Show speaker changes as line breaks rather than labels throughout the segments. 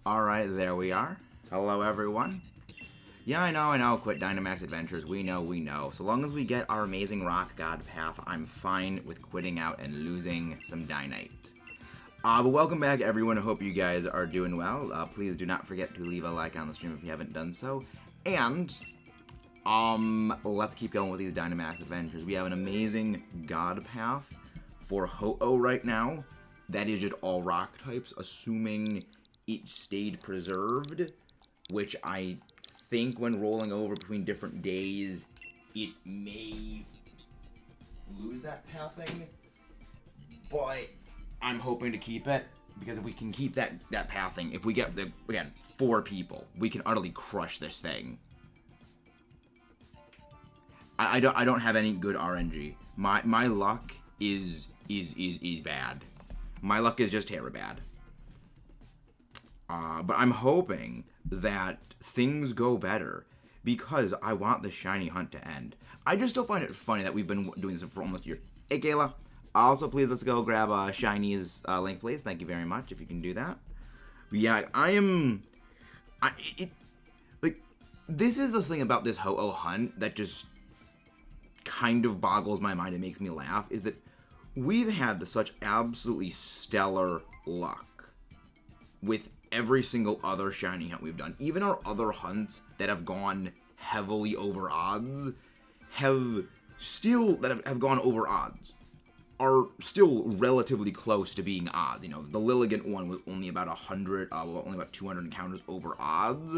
Alright, there we are. Hello, everyone. Yeah, I know, quit Dynamax Adventures. We know. So long as we get our amazing Rock God path, I'm fine with quitting out and losing some Dynite. But welcome back, everyone. I hope you guys are doing well. Please do not forget to leave a like on the stream if you haven't done so. And, let's keep going with these Dynamax Adventures. We have an amazing God path for Ho-Oh right now. That is just all rock types, assuming it stayed preserved, which I think when rolling over between different days, it may lose that pathing, but I'm hoping to keep it, because if we can keep that pathing, if we get, again, 4 people, we can utterly crush this thing. I don't have any good RNG. My luck is bad. My luck is just terror bad. But I'm hoping that things go better because I want the shiny hunt to end. I just still find it funny that we've been doing this for almost a year. Hey, Kayla. Also, please, let's go grab Shiny's link, please. Thank you very much if you can do that. But yeah, this is the thing about this Ho-Oh hunt that just kind of boggles my mind and makes me laugh, is that we've had such absolutely stellar luck with every single other shiny hunt we've done. Even our other hunts that have gone heavily over odds have gone over odds are still relatively close to being odds. You know, the Lilligant one was only about 200 encounters over odds.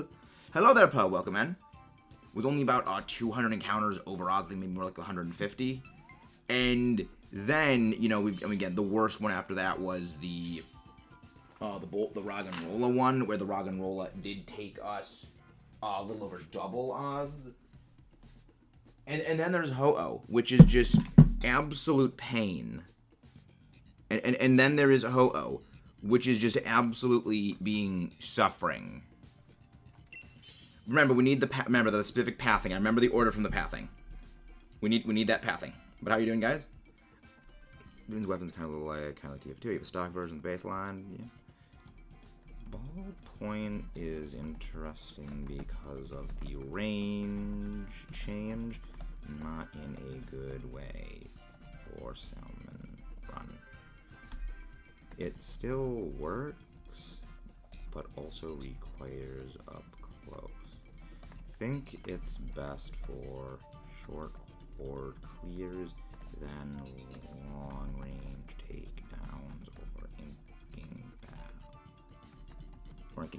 Hello there, Poe. Welcome in. It was only about 200 encounters over odds. I think maybe more like 150. And then, you know, again, the worst one after that was the Roggenrola one, where the Roggenrola did take us a little over double odds. And then there's Ho-Oh, which is just absolute pain. And then there is Ho-Oh, which is just absolutely suffering. Remember, we need the specific pathing. I remember the order from the pathing. We need that pathing. But how are you doing, guys? Boon's weapons kind of look like TF2. You have a stock version of the baseline. Yeah. Ballpoint is interesting because of the range change, not in a good way for Salmon Run. It still works, but also requires up close. I think it's best for short horde clears than long range takedowns or inking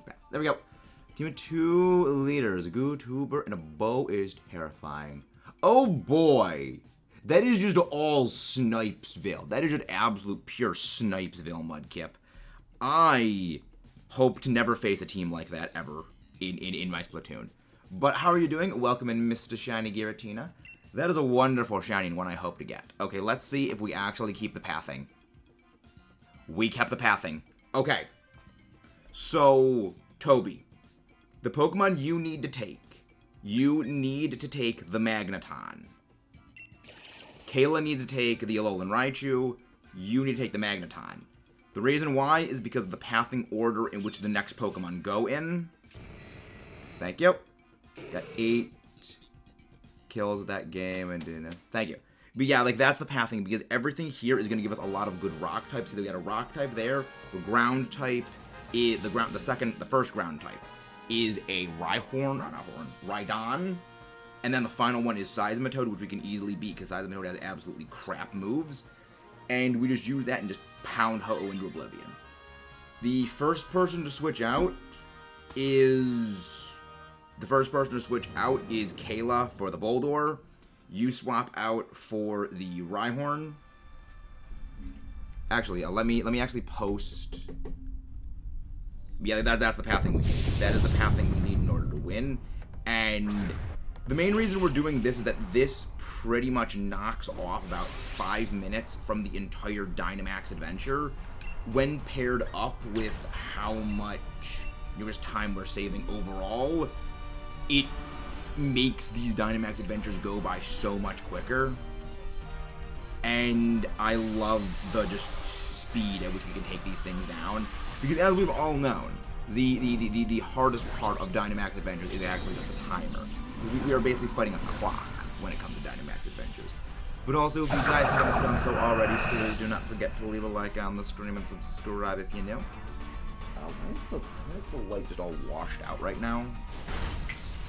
back. There we go. Team of 2 leaders, a Gootuber and a bow is terrifying. Oh boy! That is just all Snipesville. That is just absolute pure Snipesville, Mudkip. I hope to never face a team like that ever in my Splatoon. But how are you doing? Welcome in, Mr. Shiny Giratina. That is a wonderful shiny and one I hope to get. Okay, let's see if we actually keep the pathing. We kept the pathing. Okay. So, Toby, the Pokemon you need to take the Magneton. Kayla needs to take the Alolan Raichu. You need to take the Magneton. The reason why is because of the pathing order in which the next Pokemon go in. Thank you. Got 8 kills with that game and didn't. Thank you. But yeah, like that's the pathing because everything here is going to give us a lot of good rock types. So we got a rock type there. The ground type is the first ground type is a Rhydon. And then the final one is Seismitoad, which we can easily beat because Seismitoad has absolutely crap moves. And we just use that and just pound Ho-Oh into oblivion. The first person to switch out is Kayla for the Boldore. You swap out for the Rhyhorn. Actually, let me actually post. Yeah, that's the pathing we need. That is the pathing we need in order to win. And the main reason we're doing this is that this pretty much knocks off about 5 minutes from the entire Dynamax adventure when paired up with how much time we're saving overall. It makes these Dynamax adventures go by so much quicker. And I love the just speed at which we can take these things down. Because as we've all known, The hardest part of Dynamax Adventures is actually just the timer. We are basically fighting a clock when it comes to Dynamax Adventures. But also, if you guys haven't done so already, please do not forget to leave a like on the stream and subscribe if you're new. Why is the light just all washed out right now?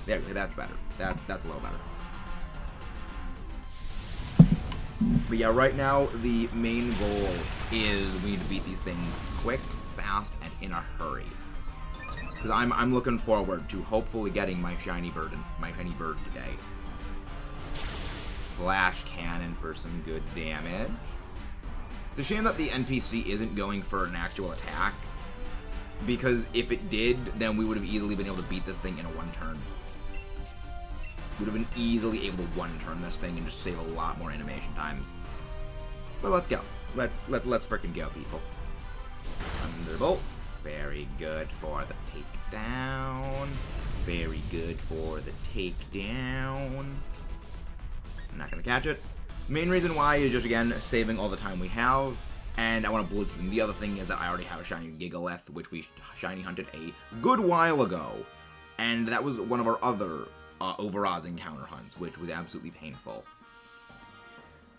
There, that's better. That's a little better. But yeah, right now, the main goal is we need to beat these things quick, fast, and in a hurry. Because I'm looking forward to hopefully getting my shiny bird today. Flash cannon for some good damage. It's a shame that the NPC isn't going for an actual attack, because if it did, then we would have easily been able to beat this thing in a one turn. Would have been easily able to one turn this thing and just save a lot more animation times. But let's go. Let's frickin' go, people. Thunderbolt. Very good for the takedown. Very good for the takedown. I'm not gonna catch it. Main reason why is just, again, saving all the time we have, and I want to blitz them. The other thing is that I already have a shiny Gigalith, which we shiny hunted a good while ago, and that was one of our other over-odds encounter hunts, which was absolutely painful.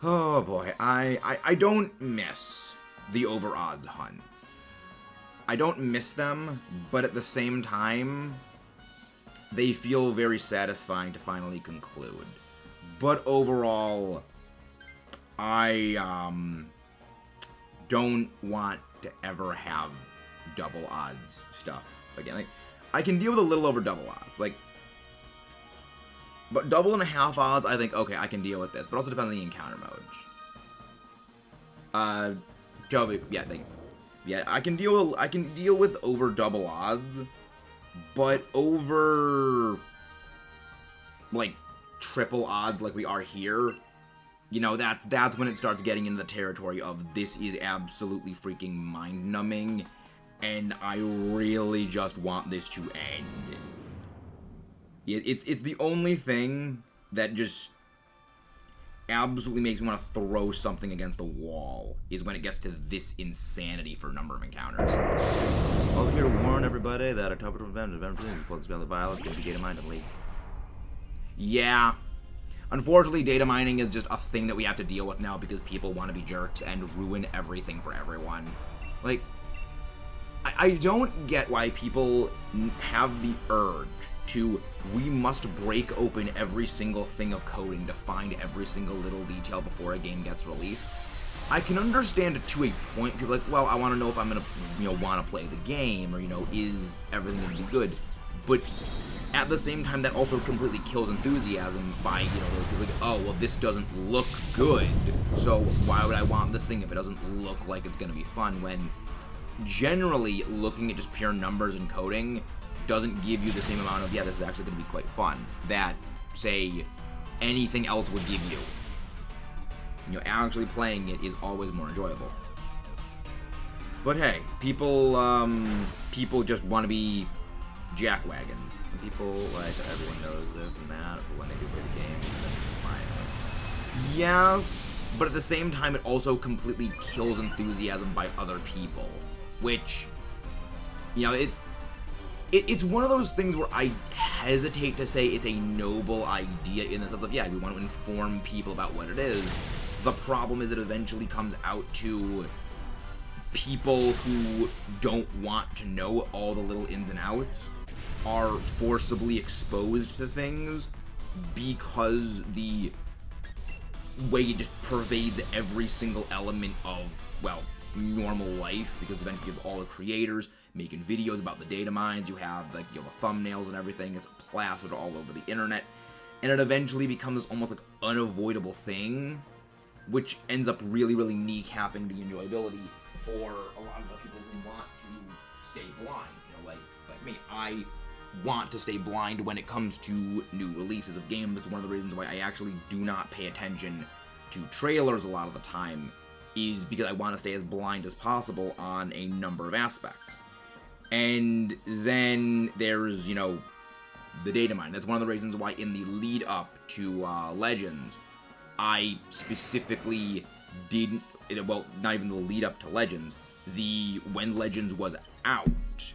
Oh boy, I don't miss the over-odds hunts. I don't miss them, but at the same time, they feel very satisfying to finally conclude. But overall, I don't want to ever have double odds stuff again. Like, I can deal with a little over double odds, like, but double and a half odds, I think, okay, I can deal with this. But also depends on the encounter mode. Toby, yeah, yeah, I can deal with over double odds, but over like triple odds like we are here, you know, that's when it starts getting into the territory of this is absolutely freaking mind-numbing, and I really just want this to end. It's the only thing that just absolutely makes me want to throw something against the wall, is when it gets to this insanity for a number of encounters. Well, here to warn everybody that a topic of events before the violence can be data mined and leak. Yeah. Unfortunately, data mining is just a thing that we have to deal with now because people want to be jerks and ruin everything for everyone. Like, I don't get why people have the urge to, we must break open every single thing of coding to find every single little detail before a game gets released. I can understand it to a point. People are like, well, I want to know if I'm going to, want to play the game, or, is everything going to be good? But at the same time, that also completely kills enthusiasm by, like, oh, well, this doesn't look good, so why would I want this thing if it doesn't look like it's going to be fun? When generally looking at just pure numbers and coding doesn't give you the same amount of, yeah, this is actually going to be quite fun, that, say, anything else would give you. Actually playing it is always more enjoyable. But hey, people just want to be jackwagons. Some people, like, everyone knows this and that, but when they do play the game, then it's yes, but at the same time, it also completely kills enthusiasm by other people, which, it's one of those things where I hesitate to say it's a noble idea in the sense of, yeah, we want to inform people about what it is. The problem is it eventually comes out to people who don't want to know all the little ins and outs are forcibly exposed to things because the way it just pervades every single element of, well, normal life, because eventually you have all the creators making videos about the data mines, you have, like, the thumbnails and everything, it's plastered all over the internet, and it eventually becomes almost like unavoidable thing, which ends up really, really kneecapping the enjoyability for a lot of the people who want to stay blind. Like me, I want to stay blind when it comes to new releases of games. It's one of the reasons why I actually do not pay attention to trailers a lot of the time, is because I want to stay as blind as possible on a number of aspects. And then there's, the data mine. That's one of the reasons why in the lead up to Legends, I specifically didn't, well, not even the lead up to Legends, when Legends was out,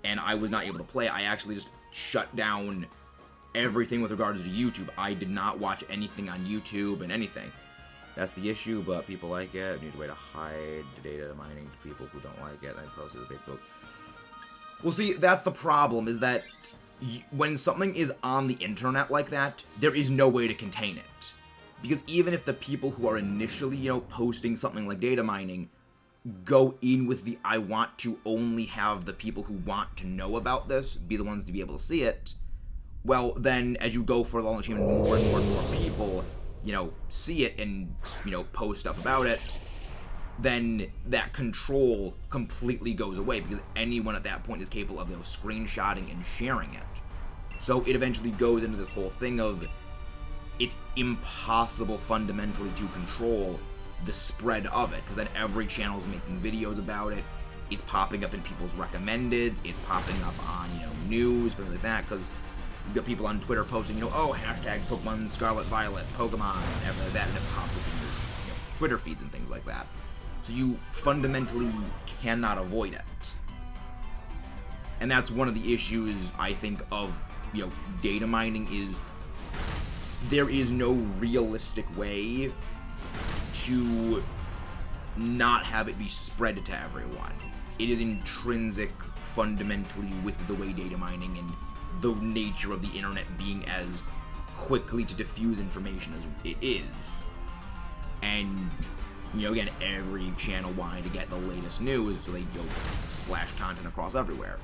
and I was not able to play, I actually just shut down everything with regards to YouTube. I did not watch anything on YouTube and anything. That's the issue, but people like it. I need a way to hide the data mining to people who don't like it. I posted it to Facebook. Well, see, that's the problem, is that when something is on the internet like that, there is no way to contain it. Because even if the people who are initially, you know, posting something like data mining go in with the I want to only have the people who want to know about this be the ones to be able to see it, well, then as you go for the long chain, more and more and more people, you know, see it and, you know, post up about it, then that control completely goes away, because anyone at that point is capable of, you know, screenshotting and sharing it. So it eventually goes into this whole thing of it's impossible fundamentally to control the spread of it, because then every channel is making videos about it. It's popping up in people's recommendeds. It's popping up on, you know, news, things like that, because you got people on Twitter posting, you know, oh, hashtag Pokemon Scarlet Violet, Pokemon, and everything like that, and it pops up in your, you know, Twitter feeds and things like that. So you fundamentally cannot avoid it. And that's one of the issues, I think, of, you know, data mining, is there is no realistic way to not have it be spread to everyone. It is intrinsic fundamentally with the way data mining and the nature of the internet being as quickly to diffuse information as it is. And, you know, again, every channel wanting to get the latest news, so they go splash content across everywhere.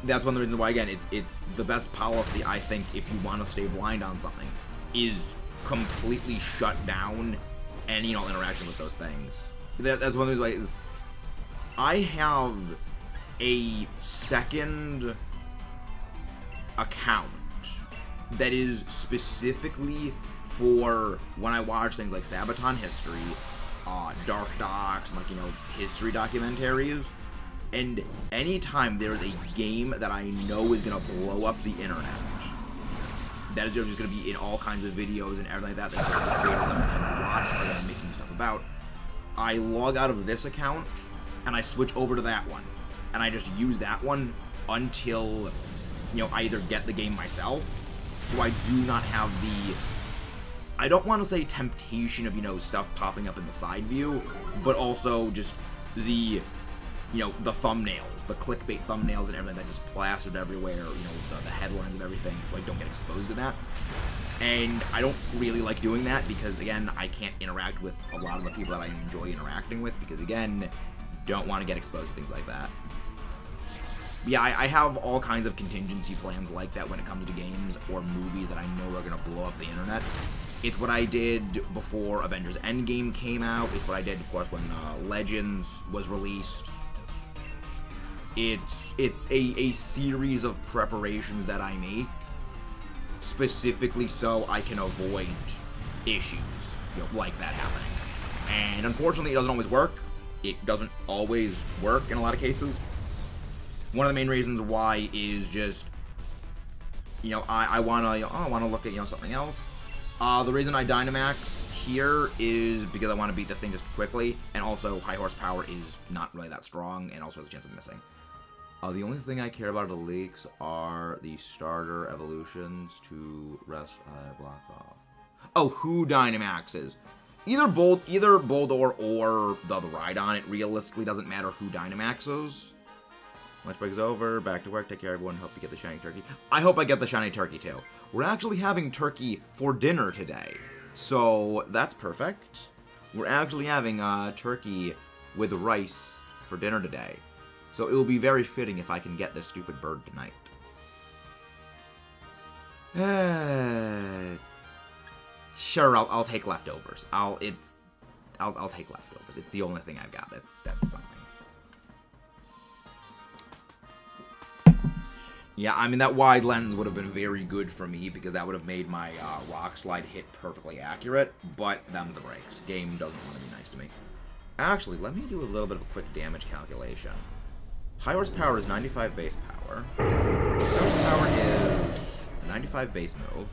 That's one of the reasons why, again, it's the best policy, I think, if you want to stay blind on something, is completely shut down any, you know, interaction with those things. That's one of the reasons why I have a second account that is specifically for when I watch things like Sabaton History, Dark Docs, and, like, you know, history documentaries. And anytime there's a game that I know is going to blow up the internet, that is just going to be in all kinds of videos and everything like that, that's just the creators that I tend to watch are going to be making stuff about, I log out of this account, and I switch over to that one. And I just use that one until, you know, I either get the game myself, so I do not have the, I don't want to say temptation of, you know, stuff popping up in the side view, but also just the, you know, the thumbnails, the clickbait thumbnails and everything that just plastered everywhere, you know, the headlines and everything, so I don't get exposed to that. And I don't really like doing that because, again, I can't interact with a lot of the people that I enjoy interacting with because, again, don't want to get exposed to things like that. Yeah, I have all kinds of contingency plans like that when it comes to games or movies that I know are going to blow up the internet. It's what I did before Avengers Endgame came out. It's what I did, of course, when Legends was released. It's a series of preparations that I make specifically so I can avoid issues, you know, like that happening. And unfortunately, it doesn't always work. It doesn't always work in a lot of cases. One of the main reasons why is just, you know, I want to, I want to look at, you know, something else. The reason I Dynamaxed here is because I want to beat this thing just quickly, and also high horsepower is not really that strong, and also has a chance of missing. The only thing I care about the leaks are the starter evolutions to rest block off. Oh, who Dynamaxes? Either Boldore or the Rhydon. It realistically doesn't matter who Dynamaxes. Lunch break's over. Back to work. Take care, everyone. Hope you get the shiny turkey. I hope I get the shiny turkey, too. We're actually having turkey for dinner today. So, that's perfect. We're actually having turkey with rice for dinner today. So, it will be very fitting if I can get this stupid bird tonight. Sure, I'll take leftovers. I'll take leftovers. It's the only thing I've got. That's something. Yeah, I mean, that wide lens would have been very good for me because that would have made my rock slide hit perfectly accurate, but them's the breaks. Game doesn't want to be nice to me. Actually, let me do a little bit of a quick damage calculation. High horsepower is 95 base power. High horsepower is 95 base move.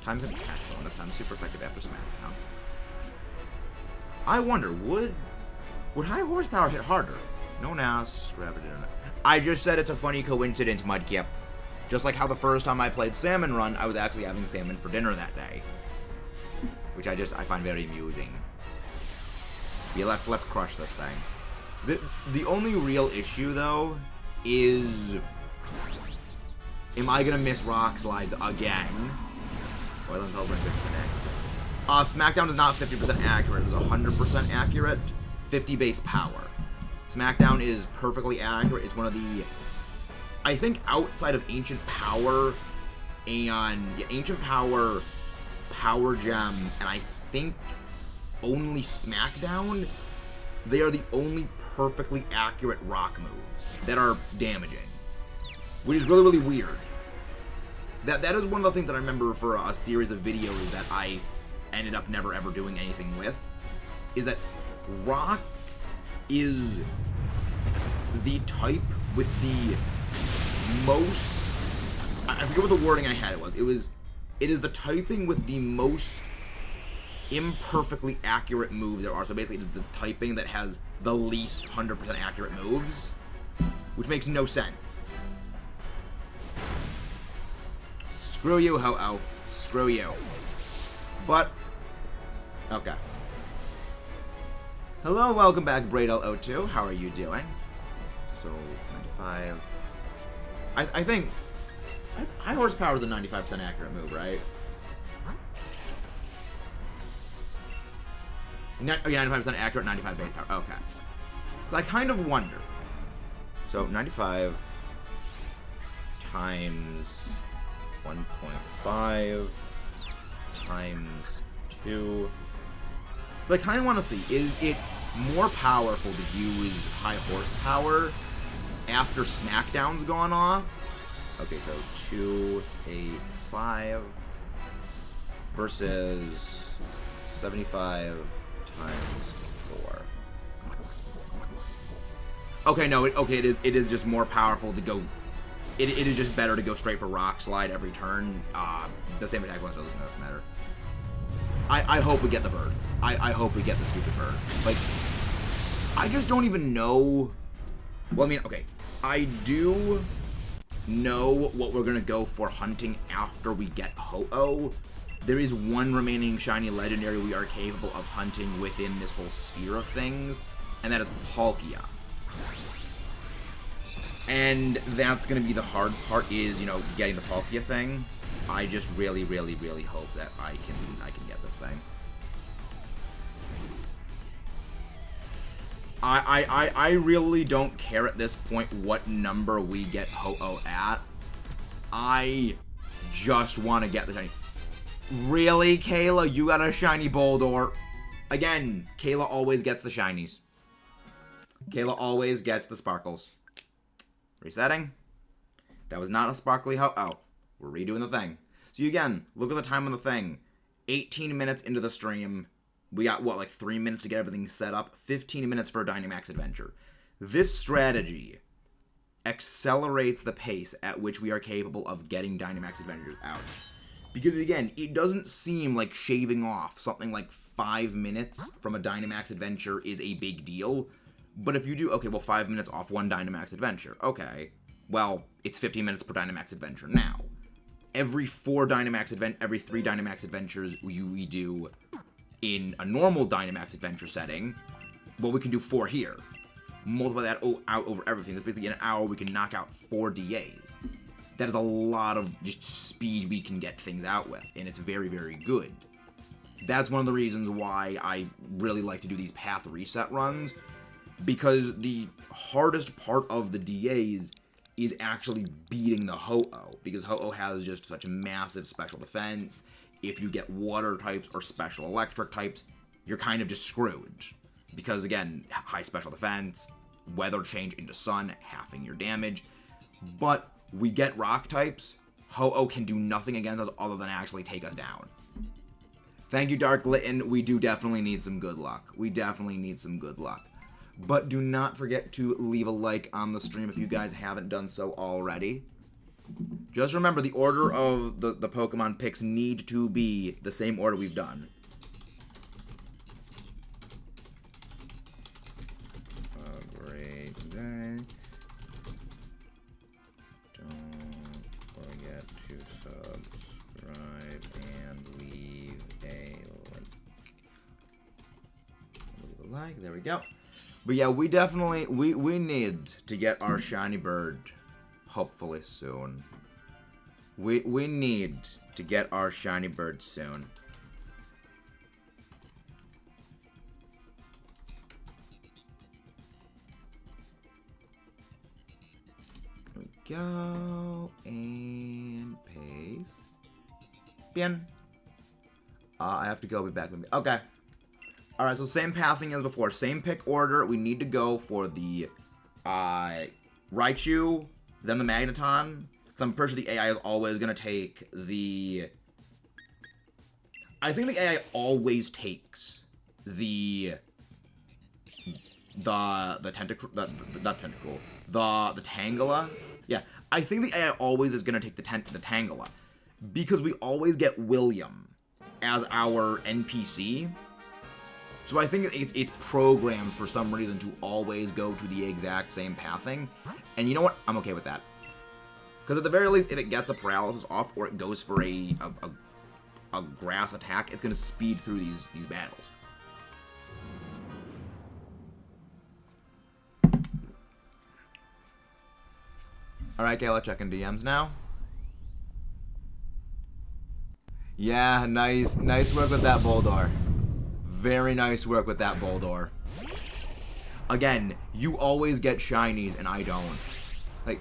Times an attack bonus, times super effective after smackdown. I wonder, would high horsepower hit harder? No NAS, rapid internet. I just said it's a funny coincidence, Mudkip. Just like how the first time I played Salmon Run, I was actually having salmon for dinner that day. Which I find very amusing. Yeah, let's crush this thing. The only real issue, though, is... Am I gonna miss rock slides again? Well, let's hope we're good today. SmackDown is not 50% accurate. It is 100% accurate. 50 base power. SmackDown is perfectly accurate. It's one of the... I think outside of Ancient Power and... Yeah, Ancient Power, Power Gem, and I think only SmackDown, they are the only perfectly accurate rock moves that are damaging. Which is really, really weird. That is one of the things that I remember for a series of videos that I ended up never ever doing anything with, is that rock is the type with the most... I forget what the wording I had it was. It is the typing with the most imperfectly accurate moves there are. So basically, it's the typing that has the least 100% accurate moves, which makes no sense. Screw you, Ho-Oh. Screw you. But, okay. Hello, welcome back, Bradel02. How are you doing? So, 95. I think high horsepower is a 95% accurate move, right? Oh, yeah, 95% accurate, 95 base power. Okay. I kind of wonder. So, 95 times 1.5 times 2. So I kind of want to see, is it more powerful to use high horsepower after SmackDown's gone off? Okay, so 285 versus 75 times 4. Okay, no, it is just more powerful to go. It is just better to go straight for Rock Slide every turn. The same attack bonus doesn't matter. I hope we get the bird. I hope we get the stupid bird. Like, I just don't even know. Well, I mean, okay. I do know what we're going to go for hunting after we get Ho-Oh. There is one remaining shiny legendary we are capable of hunting within this whole sphere of things, and that is Palkia. And that's going to be the hard part, is, you know, getting the Palkia thing. I just really, really, really hope that I can get this thing. I really don't care at this point what number we get Ho-Oh at. I just want to get the shiny. Really, Kayla? You got a shiny Boldor? Again, Kayla always gets the shinies. Kayla always gets the sparkles. Resetting. That was not a sparkly Ho-Oh. We're redoing the thing. So again, look at the time on the thing. 18 minutes into the stream. We got, what, like 3 minutes to get everything set up? 15 minutes for a Dynamax adventure. This strategy accelerates the pace at which we are capable of getting Dynamax adventures out. Because again, it doesn't seem like shaving off something like 5 minutes from a Dynamax adventure is a big deal. But if you do, okay, well, 5 minutes off one Dynamax adventure. Okay, well, it's 15 minutes per Dynamax adventure now. Every 3 Dynamax adventures we do in a normal Dynamax adventure setting, well, we can do 4 here. Multiply that out over everything. That's basically in an hour we can knock out 4 DAs. That is a lot of just speed we can get things out with, and it's very, very good. That's one of the reasons why I really like to do these path reset runs, because the hardest part of the DAs is actually beating the Ho-Oh, because Ho-Oh has just such a massive special defense. If you get water types or special electric types, you're kind of just screwed. Because again, high special defense, weather change into sun, halving your damage. But we get rock types, Ho-Oh can do nothing against us other than actually take us down. Thank you, Dark Litten. We do definitely need some good luck. We definitely need some good luck. But do not forget to leave a like on the stream if you guys haven't done so already. Just remember, the order of the Pokemon picks need to be the same order we've done. like. There we go. But yeah, we definitely, we need to get our shiny bird hopefully soon. We need to get our shiny bird soon. There we go. And paste. Bien. I have to go. Be back with me. Okay. Alright, so same pathing as before. Same pick order. We need to go for the Raichu, then the Magneton. Because I'm pretty sure the AI is always going to take the... I think the AI always takes the tentacle... not tentacle. The Tangela. Yeah, I think the AI always is going to take the Tangela. Because we always get William as our NPC. So I think it's programmed for some reason to always go to the exact same pathing. And you know what? I'm okay with that. Because at the very least, if it gets a paralysis off or it goes for a grass attack, it's going to speed through these battles. Alright, Kayla, checking DMs now. Yeah, nice work with that Boldor. Very nice work with that Boldor. Again, you always get shinies and I don't. Like,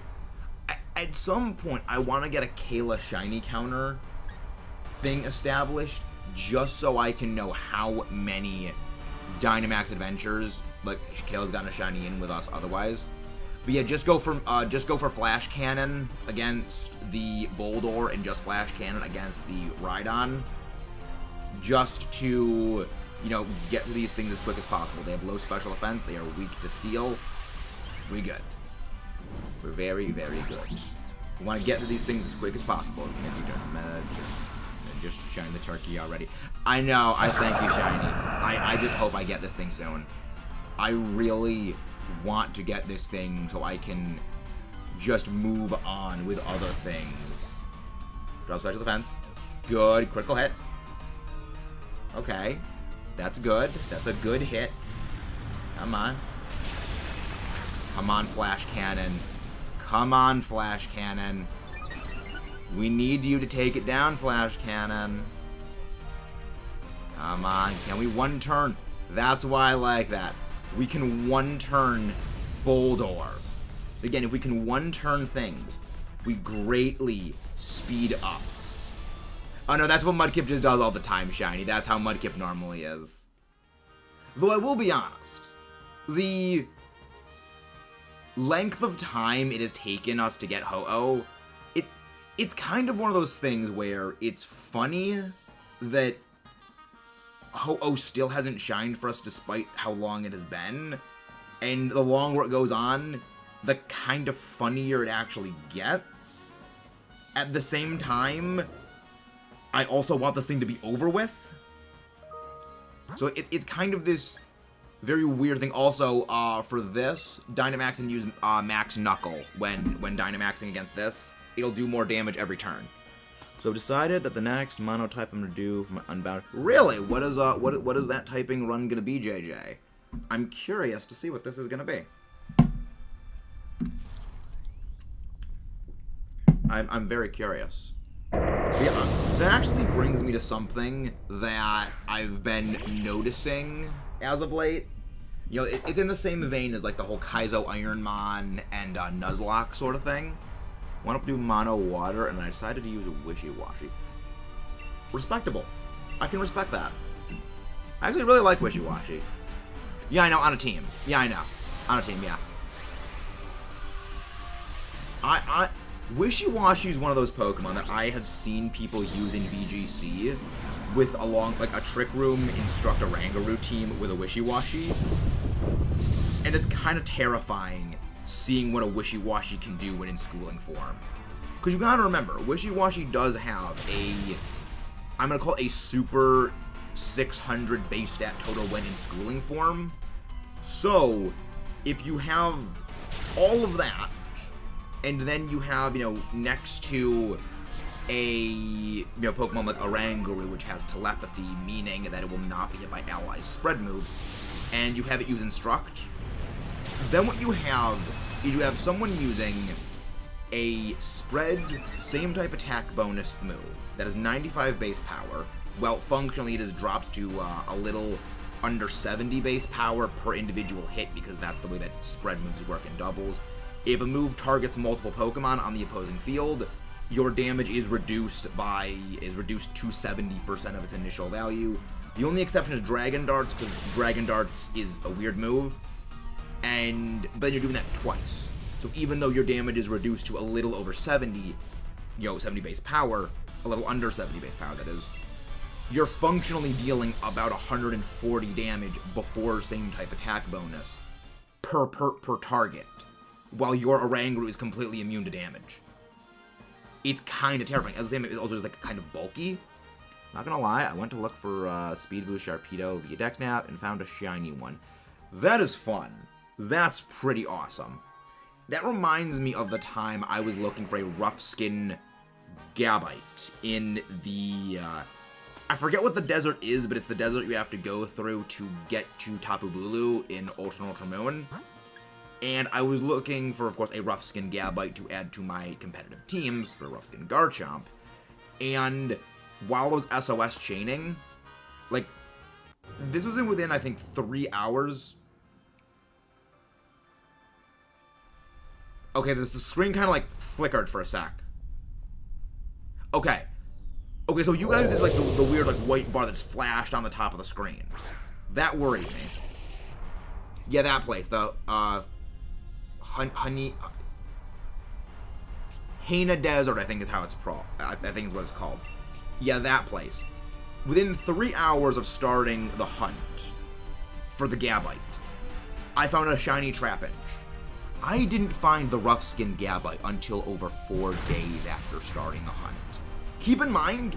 at some point, I want to get a Kayla shiny counter thing established just so I can know how many Dynamax adventures, like, Kayla's gotten a shiny in with us otherwise. But yeah, just go for Flash Cannon against the Boldor and just Flash Cannon against the Rhydon. Just to, you know, get to these things as quick as possible. They have low special defense. They are weak to steel. We're good. We're very, very good. We want to get to these things as quick as possible. Just shine the turkey already. I know. I thank you, Shiny. I just hope I get this thing soon. I really want to get this thing so I can just move on with other things. Drop special defense. Good. Critical hit. Okay. That's good. That's a good hit. Come on. Come on, Flash Cannon. Come on, Flash Cannon. We need you to take it down, Flash Cannon. Come on. Can we one turn? That's why I like that. We can one turn Boldor. Again, if we can one turn things, we greatly speed up. Oh no, that's what Mudkip just does all the time, Shiny. That's how Mudkip normally is. Though I will be honest, the length of time it has taken us to get Ho-Oh, it's kind of one of those things where it's funny that Ho-Oh still hasn't shined for us despite how long it has been. And the longer it goes on, the kind of funnier it actually gets. At the same time, I also want this thing to be over with. So it's kind of this very weird thing. Also, for this, Dynamax and use Max Knuckle when Dynamaxing against this. It'll do more damage every turn. So I've decided that the next monotype I'm gonna do for my Unbound. Really? What is that typing run gonna be, JJ? I'm curious to see what this is gonna be. I'm very curious. Yeah, that actually brings me to something that I've been noticing as of late. You know, it's in the same vein as like the whole Kaizo Ironmon and Nuzlocke sort of thing. Want to do mono water, and I decided to use a Wishy-Washy. Respectable. I can respect that. I actually really like Wishy-Washy. Yeah, I know, on a team. Yeah, I know. On a team, yeah. Wishy-Washy is one of those Pokemon that I have seen people use in VGC with like a Trick Room Instruct Orangaroo team with a Wishy-Washy. And it's kind of terrifying seeing what a Wishy-Washy can do when in schooling form. Because you gotta remember, Wishy-Washy does have I'm gonna call it a super 600 base stat total when in schooling form. So, if you have all of that, and then you have, you know, next to a Pokemon like Orangaroo, which has telepathy, meaning that it will not be hit by allies' spread moves, and you have it use Instruct, then what you have is you have someone using a spread, same type attack bonus move that is 95 base power. Well, functionally it is dropped to a little under 70 base power per individual hit, because that's the way that spread moves work in doubles. If a move targets multiple Pokemon on the opposing field, your damage is reduced to 70% of its initial value. The only exception is Dragon Darts, because Dragon Darts is a weird move, but then you're doing that twice. So even though your damage is reduced to a little over 70 base power, a little under 70 base power that is, you're functionally dealing about 140 damage before same type attack bonus per target, while your Oranguru is completely immune to damage. It's kind of terrifying. At the same time, it's also just like kind of bulky. Not gonna lie, I went to look for Speed Boost Sharpedo via Dex Snap and found a shiny one. That is fun. That's pretty awesome. That reminds me of the time I was looking for a rough skin Gabite in the, I forget what the desert is, but it's the desert you have to go through to get to Tapu Bulu in Ultra and Ultra Moon. And I was looking for, of course, a rough skin Gabite to add to my competitive teams for rough skin Garchomp. And while I was SOS chaining, like, this was within, I think, 3 hours. Okay, the screen kind of, like, flickered for a sec. Okay, so you guys is, like, the weird, like, white bar that's flashed on the top of the screen. That worries me. Yeah, that place, the, Haina Desert, I think is how it's I think is what it's called. Yeah, that place. Within 3 hours of starting the hunt for the Gabite, I found a shiny Trapinch. I didn't find the rough skin Gabite until over 4 days after starting the hunt. Keep in mind,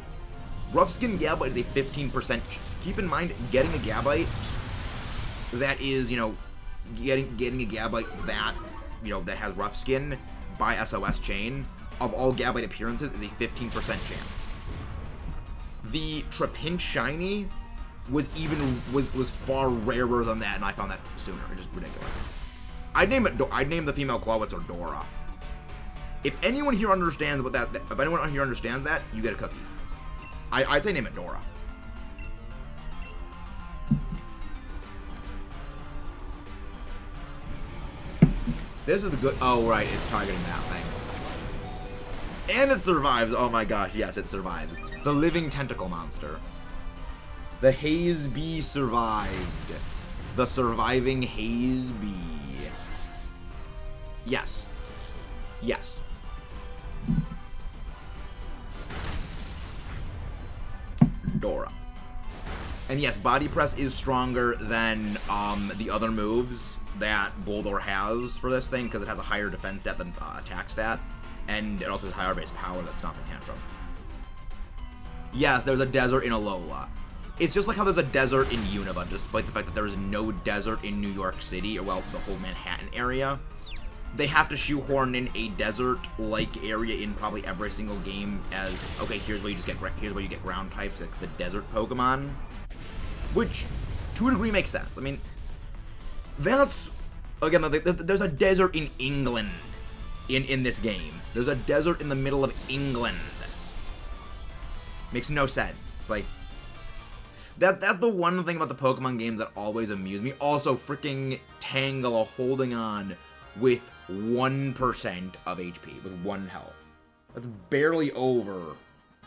rough skin Gabite is a 15%. Keep in mind, getting a Gabite that is, getting a Gabite that, that has rough skin by SOS chain of all Gabite appearances is a 15% chance. The Trapinch shiny was far rarer than that, and I found that sooner. It's just ridiculous. I'd name the female Clawitzer Dora. If anyone here understands if anyone here understands that, you get a cookie. I'd say name it Dora. This is the good. Oh right, it's targeting that thing. And it survives. Oh my gosh, yes, it survives. The living tentacle monster. The Haze Bee survived. The surviving Haze Bee. Yes. Yes. Dora. And yes, Body Press is stronger than the other moves that Boldore has for this thing, because it has a higher defense stat than attack stat, and it also has higher base power than Stomping Tantrum. Yes, there's a desert in Alola. It's just like how there's a desert in Unova, despite the fact that there is no desert in New York City, or well, the whole Manhattan area. They have to shoehorn in a desert-like area in probably every single game as, okay, here's where you get ground types, like the desert Pokemon. Which, to a degree, makes sense. I mean, that's, again, there's a desert in England in this game. There's a desert in the middle of England. Makes no sense. It's like, that's the one thing about the Pokemon games that always amused me. Also, freaking Tangela holding on with 1% of HP, with 1 health. That's barely over.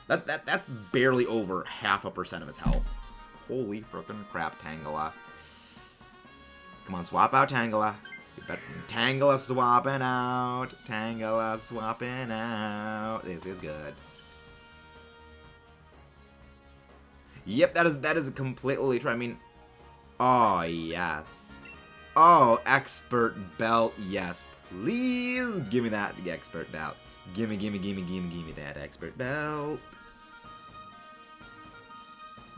That's barely over 0.5% of its health. Holy frickin' crap, Tangela. Come on, swap out Tangela. Tangela swapping out. Tangela swapping out. This is good. Yep, that is completely true. I mean, oh yes. Oh, expert belt, yes, please give me that expert belt. Gimme that expert belt.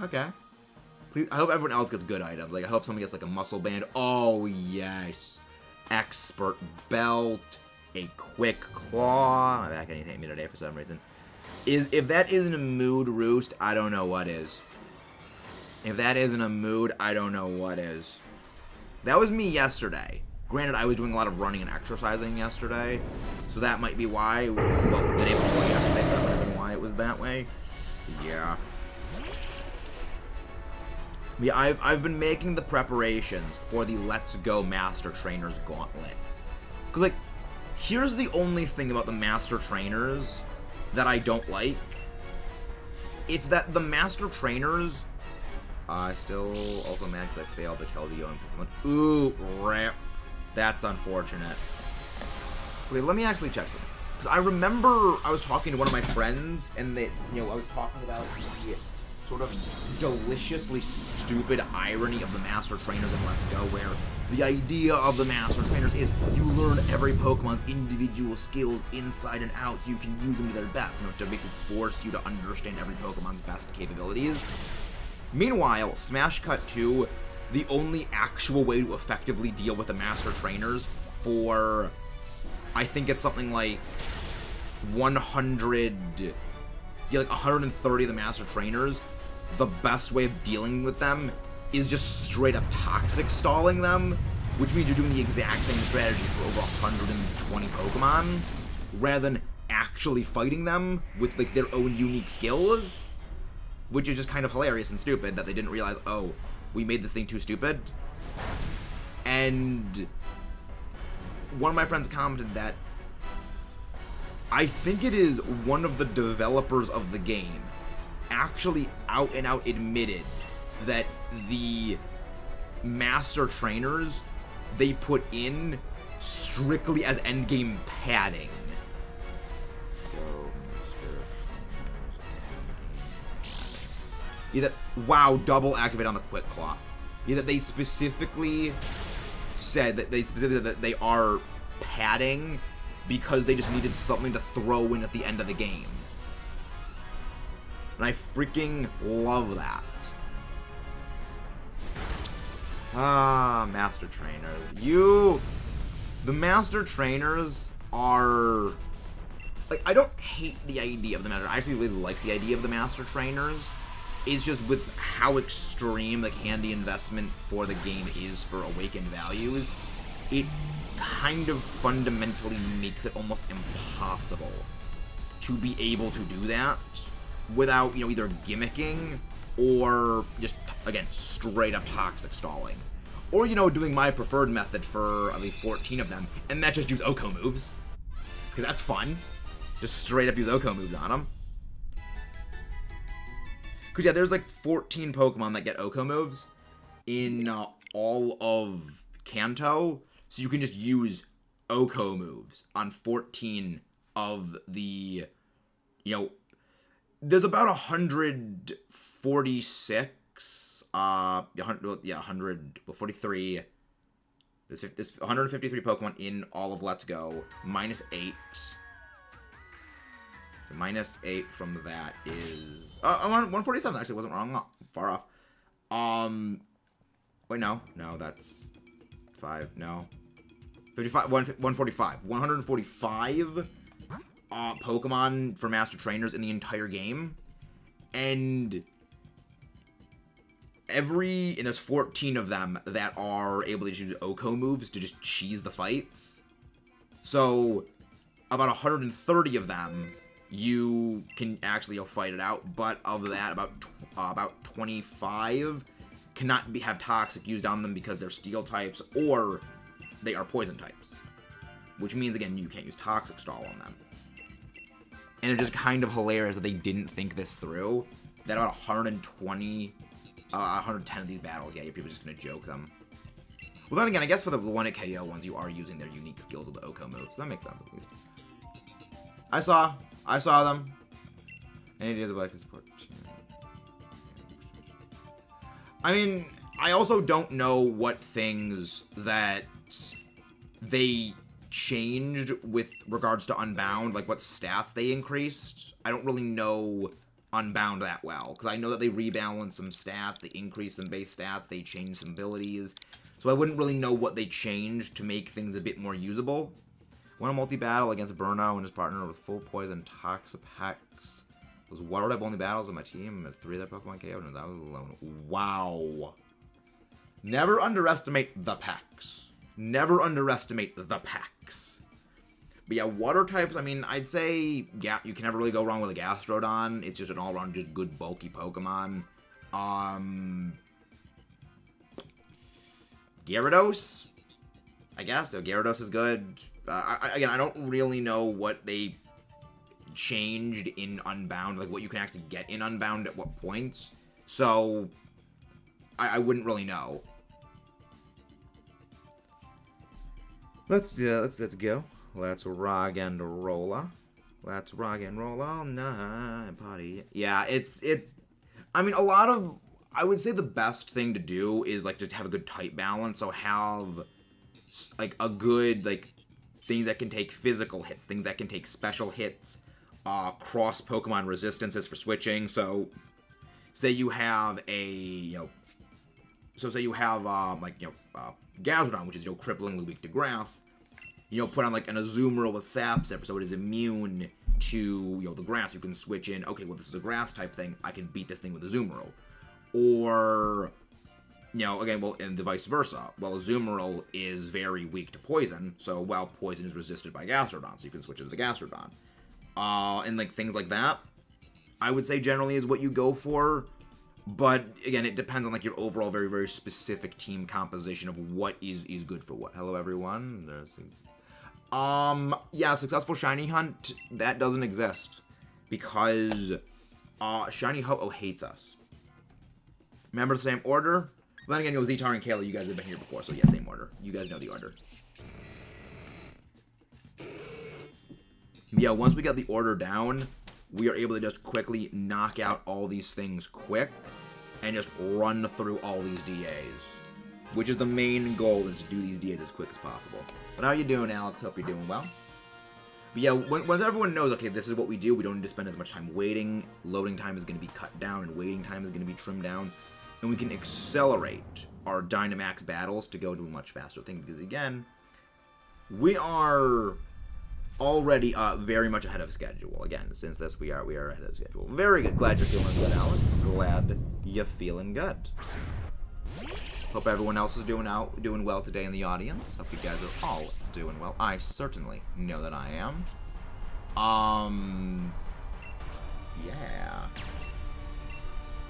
Okay. Please, I hope everyone else gets good items. Like, I hope someone gets like a muscle band. Oh yes, expert belt, a quick claw. My back hit me today for some reason. If that isn't a mood roost, I don't know what is. If that isn't a mood, I don't know what is. That was me yesterday. Granted, I was doing a lot of running and exercising yesterday, so that might be why. Well, the day before yesterday, so that might have been why it was that way. Yeah. Yeah, I've been making the preparations for the Let's Go Master Trainers Gauntlet. Because, like, here's the only thing about the Master Trainers that I don't like. It's that the Master Trainers... I still also mad because I failed to kill the young Pokemon. Ooh, rip. That's unfortunate. Okay, let me actually check something. Because I remember I was talking to one of my friends, and they, I was talking about the sort of deliciously stupid irony of the Master Trainers in Let's Go, where the idea of the Master Trainers is you learn every Pokemon's individual skills inside and out so you can use them to their best, to basically force you to understand every Pokemon's best capabilities. Meanwhile, Smash Cut 2, the only actual way to effectively deal with the Master Trainers for, I think it's something like 130 of the Master Trainers, the best way of dealing with them is just straight up toxic stalling them, which means you're doing the exact same strategy for over 120 Pokemon, rather than actually fighting them with like their own unique skills. Which is just kind of hilarious and stupid that they didn't realize, oh, we made this thing too stupid. And one of my friends commented that I think it is one of the developers of the game actually out and out admitted that the Master Trainers they put in strictly as endgame padding. Wow, double activate on the Quick Claw. That they specifically said that they are padding because they just needed something to throw in at the end of the game. And I freaking love that. Ah, Master Trainers. The Master Trainers are... Like, I don't hate the idea of the Master... I actually really like the idea of the Master Trainers. It's just with how extreme the candy investment for the game is for Awakened values, it kind of fundamentally makes it almost impossible to be able to do that without, either gimmicking or just, again, straight up toxic stalling. Or, doing my preferred method for at least 14 of them, and that just use Oko moves. Because that's fun. Just straight up use Oko moves on them. Because, yeah, there's like 14 Pokemon that get Oko moves in all of Kanto. So you can just use Oko moves on 14 of the, there's about 146, 43. There's 153 Pokemon in all of Let's Go, minus 8. So minus 8 from that is... 147 actually wasn't wrong. Far off. Wait, no, that's 5. No, 55. 145. 145 Pokemon for Master Trainers in the entire game, and there's 14 of them that are able to use Oko moves to just cheese the fights. So about 130 of them you can actually fight it out, but of that, about 25 cannot have Toxic used on them because they're Steel types or they are Poison types. Which means, again, you can't use Toxic Stall on them. And it's just kind of hilarious that they didn't think this through. That about 110 of these battles, yeah, you're people just going to joke them. Well, then again, I guess for the 1-hit KO ones, you are using their unique skills with the Oko moves. So that makes sense, at least. I saw them. Any ideas about I can support? I mean, I also don't know what things that they changed with regards to Unbound, like what stats they increased. I don't really know Unbound that well, because I know that they rebalanced some stats, they increased some base stats, they changed some abilities, so I wouldn't really know what they changed to make things a bit more usable. Won a multi-battle against Burnow and his partner with full poison Toxapex. Was one of the only battles on my team, and 3 of their Pokemon KO'd, and I was alone. Wow. Never underestimate the packs. Never underestimate the packs. But yeah, water types, I mean, I'd say, yeah, you can never really go wrong with a Gastrodon. It's just an all-around just good bulky Pokemon. Gyarados? I guess, so Gyarados is good. Again, I don't really know what they changed in Unbound, like what you can actually get in Unbound at what points. So, I wouldn't really know. Let's go. Let's rock and roll. Let's rock and roll all night, party. Yeah, I mean, I would say the best thing to do is, like, just have a good type balance. So have, like, a good, like, things that can take physical hits, things that can take special hits, cross Pokemon resistances for switching. So, say you have Gazrodon, which is, cripplingly weak to grass. Put on, like, an Azumarill with Sap Sip, so it is immune to, the grass. You can switch in, okay, well, this is a grass type thing. I can beat this thing with Azumarill. Or, again, well, and the vice versa. Well, Azumarill is very weak to poison, so, well, poison is resisted by Gastrodon, so you can switch it to the Gastrodon. And, like, things like that, I would say generally is what you go for. But, again, it depends on, like, your overall very, very specific team composition of what is good for what. Hello, everyone. Yeah, successful shiny hunt, that doesn't exist. Because, Shiny Ho-Oh hates us. Remember the same order? Then again, Zitar and Kayla, you guys have been here before, so yeah, same order. You guys know the order. Yeah, once we got the order down, we are able to just quickly knock out all these things quick and just run through all these DAs. Which is the main goal, is to do these DAs as quick as possible. But how you doing, Alex? Hope you're doing well. But yeah, once everyone knows, okay, this is what we do, we don't need to spend as much time waiting, loading time is going to be cut down, and waiting time is going to be trimmed down, and we can accelerate our Dynamax battles to go to a much faster thing, because again, we are already very much ahead of schedule. Again, since this, we are ahead of schedule. Very good. Glad you're feeling good, Alex. Glad you're feeling good. Hope everyone else is doing well today in the audience. Hope you guys are all doing well. I certainly know that I am. Yeah.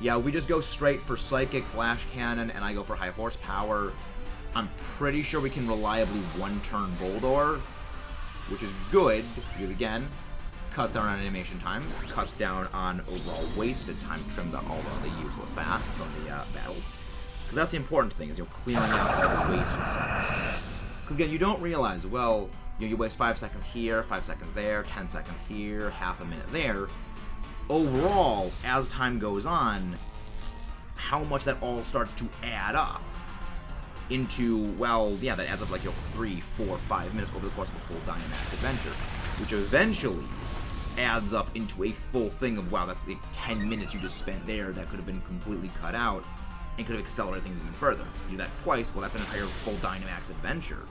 Yeah, if we just go straight for Psychic, Flash Cannon, and I go for High Horsepower, I'm pretty sure we can reliably one-turn Boldore, which is good, because again, cuts down on animation times, cuts down on overall wasted time, trims out all the useless fat from the battles. Because that's the important thing, is clearing out all the waste and such. Because again, you don't realize, well, you waste 5 seconds here, 5 seconds there, 10 seconds here, half a minute there. Overall, as time goes on, how much that all starts to add up into, well, yeah, that adds up like 3, 4, 5 minutes over the course of a full Dynamax adventure, which eventually adds up into a full thing of, wow, that's the 10 minutes you just spent there that could have been completely cut out and could have accelerated things even further. You do that twice, well, that's an entire full Dynamax adventure.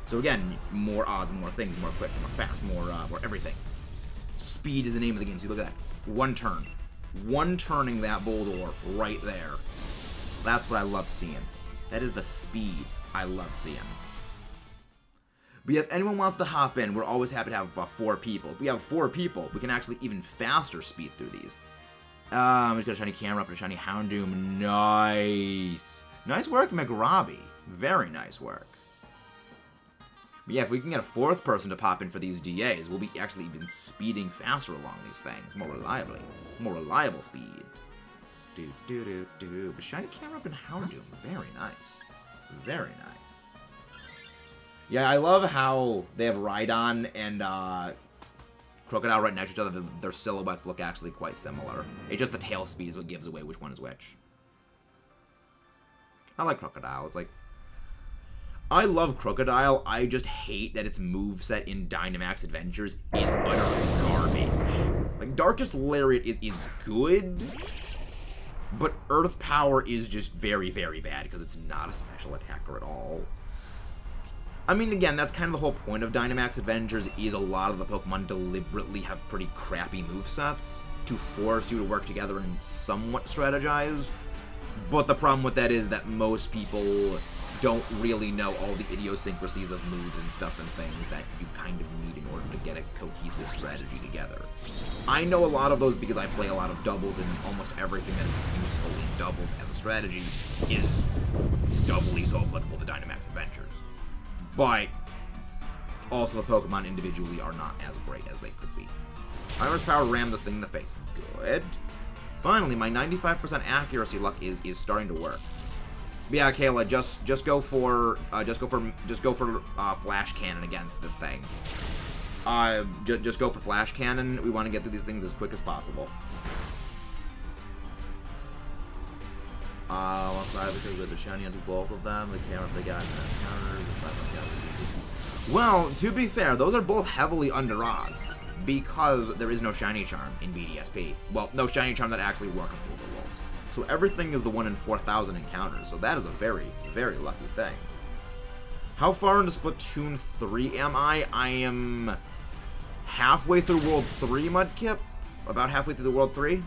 So again, more odds, more things, more quick, more fast, more everything. Speed is the name of the game. So look at that. One turn. One turning that Boldore right there. That's what I love seeing. That is the speed I love seeing. But if anyone wants to hop in, we're always happy to have 4 people. If we have 4 people, we can actually even faster speed through these. I'm just got a shiny camera up and a shiny Houndoom. Nice. Nice work, McRobbie. Very nice work. But yeah, if we can get a 4th person to pop in for these DAs, we'll be actually even speeding faster along these things, more reliably. More reliable speed. But shiny camera up and Houndoom. Very nice. Very nice. Yeah, I love how they have Rhydon and Crocodile right next to each other. Their silhouettes look actually quite similar. It's just the tail speed is what gives away which one is which. I like Crocodile. It's like, I love Crocodile. I just hate that its moveset in Dynamax Adventures is utter garbage. Like, Darkest Lariat is good, but Earth Power is just very, very bad because it's not a special attacker at all. I mean, again, that's kind of the whole point of Dynamax Adventures, is a lot of the Pokemon deliberately have pretty crappy movesets to force you to work together and somewhat strategize. But the problem with that is that most people don't really know all the idiosyncrasies of moves and stuff and things that you kind of need in order to get a cohesive strategy together. I know a lot of those because I play a lot of doubles, and almost everything that is useful in doubles as a strategy is doubly so applicable to Dynamax Adventures. But also the Pokemon individually are not as great as they could be. Iris Power rammed this thing in the face. Good. Finally, my 95% accuracy luck is starting to work. But yeah, Kayla, just go for Flash Cannon against this thing. Just go for Flash Cannon. We want to get through these things as quick as possible. Because with the shiny onto both of them, the camera they got well, to be fair, those are both heavily under odds because there is no shiny charm in BDSP. Well, no shiny charm that actually works in Overworlds. So everything is the 1 in 4,000 encounters. So that is a very, very lucky thing. How far into Splatoon 3 am I? I am halfway through World 3, Mudkip. About halfway through the World 3.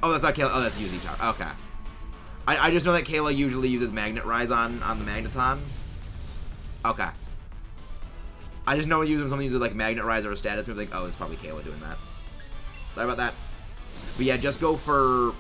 Oh, that's not Kayla. Oh, that's UZ. Okay. I just know that Kayla usually uses Magnet Rise on the Magneton. Okay. I just know when something uses like Magnet Rise or a status move, like, oh, it's probably Kayla doing that. Sorry about that. But yeah, just go for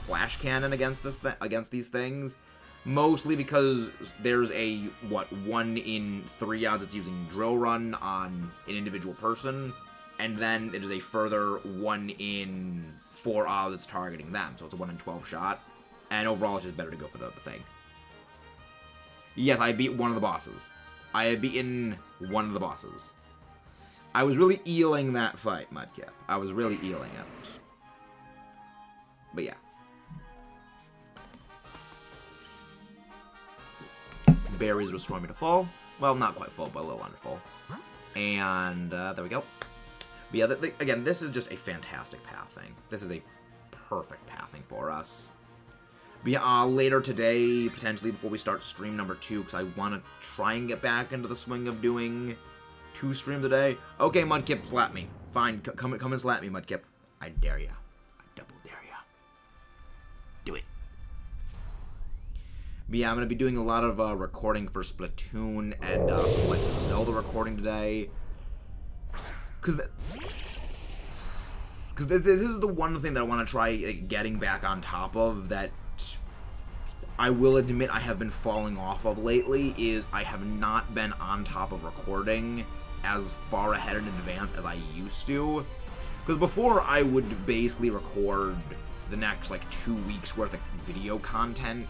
Flash Cannon against these things. Mostly because there's a 1 in 3 odds it's using Drill Run on an individual person, and then it is a further 1 in 4 odds it's targeting them. So it's a 1 in 12 shot, and overall it's just better to go for the thing. Yes, I beat one of the bosses. I have beaten one of the bosses. I was really eeling that fight, Mudkip. I was really eeling it. But yeah. Berries restore me to full. Well, not quite full, but a little under full. And there we go. But yeah, again, this is just a fantastic pathing. This is a perfect pathing for us. But yeah, later today, potentially before we start stream number 2, because I want to try and get back into the swing of doing 2 streams a day. Okay, Mudkip, slap me. Fine, come and slap me, Mudkip. I dare ya. I double dare ya. Do it. But yeah, I'm going to be doing a lot of recording for Splatoon and some Legend of Zelda recording today. Because this is the one thing that I want to try getting back on top of that I will admit I have been falling off of lately, is I have not been on top of recording as far ahead in advance as I used to. Because before, I would basically record the next, 2 weeks worth of video content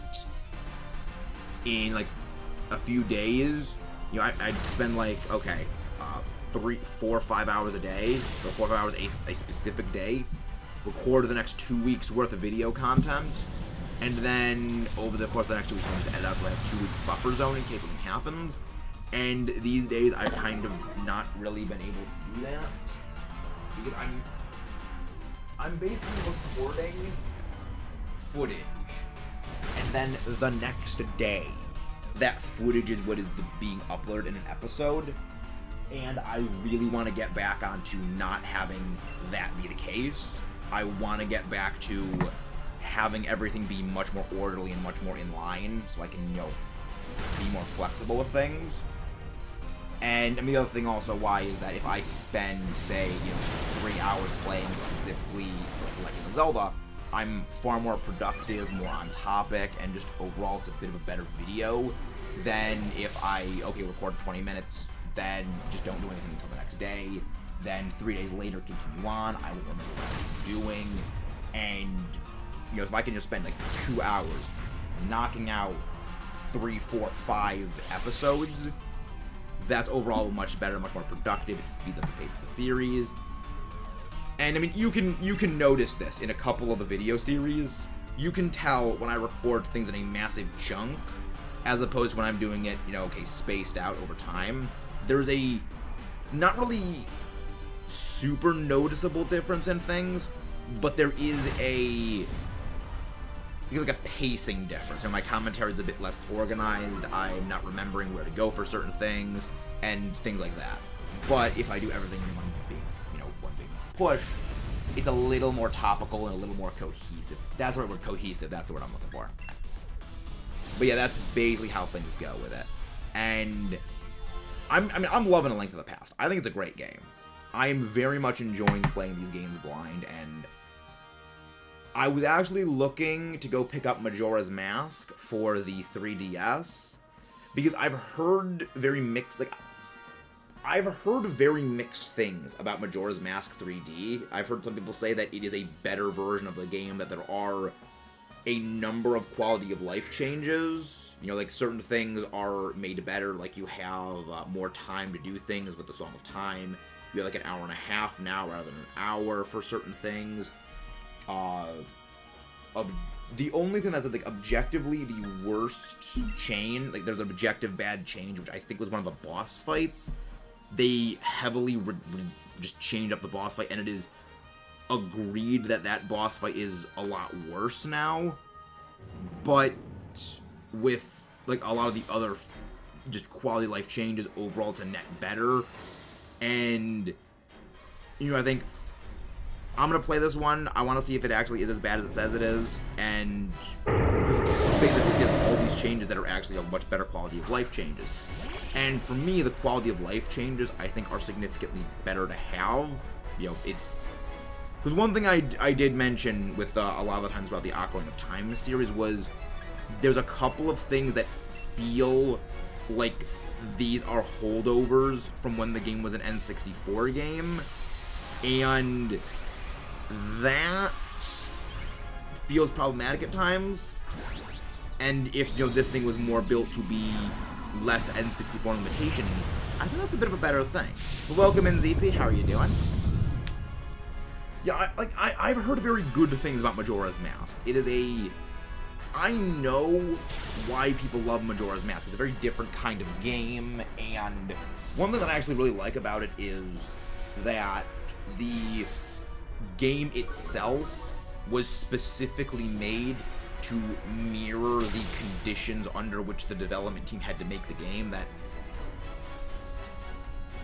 in, a few days. You know, I'd spend, 3, 4, 5 hours a day, or 4 or 5 hours a specific day, record the next 2 weeks worth of video content, and then over the course of the next 2 weeks, I'm going to edit out so I have 2-week buffer zone in case something happens. And these days, I've kind of not really been able to do that, because I'm basically recording footage, and then the next day, that footage is what is being uploaded in an episode. And I really want to get back onto not having that be the case. I want to get back to having everything be much more orderly and much more in line, so I can, be more flexible with things. And the other thing also why is that if I spend, say, 3 hours playing specifically Legend of Zelda, I'm far more productive, more on topic, and just overall it's a bit of a better video than if I, record 20 minutes, then just don't do anything until the next day, then 3 days later continue on, I won't remember what I'm doing, and, if I can just spend 2 hours knocking out 3, 4, 5 episodes, that's overall much better, much more productive, it speeds up the pace of the series. And you can notice this in a couple of the video series. You can tell when I record things in a massive chunk, as opposed to when I'm doing it, spaced out over time. There's a not really super noticeable difference in things, but there is a pacing difference. My commentary is a bit less organized. I'm not remembering where to go for certain things and things like that. But if I do everything in one big push, it's a little more topical and a little more cohesive. That's the right word, cohesive. That's the word I'm looking for. But yeah, that's basically how things go with it. And I'm loving A Link to the Past. I think it's a great game. I'm very much enjoying playing these games blind, and I was actually looking to go pick up Majora's Mask for the 3DS because I've heard very mixed things about Majora's Mask 3D. I've heard some people say that it is a better version of the game, that there are a number of quality of life changes. You know, like certain things are made better, like you have more time to do things with the Song of Time. You have like an hour and a half now rather than an hour for certain things. The only thing that's like objectively the worst change, like there's an objective bad change, which I think was one of the boss fights. They heavily just changed up the boss fight, and it is agreed that that boss fight is a lot worse now. But with like a lot of the other just quality of life changes, overall it's a net better. And you know, I think I'm gonna play this one. I want to see if it actually is as bad as it says it is, and basically get all these changes that are actually a much better quality of life changes. And for me, the quality of life changes I think are significantly better to have. You know, it's because one thing I did mention with a lot of the times throughout the Ocarina of Time series was there's a couple of things that feel like these are holdovers from when the game was an N64 game, and that feels problematic at times. And if, you know, this thing was more built to be less N64 limitation, I think that's a bit of a better thing. But welcome in, ZP. How are you doing? Yeah, I've heard very good things about Majora's Mask. It is I know why people love Majora's Mask. It's a very different kind of game, and one thing that I actually really like about it is that the game itself was specifically made to mirror the conditions under which the development team had to make the game. That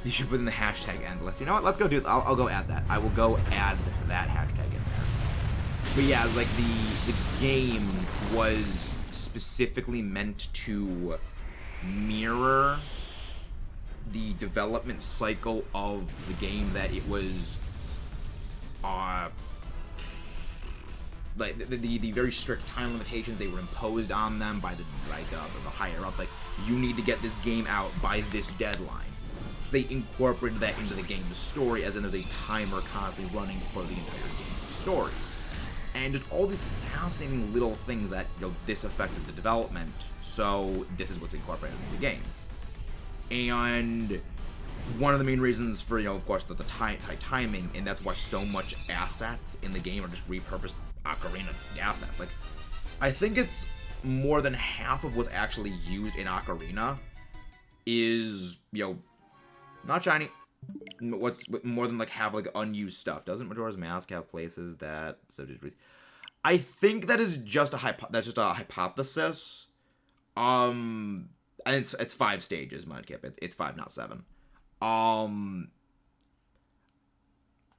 you should put in the hashtag endless. You know what? Let's go do it. I'll go add that. I will go add that hashtag in there. But yeah, it's like the game was specifically meant to mirror the development cycle of the game that it was like the very strict time limitations they were imposed on them by the higher up. Like, you need to get this game out by this deadline. So they incorporated that into the game's story, as in there's a timer constantly running for the entire game's story. And just all these fascinating little things that, you know, this affected the development, so this is what's incorporated into the game. And one of the main reasons for, you know, of course, the tight timing, and that's why so much assets in the game are just repurposed Ocarina assets. Like, I think it's more than half of what's actually used in Ocarina is, you know, not shiny. What's more than like half like unused stuff. Doesn't Majora's Mask have places that I think that is just a hypothesis. And it's 5 stages, Mudkip. It's 5, not 7.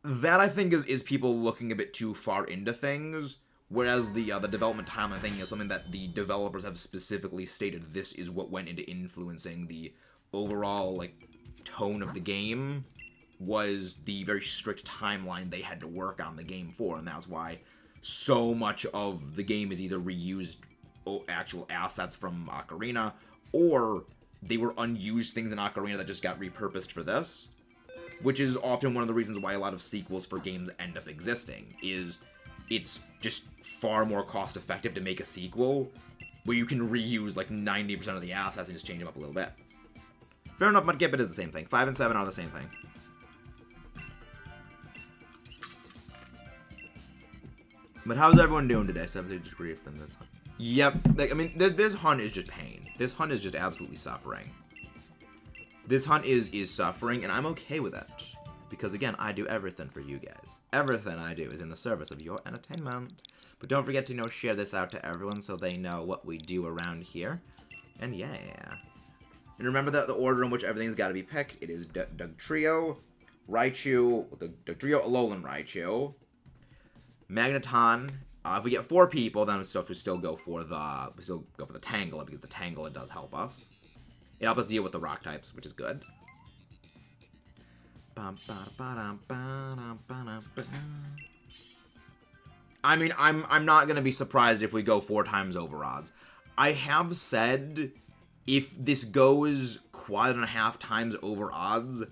That I think is people looking a bit too far into things, whereas the development timeline thing is something that the developers have specifically stated this is what went into influencing the overall like tone of the game, was the very strict timeline they had to work on the game for, and that's why so much of the game is either reused actual assets from Ocarina, or they were unused things in Ocarina that just got repurposed for this. Which is often one of the reasons why a lot of sequels for games end up existing, is it's just far more cost effective to make a sequel where you can reuse like 90% of the assets and just change them up a little bit. Fair enough, Mudkip, it is the same thing. 5 and 7 are the same thing. But how's everyone doing today? 70 degrees from this hunt. Yep, like, I mean, this hunt is just pain. This hunt is just absolutely suffering. This hunt is suffering, and I'm okay with it. Because, again, I do everything for you guys. Everything I do is in the service of your entertainment. But don't forget to, you know, share this out to everyone so they know what we do around here. And yeah. And remember that the order in which everything's got to be picked. It is Dugtrio, Raichu, Dugtrio, Alolan Raichu, Magneton. If we get 4 people, then we still go for the Tangela, because the Tangela does help us. It helps us deal with the rock types, which is good. I mean, I'm not gonna be surprised if we go 4 times over odds. I have said if this goes quad and a half times over odds,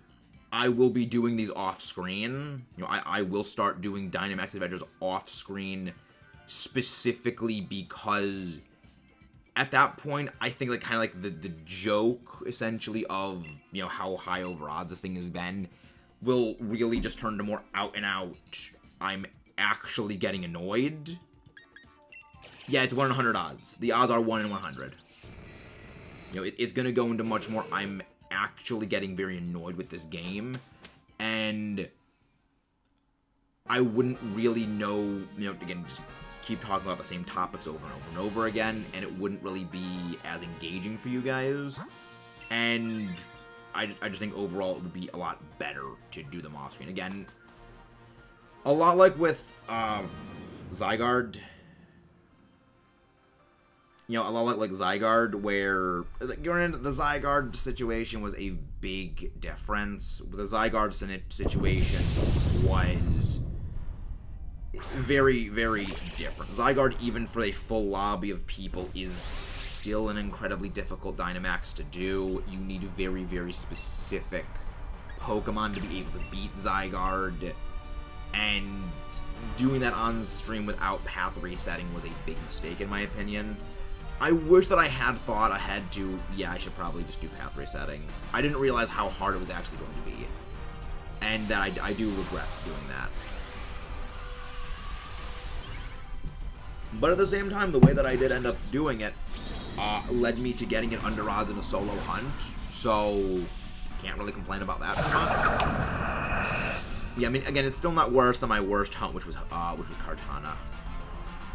I will be doing these off screen. You know, I will start doing Dynamax Adventures off screen specifically because at that point, I think like kind of like the joke essentially of, you know, how high over odds this thing has been will really just turn to more out and out. I'm actually getting annoyed. Yeah, it's 1 in 100 odds. The odds are 1 in 100. You know, it's gonna go into much more. I'm actually getting very annoyed with this game, and I wouldn't really know, you know, again, just keep talking about the same topics over and over and over again, and it wouldn't really be as engaging for you guys, and I just think overall it would be a lot better to do them off screen. Again, a lot like with Zygarde. You know, a lot like Zygarde, where going into the Zygarde situation was a big difference. The Zygarde situation was very, very different. Zygarde, even for a full lobby of people, is still an incredibly difficult Dynamax to do. You need very, very specific Pokemon to be able to beat Zygarde, and doing that on stream without path resetting was a big mistake in my opinion. I wish that I had thought ahead to, yeah, I should probably just do path resettings. I didn't realize how hard it was actually going to be, and that I do regret doing that. But at the same time, the way that I did end up doing it led me to getting it under odds in a solo hunt, so can't really complain about that. Yeah, I mean, again, it's still not worse than my worst hunt, which was Kartana.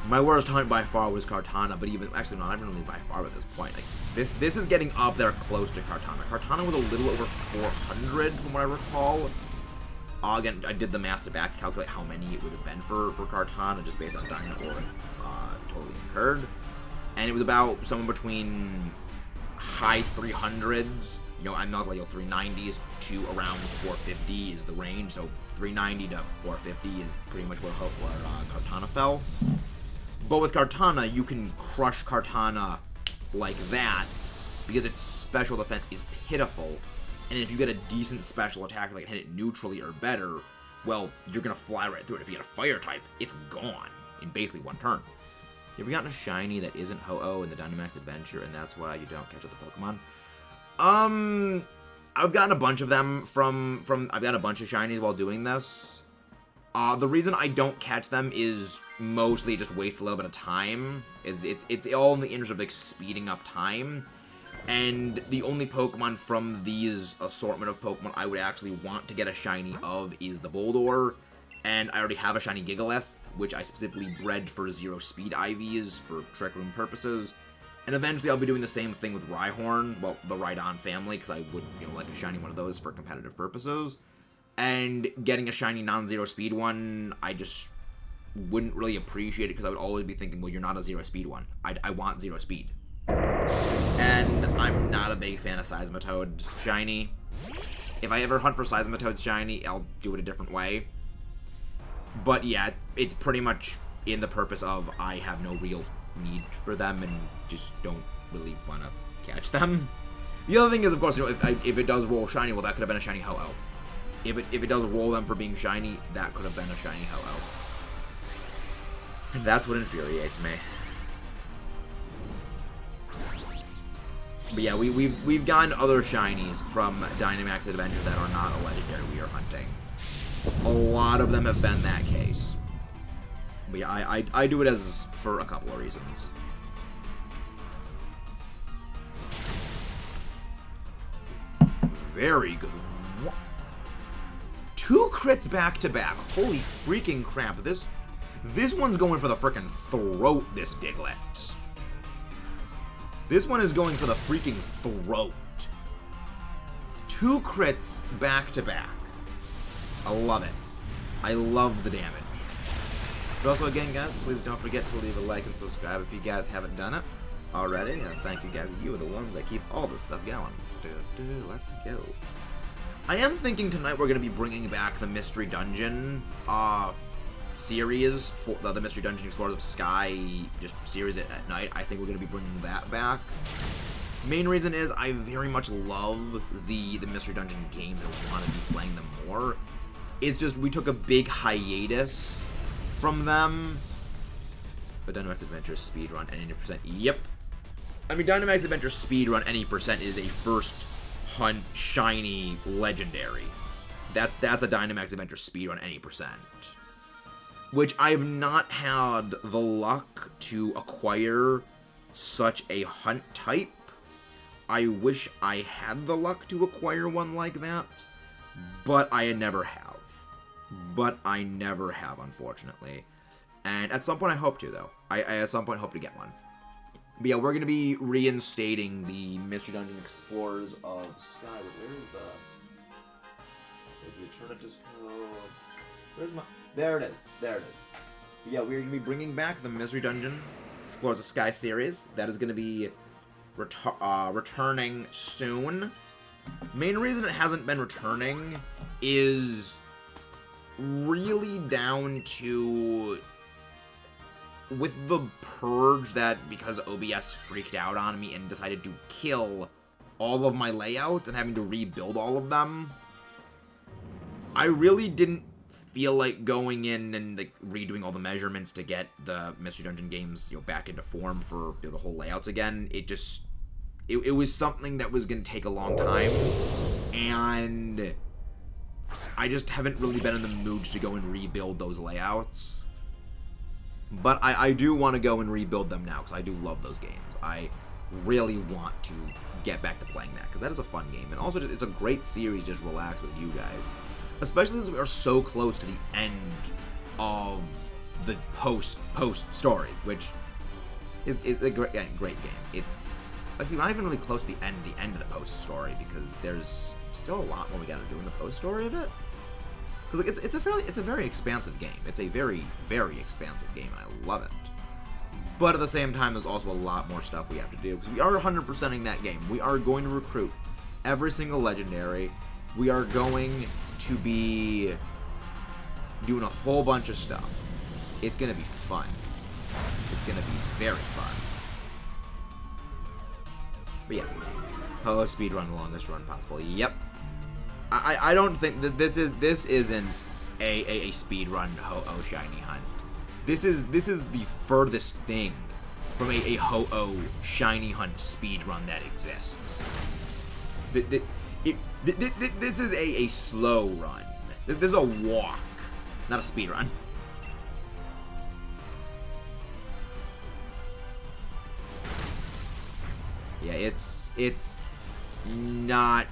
My worst hunt by far was Kartana, but actually not even really by far at this point. Like, this is getting up there close to Kartana. Kartana was a little over 400 from what I recall. Again, I did the math to back calculate how many it would have been for Kartana, just based on Dynamax totally incurred. And it was about somewhere between high 300s, you know, I'm not like 390s to around 450 is the range. So 390 to 450 is pretty much where Kartana fell. But with Kartana, you can crush Kartana like that because its special defense is pitiful. And if you get a decent special attack, like hit it neutrally or better, well, you're going to fly right through it. If you get a fire type, it's gone in basically one turn. You ever gotten a shiny that isn't Ho-Oh in the Dynamax Adventure, and that's why you don't catch up the Pokemon? I've gotten a bunch of them I've got a bunch of shinies while doing this. The reason I don't catch them is mostly just waste a little bit of time. It's all in the interest of like speeding up time. And the only Pokemon from these assortment of Pokemon I would actually want to get a shiny of is the Boldore. And I already have a shiny Gigalith, which I specifically bred for 0 speed IVs for Trick Room purposes. And eventually I'll be doing the same thing with Rhyhorn, well, the Rhydon family, because I would, you know, like a shiny one of those for competitive purposes. And getting a shiny non-0 speed one, I just wouldn't really appreciate it, because I would always be thinking, well, you're not a 0 speed one. I want 0 speed. And I'm not a big fan of Seismitoad's shiny. If I ever hunt for Seismitoad's shiny, I'll do it a different way. But yeah, it's pretty much in the purpose of I have no real need for them and just don't really want to catch them. The other thing is, of course, you know, if it does roll shiny, well, that could have been a shiny Ho-Oh. If it does roll them for being shiny, that could have been a shiny Ho-Oh. And that's what infuriates me. But yeah, we've gotten other shinies from Dynamax Adventure that are not a legendary we are hunting. A lot of them have been that case. But yeah, I do it as for a couple of reasons. Very good. 2 crits back to back. Holy freaking crap. This one's going for the frickin' throat, this Diglett. This one is going for the freaking throat. 2 crits back to back. I love it. I love the damage. But also, again, guys, please don't forget to leave a like and subscribe if you guys haven't done it already. Thank you guys. You are the ones that keep all this stuff going. Let's go. I am thinking tonight we're going to be bringing back the Mystery Dungeon series, for the Mystery Dungeon Explorers of Sky just series at night. I think we're going to be bringing that back. Main reason is I very much love the Mystery Dungeon games and want to be playing them more. It's just we took a big hiatus from them. But Dynamax Adventure speedrun any percent. Yep. I mean, Dynamax Adventure speedrun any percent is a first hunt shiny legendary. That's a Dynamax Adventure speedrun any percent. Which I have not had the luck to acquire such a hunt type. I wish I had the luck to acquire one like that, but I never have. Unfortunately. And at some point I hope to, though. I at some point hope to get one. But yeah, we're going to be reinstating the Mystery Dungeon Explorers of Sky. Where is the Eternatus code? Where's my... There it is. There it is. But yeah, we're going to be bringing back the Mystery Dungeon Explorers of Sky series. That is going to be returning soon. Main reason it hasn't been returning is really down to with the purge that because OBS freaked out on me and decided to kill all of my layouts and having to rebuild all of them. I really didn't feel like going in and like redoing all the measurements to get the Mystery Dungeon games, back into form for the whole layouts again. It was something that was going to take a long time, and I just haven't really been in the mood to go and rebuild those layouts. But I do want to go and rebuild them now, because I do love those games. I really want to get back to playing that, because that is a fun game. And also, it's a great series, just relax with you guys. Especially since we are so close to the end of the post story, which is a great game. It's like, see, we're not even really close to the end of the post story, because there's still a lot more we gotta do in the post story of it. Because like, it's a very expansive game. It's a very, very expansive game, and I love it. But at the same time, there's also a lot more stuff we have to do, because we are 100%ing that game. We are going to recruit every single legendary. We are going to be doing a whole bunch of stuff. It's going to be fun. It's going to be very fun. But yeah. Ho-Oh speedrun the longest run possible. Yep. I don't think that this isn't a speedrun Ho-Oh shiny hunt. This is the furthest thing from a Ho-Oh shiny hunt speedrun that exists. This is a slow run. This is a walk, not a speed run. Yeah, it's not.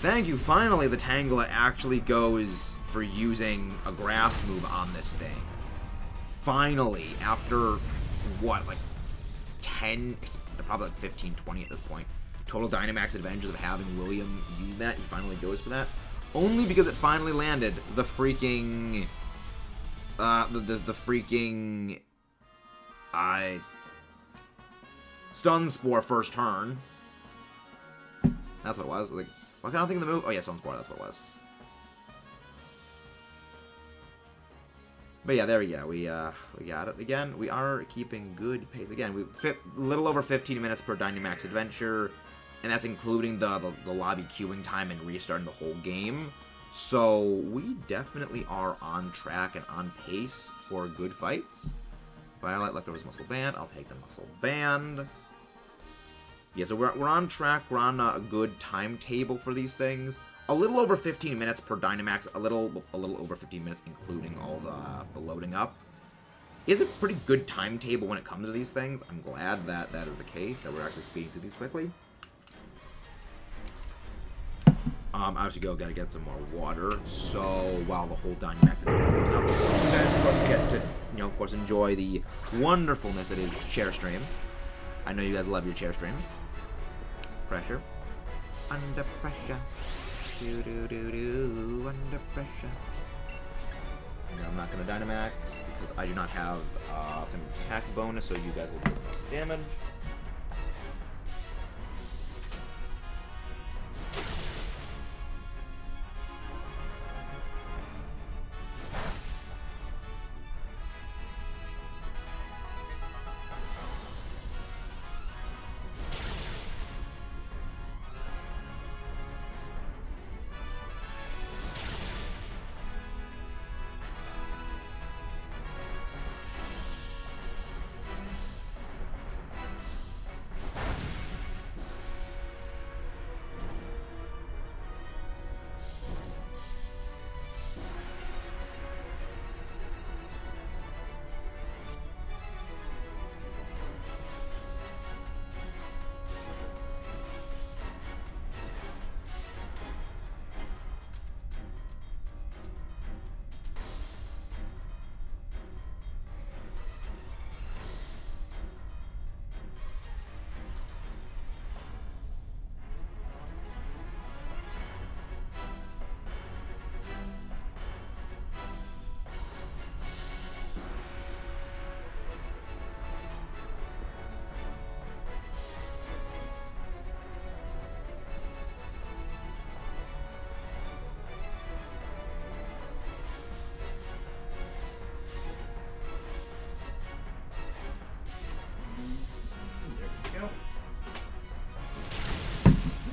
Thank you. Finally, the Tangela actually goes for using a grass move on this thing. Finally, after what, like 10, probably like 15, 20 at this point. Total Dynamax adventures of having William use that. He finally goes for that. Only because it finally landed the freaking... the freaking... Stun Spore first turn. That's what it was. Like, why can't I think of the move? Oh yeah, Stun Spore, that's what it was. But yeah, there we go. We got it again. We are keeping good pace. Again, we fit a little over 15 minutes per Dynamax adventure. And that's including the lobby queuing time and restarting the whole game. So we definitely are on track and on pace for good fights. Violet leftovers muscle band. I'll take the muscle band. Yeah, so we're on track. We're on a good timetable for these things. A little over 15 minutes per Dynamax. A little over 15 minutes, including all the loading up. Is a pretty good timetable when it comes to these things. I'm glad that that is the case. That we're actually speeding through these quickly. I should gotta get some more water. So while the whole Dynamax is going up, you guys of course get to, of course, enjoy the wonderfulness that is chair stream. I know you guys love your chair streams. Pressure, under pressure, do do do do, under pressure. I'm not going to Dynamax because I do not have some attack bonus, so you guys will do the damage.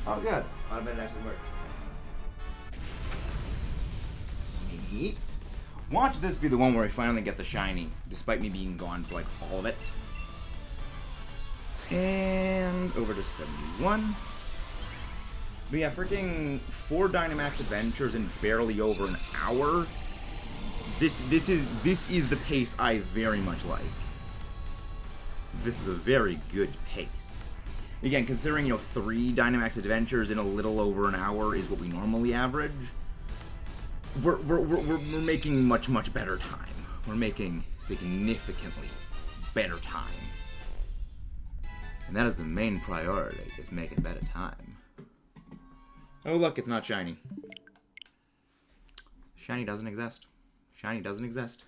Oh, good. I bet it actually worked. Neat. Watch this be the one where I finally get the shiny, despite me being gone for like all of it. And over to 71. But yeah, freaking 4 Dynamax adventures in barely over an hour. This is the pace I very much like. This is a very good pace. Again, considering, 3 Dynamax adventures in a little over an hour is what we normally average, we're making much better time. We're making significantly better time. And that is the main priority, is making better time. Oh look, it's not shiny. Shiny doesn't exist. Shiny doesn't exist.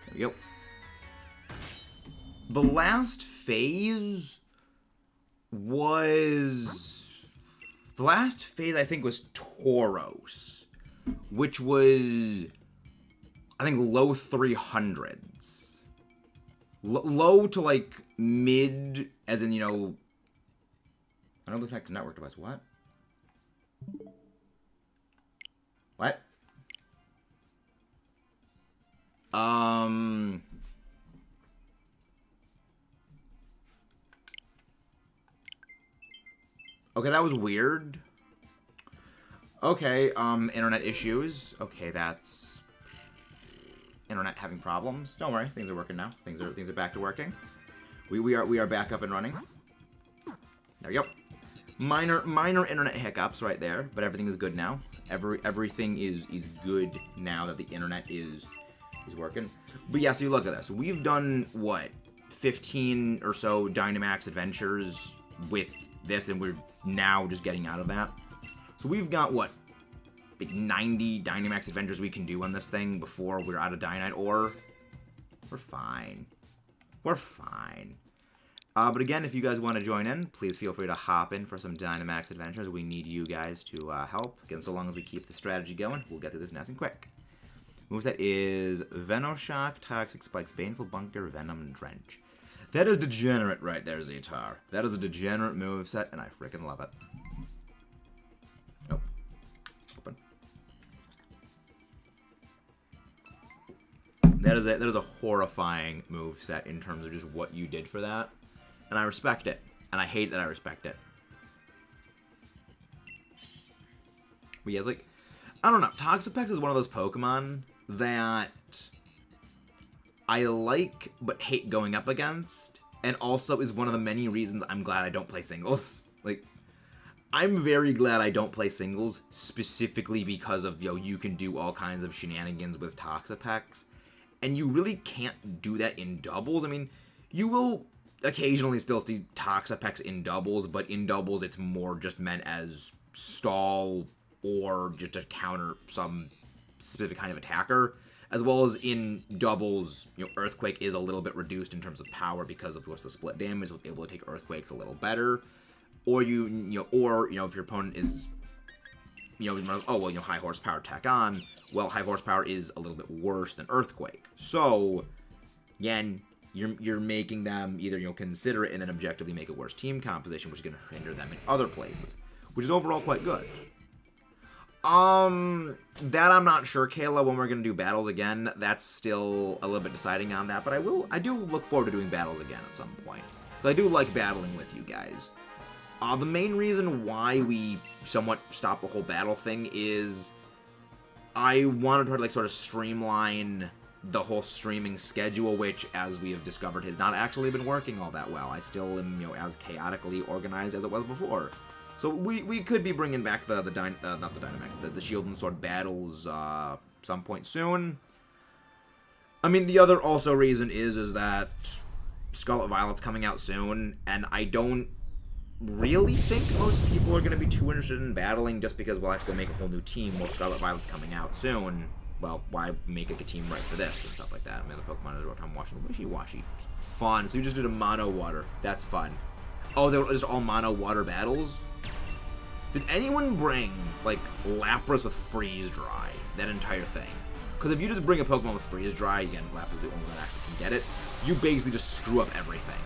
There we go. The last phase I think was Tauros, which was, I think, low 300s. Low to like mid, as in, I don't detect a network device. What? What? Okay, that was weird. Okay, internet issues. Okay, that's internet having problems. Don't worry, things are working now. Things are back to working. We are back up and running. There we go. Minor internet hiccups right there, but everything is good now. Everything is good now that the internet is working. But yeah, so you look at this. We've done what, 15 or so Dynamax adventures with this, and we're now just getting out of that. So we've got what, like 90 Dynamax adventures we can do on this thing before we're out of Dynite ore. We're fine. We're fine. But again, if you guys want to join in, please feel free to hop in for some Dynamax adventures. We need you guys to help. Again, so long as we keep the strategy going, we'll get through this nice and quick. Moveset is Venoshock, Toxic Spikes, Baneful Bunker, Venom, and Drench. That is degenerate right there, Zetar. That is a degenerate moveset, and I freaking love it. Oh. Open. That is a horrifying moveset in terms of just what you did for that. And I respect it. And I hate that I respect it. But yeah, it's like, I don't know. Toxapex is one of those Pokemon that I like but hate going up against. and also is one of the many reasons I'm glad I don't play singles. Like, I'm very glad I don't play singles, specifically because of, you can do all kinds of shenanigans with Toxapex, and you really can't do that in doubles. I mean, you will occasionally still see Toxapex in doubles, but in doubles it's more just meant as stall or just to counter some specific kind of attacker, as well as in doubles, Earthquake is a little bit reduced in terms of power because of course the split damage, so able to take Earthquakes a little better. Or if your opponent is, high horsepower tack on. Well, high horsepower is a little bit worse than Earthquake. So, again, you're making them either, consider it and then objectively make a worse team composition, which is going to hinder them in other places, which is overall quite good. That I'm not sure, Kayla, when we're going to do battles again. That's still a little bit deciding on that, but I do look forward to doing battles again at some point. So I do like battling with you guys. The main reason why we somewhat stopped the whole battle thing is I wanted to try to, sort of streamline the whole streaming schedule, which, as we have discovered, has not actually been working all that well. I still am, as chaotically organized as it was before. So we could be bringing back not the Dynamax, the Shield and Sword battles some point soon. I mean, the other also reason is that Scarlet Violet's coming out soon, and I don't really think most people are going to be too interested in battling just because we'll have to go make a whole new team while Scarlet Violet's coming out soon. Well, why make a team right for this and stuff like that? I mean, the Pokemon is what I'm watching. Wishy-washy. Fun. So you just did a mono water. That's fun. Oh, they were just all mono water battles? Did anyone bring, Lapras with Freeze Dry? That entire thing? Because if you just bring a Pokemon with Freeze Dry, again, Lapras is the only one that actually can get it, you basically just screw up everything.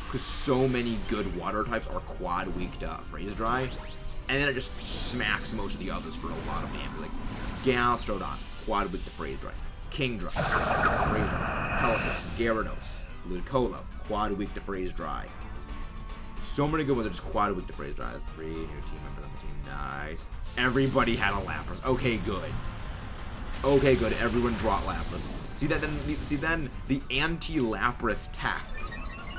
Because so many good water types are quad weak to Freeze Dry, and then it just smacks most of the others for a lot of damage. Like Galstrodon, quad weak to Freeze Dry. Kingdra, Freeze Dry. Pelipper, Gyarados, Ludicolo, quad weak to Freeze Dry. So many good ones are just quad weak to Freeze Dry. 3 new team members on the team. Nice. Everybody had a Lapras. Okay, good. Okay, good. Everyone brought Lapras. See then the anti-Lapras tech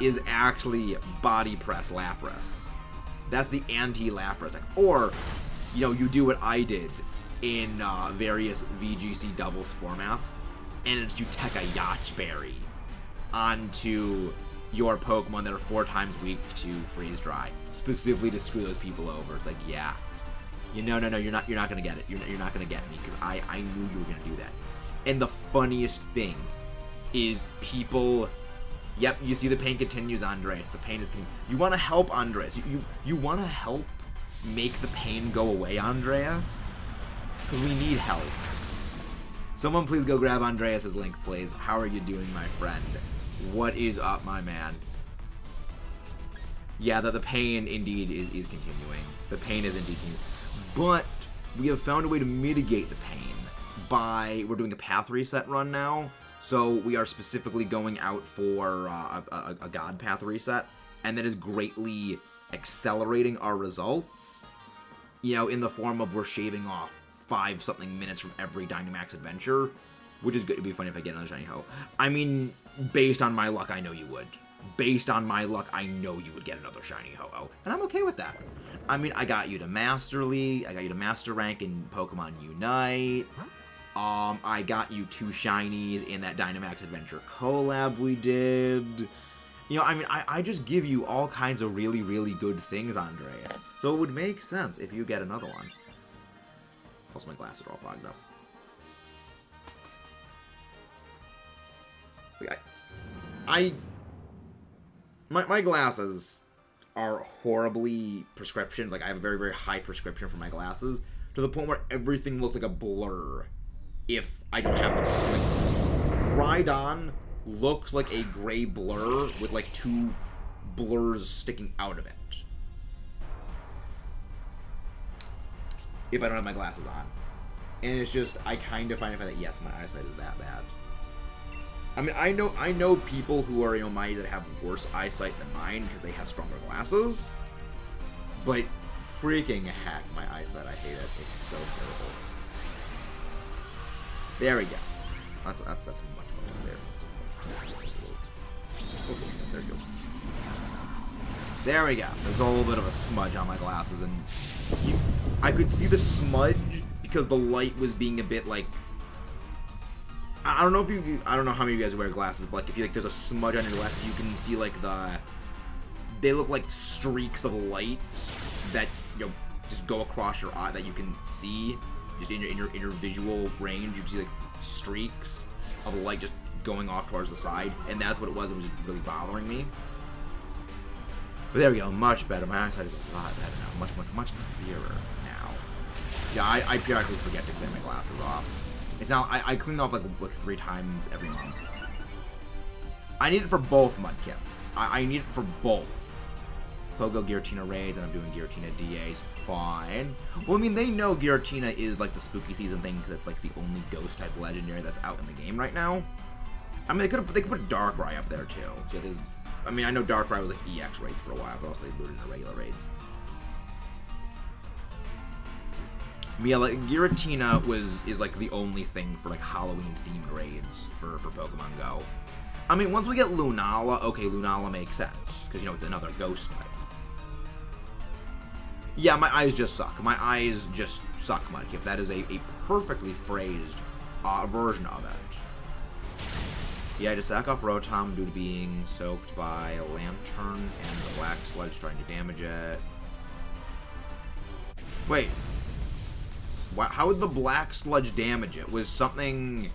is actually Body Press Lapras. That's the anti-Lapras tech. Or, you do what I did in various VGC doubles formats, and it's you tech a Yacht Berry onto your Pokemon that are 4 times weak to Freeze Dry, specifically to screw those people over. It's like, yeah, no, you're not gonna get it. You're not gonna get me because I knew you were gonna do that. And the funniest thing is people. Yep, you see the pain continues, Andreas. The pain is you want to help Andreas. You want to help make the pain go away, Andreas? Because we need help. Someone please go grab Andreas's link, please. How are you doing, my friend? What is up, my man? Yeah, the pain indeed is continuing. The pain is indeed continuing. But we have found a way to mitigate the pain by, we're doing a path reset run now. So we are specifically going out for a God Path reset, and that is greatly accelerating our results, in the form of we're shaving off 5-something minutes from every Dynamax adventure, which is good. It'd be funny if I get another shiny Ho. I mean, based on my luck, I know you would. Based on my luck, I know you would get another shiny Ho-Oh, and I'm okay with that. I mean, I got you to Master League, I got you to Master Rank in Pokemon Unite. I got you 2 shinies in that Dynamax Adventure collab we did. I mean, I just give you all kinds of really, really good things, Andreas. So it would make sense if you get another one. Also, my glasses are all fogged up. See, my glasses are horribly prescription. I have a very, very high prescription for my glasses, to the point where everything looked like a blur if I don't have them. Rhydon looks like a gray blur with 2 blurs sticking out of it if I don't have my glasses on. And it's just, I kind of find that, yes, my eyesight is that bad. I mean, I know people who are, my age that have worse eyesight than mine because they have stronger glasses. But freaking heck, my eyesight, I hate it. It's so terrible. There we go. That's much better there. There you go. There we go. There's a little bit of a smudge on my glasses, and I could see the smudge because the light was being a bit like. I don't know if you. I don't know how many of you guys wear glasses, but like if you there's a smudge on your glasses, you can see like they look like streaks of light that just go across your eye that you can see just in your visual range. You can see like streaks of light just going off towards the side, and that's what it was. It was just really bothering me. But there we go, much better. My eyesight is a lot better now, much clearer now. Yeah, I periodically forget to clean my glasses off. It's now I clean them off like 3 times every month. I need it for both Mudkip. I need it for both. Pogo Giratina raids, and I'm doing Giratina DAs. Fine. Well, I mean, they know Giratina is like the spooky season thing because it's like the only ghost type legendary that's out in the game right now. I mean, they could put Darkrai up there too. So there's, I mean, I know Darkrai was like EX raids for a while, but also they booted into regular raids. Yeah, like Giratina is like the only thing for like Halloween themed raids for Pokemon Go. I mean, once we get Lunala, okay, Lunala makes sense because it's another ghost type. Yeah, my eyes just suck. My eyes just suck, Mudkip. That is a perfectly phrased version of it. Yeah, I had to sack off Rotom due to being soaked by a Lantern and the Black Sludge trying to damage it. Wait. How would the Black Sludge damage it? Was something...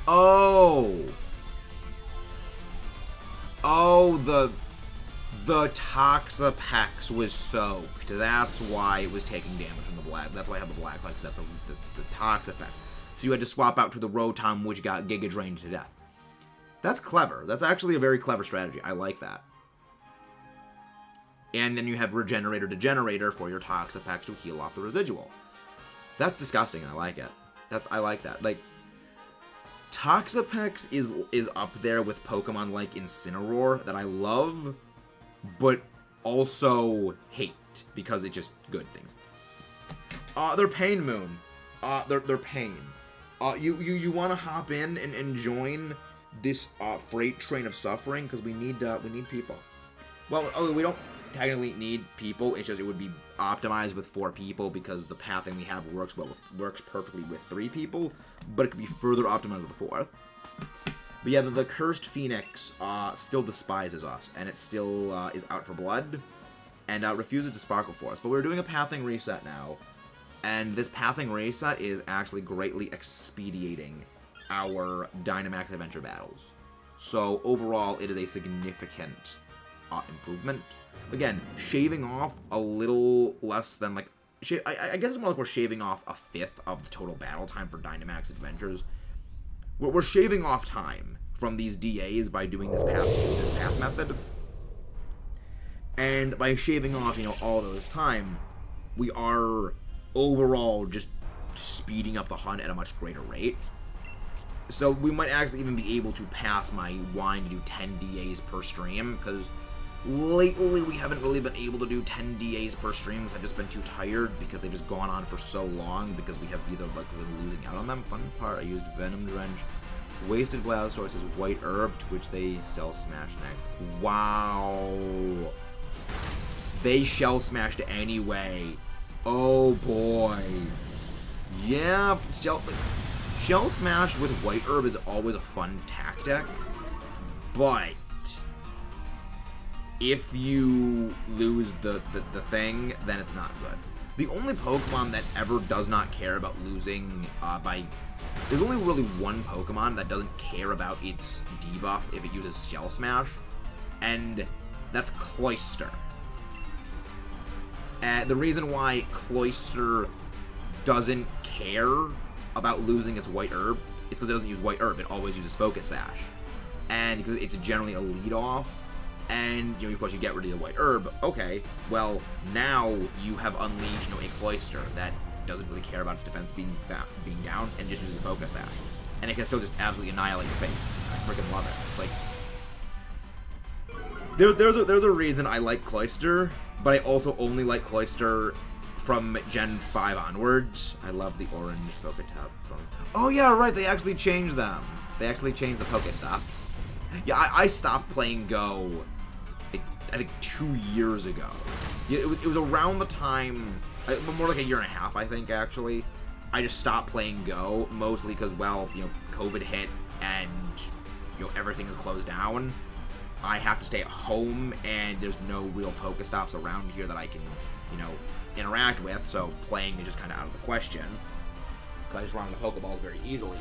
Oh! Oh, the Toxapex was soaked. That's why it was taking damage from the Black. That's why I have the Black Sludge, because that's the Toxapex. So you had to swap out to the Rotom, which got Giga Drained to death. That's clever. That's actually a very clever strategy. I like that. And then you have Regenerator Degenerator for your Toxapex to heal off the residual. That's disgusting, and I like it. I like that. Like, Toxapex is up there with Pokemon like Incineroar that I love, but also hate because it's just good things. They're Pain Moon. They're Pain. You want to hop in and join this freight train of suffering because we need people. Well, we don't technically need people. It's just it would be optimized with 4 people because the pathing we have works perfectly with 3 people, but it could be further optimized with the 4th. But yeah, the Cursed Phoenix still despises us, and it still is out for blood, and refuses to Sparkle Force. But we're doing a pathing reset now, and this pathing reset is actually greatly expediting our Dynamax adventure battles. So overall, it is a significant improvement. Again, shaving off a little less than like... I guess it's more like we're shaving off 1/5 of the total battle time for Dynamax adventures. We're shaving off time from these DAs by doing this path method. And by shaving off, all those time, we are overall just speeding up the hunt at a much greater rate. So we might actually even be able to pass my whine to do 10 DAs per stream, because lately we haven't really been able to do 10 DAs per stream. I've just been too tired because they've just gone on for so long because we have either like been losing out on them. Fun part, I used Venom Drench, Wasted Blastoise's White Herb, to which they Shell Smashed next. Wow. They Shell Smashed anyway. Oh boy. Yeah, Shell Smash with White Herb is always a fun tactic, but if you lose the thing, then it's not good. The only Pokemon that ever does not care about losing there's only really one Pokemon that doesn't care about its debuff if it uses Shell Smash, and that's Cloyster. The reason why Cloyster doesn't care about losing its White Herb is because it doesn't use White Herb. It always uses Focus Sash, and because it's generally a lead-off. And, of course, you get rid of the White Herb. Okay, well, now you have unleashed, a Cloyster that doesn't really care about its defense being down and just uses Focus Sash. And it can still just absolutely annihilate your face. I freaking love it. It's like... There's a reason I like Cloyster, but I also only like Cloyster from Gen 5 onwards. I love the orange Poketop. Oh, yeah, right, they actually changed them. They actually changed the Pokestops. Yeah, I stopped playing Go, like, I think 2 years ago. Yeah, it was around the time, more like a year and a half, I think, actually. I just stopped playing Go, mostly because, well, you know, COVID hit and, you know, everything is closed down. I have to stay at home, and there's no real Pokestops around here that I can, you know, interact with, so playing is just kind of out of the question. Because I just run the Pokeballs very easily.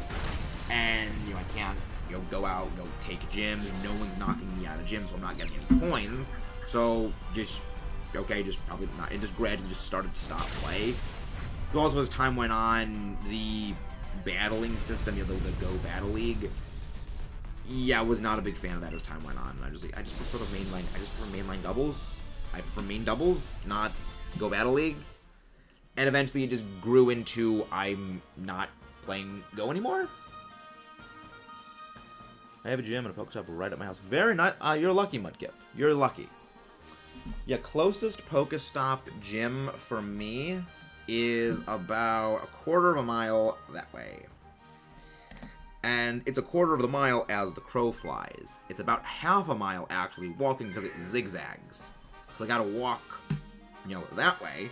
And, you know, I can't, you know, go out, you know, take gyms. No one's knocking me out of gyms, so I'm not getting any coins. So, just, okay, just probably not. It just gradually just started to stop play. So also as time went on, the battling system, you know, the Go Battle League, yeah, I was not a big fan of that as time went on. I just prefer the mainline. I just prefer mainline doubles. I prefer main doubles, not Go Battle League. And eventually it just grew into I'm not playing Go anymore. I have a gym and a Pokestop right at my house. Very nice. You're lucky, Mudkip. You're lucky. Yeah, closest Pokestop gym for me is about a quarter of a mile that way. And it's a quarter of the mile as the crow flies. It's about half a mile actually walking because it zigzags. So I gotta walk, you know, that way.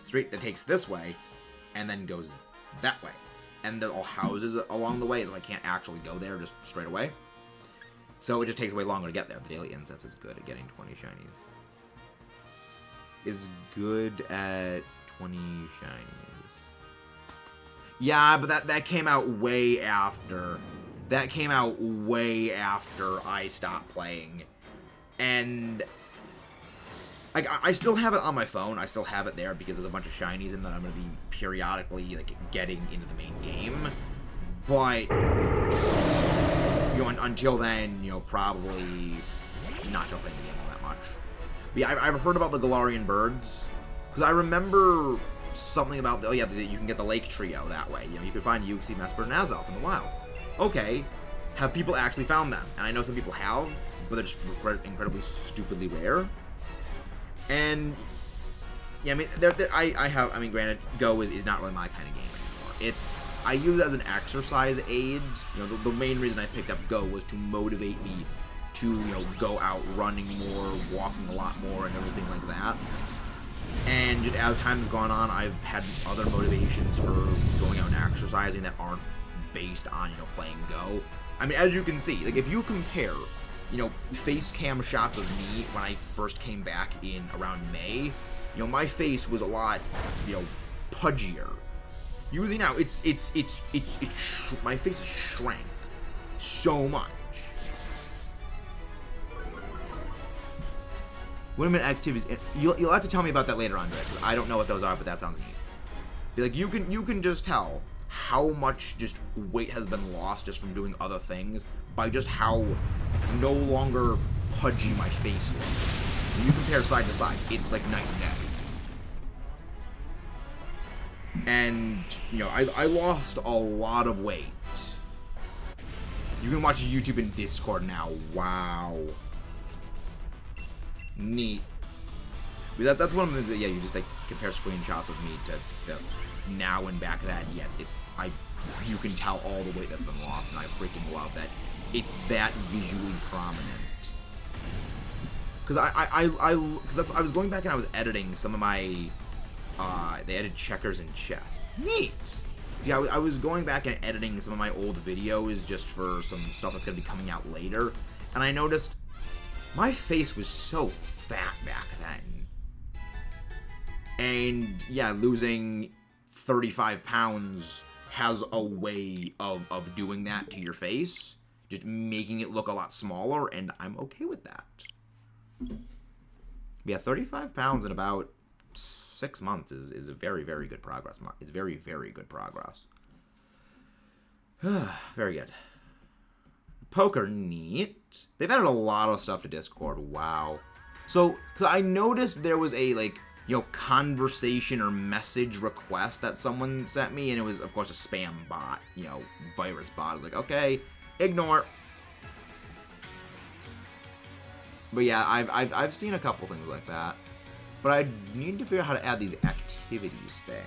Street that takes this way, and then goes that way. And there's all houses along the way, so I can't actually go there just straight away. So it just takes way longer to get there. The daily incense is good at getting 20 shinies. Is good at 20 shinies. Yeah, but that came out way after. That came out way after I stopped playing. And I still have it on my phone. I still have it there because there's a bunch of shinies in that I'm going to be periodically like getting into the main game. But you know, until then, you know, probably not going to play the game all that much. But yeah, I've heard about the Galarian birds because I remember something about you can get the Lake Trio that way. You know, you can find Uxie, Mesper, and Azelf in the wild. Okay, have people actually found them? And I know some people have, but they're just incredibly stupidly rare. And yeah, I mean, I mean, granted, Go is not really my kind of game anymore. I use it as an exercise aid. You know, the main reason I picked up Go was to motivate me to, you know, go out running more, walking a lot more, and everything like that. And just as time has gone on, I've had other motivations for going out and exercising that aren't based on, you know, playing Go. I mean, as you can see, like, if you compare, you know, face cam shots of me when I first came back in around May, you know, my face was a lot, you know, pudgier. Usually now, my face has shrank so much. Women activities. You'll have to tell me about that later on, Andres, because I don't know what those are, but that sounds neat. Be like, you can just tell how much just weight has been lost just from doing other things by just how no longer pudgy my face looks. When you compare side to side, it's like night and day. And, you know, I lost a lot of weight. You can watch YouTube and Discord now. Wow. Neat. But that's one of the things that, yeah, you just, like, compare screenshots of me to now and back then. Yeah, you can tell all the weight that's been lost, and I freaking love that it's that visually prominent. Because I was going back and I was editing some of my, they edited checkers and chess. Neat! Yeah, I was going back and editing some of my old videos just for some stuff that's going to be coming out later, and I noticed my face was so fat back then. And, yeah, losing 35 pounds has a way of doing that to your face, just making it look a lot smaller, and I'm okay with that. Yeah, 35 pounds in about 6 months is a very, very good progress. It's very, very good progress. Very good. Poker, neat. They've added a lot of stuff to Discord. Wow. So I noticed there was a, like, you know, conversation or message request that someone sent me, and it was, of course, a spam bot, you know, virus bot. I was like, okay, ignore. But yeah, I've seen a couple things like that. But I need to figure out how to add these activities thing.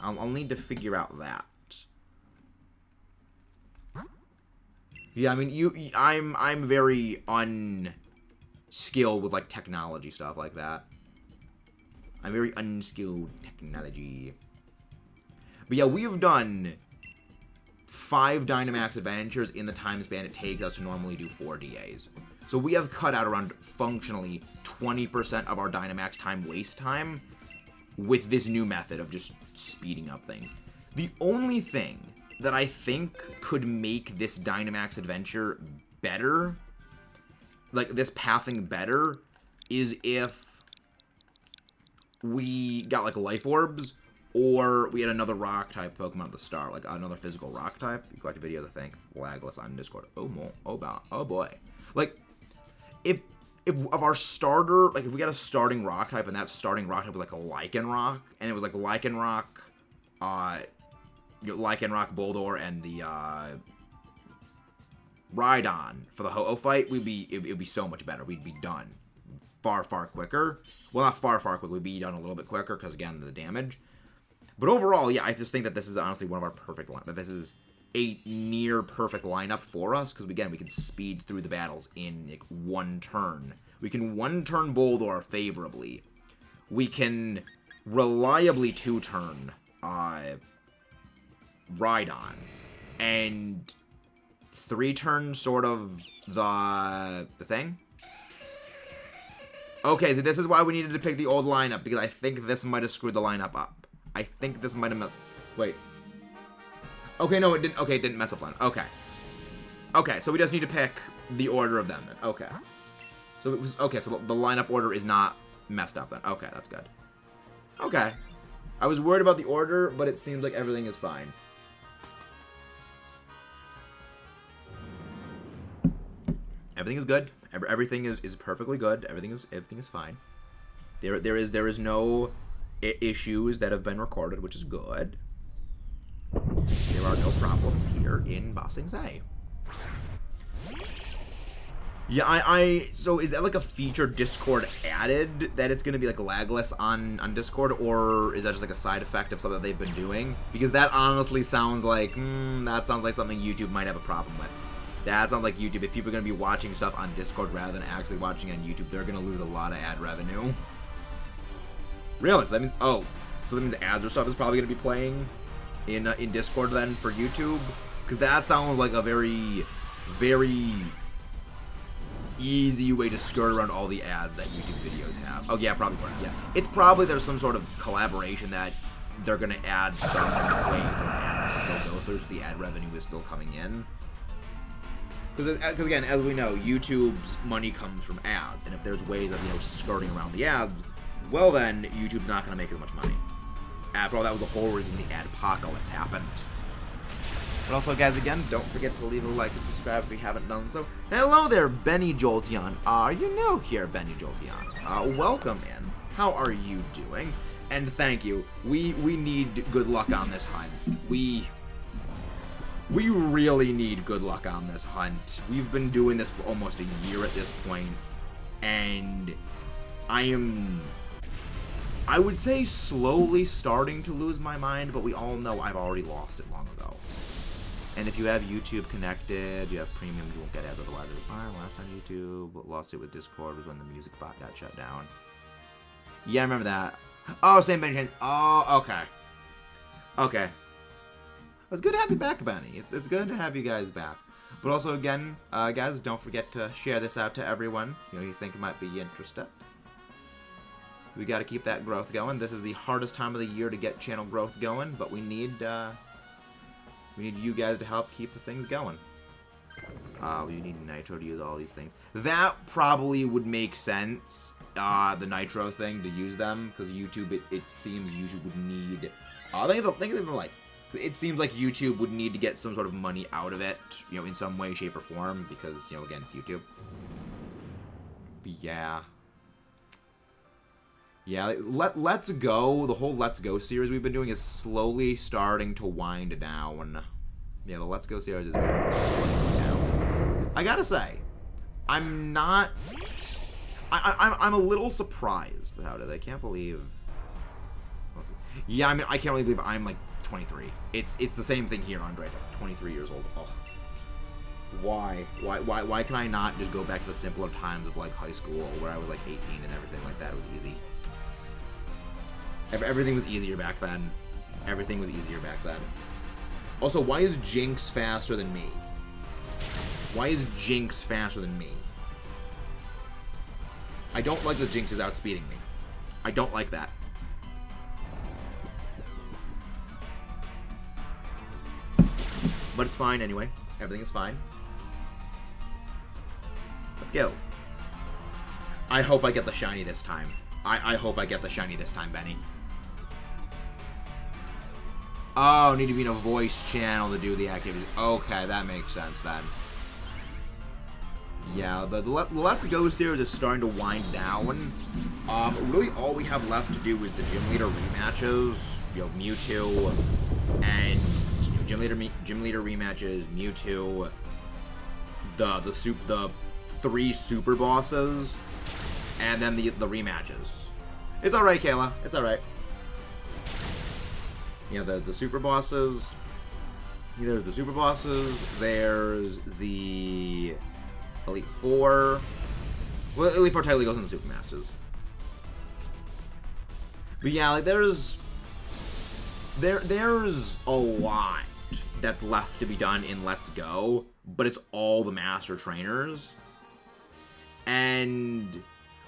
I'll need to figure out that. Yeah, I mean, I'm very unskilled with, like, technology stuff like that. I'm very unskilled with technology. But yeah, we have done 5 Dynamax adventures in the time span it takes us to normally do 4 DAs. So we have cut out around, functionally, 20% of our Dynamax time waste time with this new method of just speeding up things. The only thing that I think could make this Dynamax adventure better, like this pathing better, is if we got like life orbs, or we had another rock type Pokemon at the start, like another physical rock type. You got the video, I think, Lagless on Discord. Oh boy. Like, if of our starter, like if we got a starting rock type and that starting rock type was like a Lycanroc, and it was like Lycanroc, Lycanroc, Boldore, and the Rhydon for the Ho-Oh fight, it'd be so much better. We'd be done far quicker. Well, not far quicker. We'd be done a little bit quicker because, again, the damage. But overall, yeah, I just think that this is honestly one of our perfect lineups. That this is a near perfect lineup for us because, again, we can speed through the battles in like 1 turn. We can 1-turn Boldore favorably. We can reliably 2-turn Rhydon, and 3-turn sort of the thing. Okay, so this is why we needed to pick the old lineup, because I think this might have screwed the lineup up. I think this might have... Wait. Okay, no, it didn't. Okay, it didn't mess up line. Okay. Okay, so we just need to pick the order of them. Okay. So it was... Okay, so the lineup order is not messed up then. Okay, that's good. Okay. I was worried about the order, but it seems like everything is fine. Everything is good. Everything is perfectly good. Everything is fine. There is no issues that have been recorded, which is good. There are no problems here in Ba Sing Se. Yeah, so is that like a feature Discord added that it's gonna be like lagless on Discord, or is that just like a side effect of something that they've been doing? Because that honestly sounds like something YouTube might have a problem with. That sounds like YouTube. If people are gonna be watching stuff on Discord rather than actually watching on YouTube, they're gonna lose a lot of ad revenue. Really? So that means so that means ads or stuff is probably gonna be playing in Discord then for YouTube, because that sounds like a very easy way to skirt around all the ads that YouTube videos have. Oh yeah, probably. Yeah, it's probably there's some sort of collaboration that they're gonna add some way for ads to still go through, so the ad revenue is still coming in. Because again, as we know, YouTube's money comes from ads, and if there's ways of skirting around the ads, well then YouTube's not gonna make as much money. After all, that was the whole reason the adpocalypse happened. But also, guys, again, don't forget to leave a like and subscribe if you haven't done so. Hello there, Benny Jolteon. Are you new here, Benny Jolteon? Welcome in. How are you doing? And thank you. We need good luck on this hunt. We really need good luck on this hunt. We've been doing this for almost a year at this point, and I would say slowly starting to lose my mind, but we all know I've already lost it long ago. And if you have YouTube connected, you have premium, you won't get ads, otherwise it's fine. Last time YouTube lost it with Discord was when the music bot got shut down. Yeah, I remember that. Oh, same Benny. Oh, okay. Okay. It's good to have you back, Benny. It's good to have you guys back. But also, again, guys, don't forget to share this out to everyone you think might be interested. We got to keep that growth going. This is the hardest time of the year to get channel growth going, but we need you guys to help keep the things going. We need Nitro to use all these things. That probably would make sense, the Nitro thing, to use them, because YouTube, it seems YouTube would need... It seems like YouTube would need to get some sort of money out of it, in some way, shape, or form, because, again, it's YouTube. But yeah. Yeah, Let's Go, the whole Let's Go series we've been doing is slowly starting to wind down. Yeah, the Let's Go series is winding down. I gotta say, I'm a little surprised with how it is. I can't believe... Yeah, I mean, I can't really believe I'm, 23. It's the same thing here, Andre's 23 years old. Oh. Why? Why can I not just go back to the simpler times of, like, high school where I was, like, 18 and everything like that? It was easy. Everything was easier back then. Everything was easier back then. Also, why is Jinx faster than me? Why is Jinx faster than me? I don't like that Jinx is outspeeding me. I don't like that. But it's fine anyway. Everything is fine. Let's go. I hope I get the shiny this time. I hope I get the shiny this time, Benny. Oh, need to be in a voice channel to do the activities. Okay, that makes sense then. Yeah, the Let's Go series is starting to wind down. Really all we have left to do is the Gym Leader rematches. You know, Mewtwo and Gym Leader rematches, Mewtwo, the 3 super bosses, and then the rematches. It's all right, Kayla. It's all right. You know, the super bosses. There's the super bosses. There's the Elite Four. Well, Elite Four technically goes in the super matches. But yeah, like there's a lot that's left to be done in Let's Go, but it's all the master trainers. And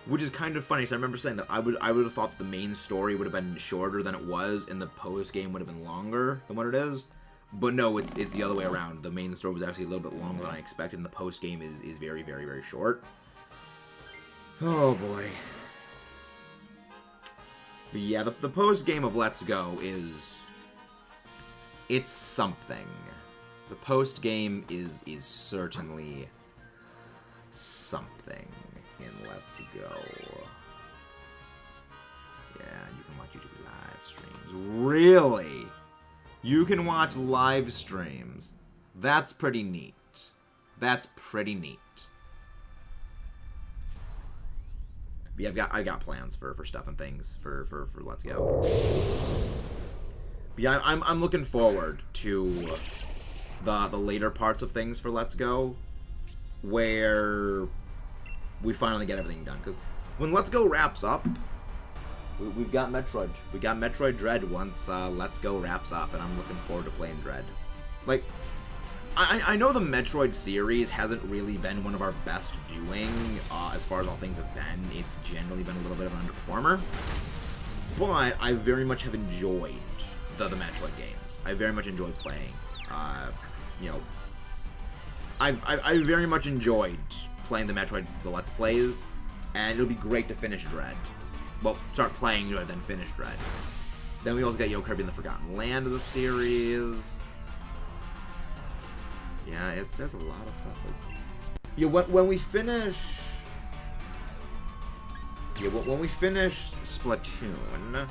which is kind of funny, so I remember saying that I would have thought that the main story would have been shorter than it was, and the post game would have been longer than what it is. But no, it's the other way around. The main story was actually a little bit longer than I expected, and the post game is very, very, very short. Oh boy. But yeah, the post game of Let's Go it's something. The post game is certainly something in Let's Go. Yeah, you can watch YouTube live streams. Really? You can watch live streams. That's pretty neat. That's pretty neat. But yeah, I got plans for stuff and things for Let's Go. But yeah, I'm looking forward to the later parts of things for Let's Go, where we finally get everything done. Because when Let's Go wraps up, we've got Metroid. We got Metroid Dread once Let's Go wraps up, and I'm looking forward to playing Dread. Like, I know the Metroid series hasn't really been one of our best doing as far as all things have been. It's generally been a little bit of an underperformer. But I very much have enjoyed the Metroid games. I very much enjoyed playing. You know, I very much enjoyed playing the Let's Plays, and it'll be great to finish Dread. Well, start playing Dread, then finish Dread. Then we also got Kirby and the Forgotten Land as a series. Yeah, there's a lot of stuff. Yeah, when we finish... Yeah, when we finish Splatoon...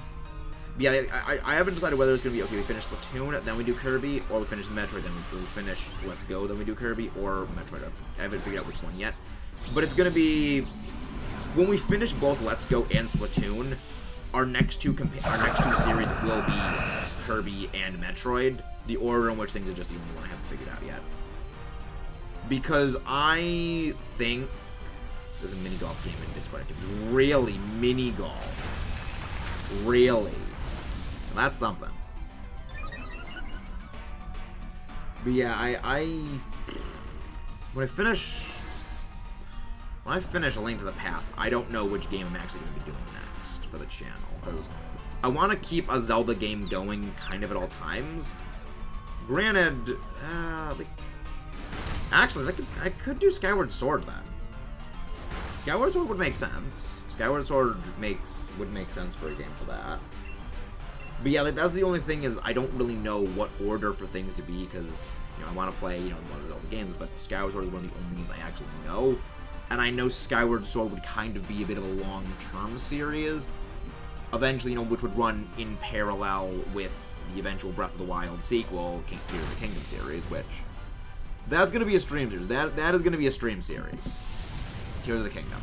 Yeah, I haven't decided whether it's going to be, okay, we finish Splatoon, then we do Kirby, or we finish Metroid, then we finish Let's Go, then we do Kirby, or Metroid. I haven't figured out which one yet. But it's going to be... When we finish both Let's Go and Splatoon, our next two series will be Kirby and Metroid. The order in which things are just the only one I haven't figured out yet. Because I think... There's a mini-golf game in Discord activity. Really? Mini-golf? Really? That's something. But yeah, when I finish A Link to the Past, I don't know which game I'm actually going to be doing next for the channel. Because I want to keep a Zelda game going kind of at all times. Granted, actually, I could do Skyward Sword then. Skyward Sword would make sense. Skyward Sword would make sense for a game for that. But yeah, that's the only thing, is I don't really know what order for things to be, because, you know, I want to play, you know, one of the Zelda games, but Skyward Sword is one of the only games I actually know. And I know Skyward Sword would kind of be a bit of a long-term series, eventually, you know, which would run in parallel with the eventual Breath of the Wild sequel, Tears of the Kingdom series, which... That's going to be a stream series. That is going to be a stream series. Tears of the Kingdom.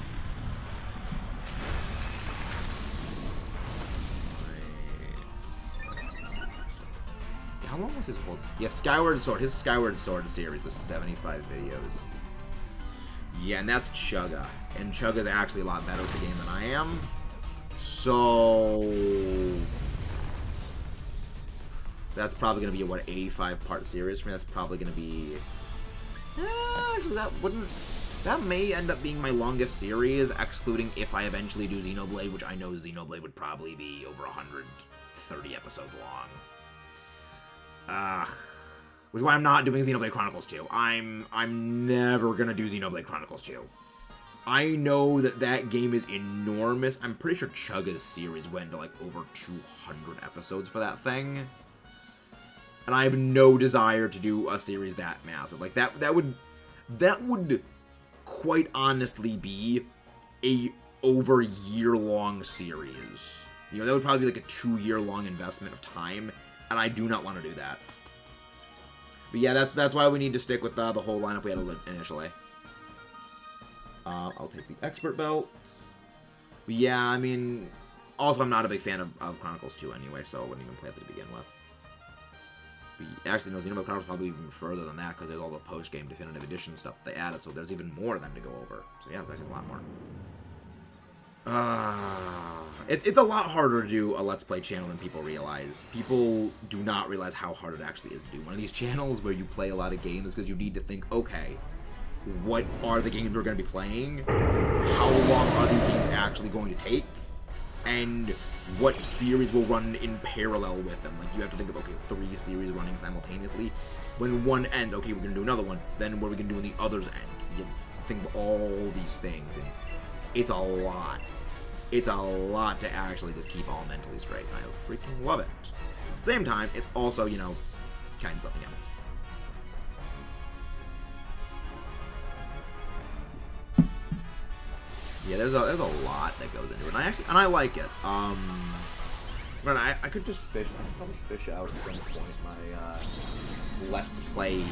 How long was his whole... Yeah, Skyward Sword. His Skyward Sword series was 75 videos. Yeah, and that's Chugga. And Chugga's actually a lot better at the game than I am. So... That's probably going to be a, what, 85-part series for me? That's probably going to be... actually, that wouldn't... That may end up being my longest series, excluding if I eventually do Xenoblade, which I know Xenoblade would probably be over 130 episodes long. Which is why I'm not doing Xenoblade Chronicles 2. I'm never gonna do Xenoblade Chronicles 2. I know that that game is enormous. I'm pretty sure Chugga's series went to like over 200 episodes for that thing. And I have no desire to do a series that massive. Like that would quite honestly be a over year-long series. You know, that would probably be like a 2-year-long investment of time, and I do not want to do that. But yeah, that's why we need to stick with the whole lineup we had initially. I'll take the expert belt. But yeah, I mean, also I'm not a big fan of Chronicles 2 anyway, so I wouldn't even play it to begin with. But actually, no, Xenoblade Chronicles probably even further than that, because there's all the post-game definitive edition stuff that they added, so there's even more of them to go over. So yeah, it's actually a lot more. It's a lot harder to do a Let's Play channel than people realize. People do not realize how hard it actually is to do one of these channels where you play a lot of games, because you need to think, okay, what are the games we're going to be playing? How long are these games actually going to take? And what series will run in parallel with them? Like, you have to think of, okay, 3 series running simultaneously. When one ends, okay, we're going to do another one. Then what are we going to do when the others end? You think of all these things, and it's a lot. It's a lot to actually just keep all mentally straight. I freaking love it. At the same time, it's also, you know, kind of something else. Yeah, there's a lot that goes into it, and I like it. But I could just fish. I could probably fish out at some point my Let's Play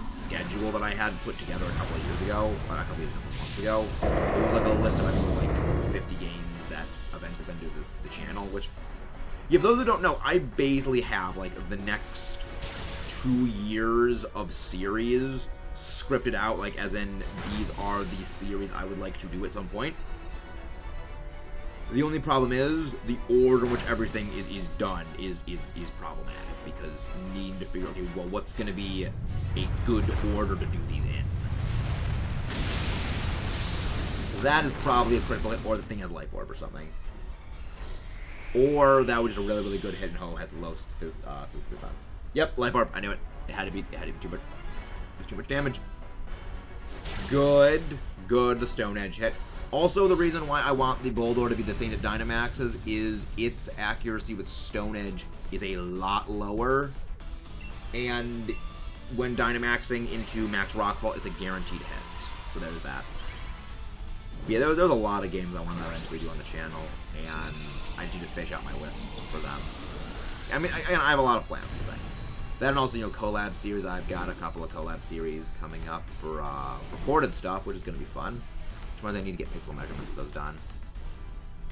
schedule that I had put together a couple of years ago, a couple of months ago. It was like a list of I think like 50 games that eventually going to do the channel. Which, yeah, for those who don't know, I basically have like the next 2 years of series scripted out, like as in these are the series I would like to do at some point. The only problem is the order in which everything is done is problematic, because you need to figure, okay, well, what's going to be a good order to do these in? That is probably a critical hit, or the thing has life orb or something. Or that was just a really, really good hit and ho has the lowest physical defense. Yep, life orb. I knew it. It had to be too much. It was too much damage. Good. The Stone Edge hit. Also, the reason why I want the Boldor to be the thing that Dynamaxes is its accuracy with Stone Edge is a lot lower. And when Dynamaxing into Max Rockfall, it's a guaranteed hit. So there's that. Yeah, there's a lot of games I want to eventually do on the channel, and I need to fish out my list for them. I mean, I have a lot of plans for things. Then also, you know, collab series. I've got a couple of collab series coming up for recorded stuff, which is going to be fun. Which means I need to get pixel measurements of those done.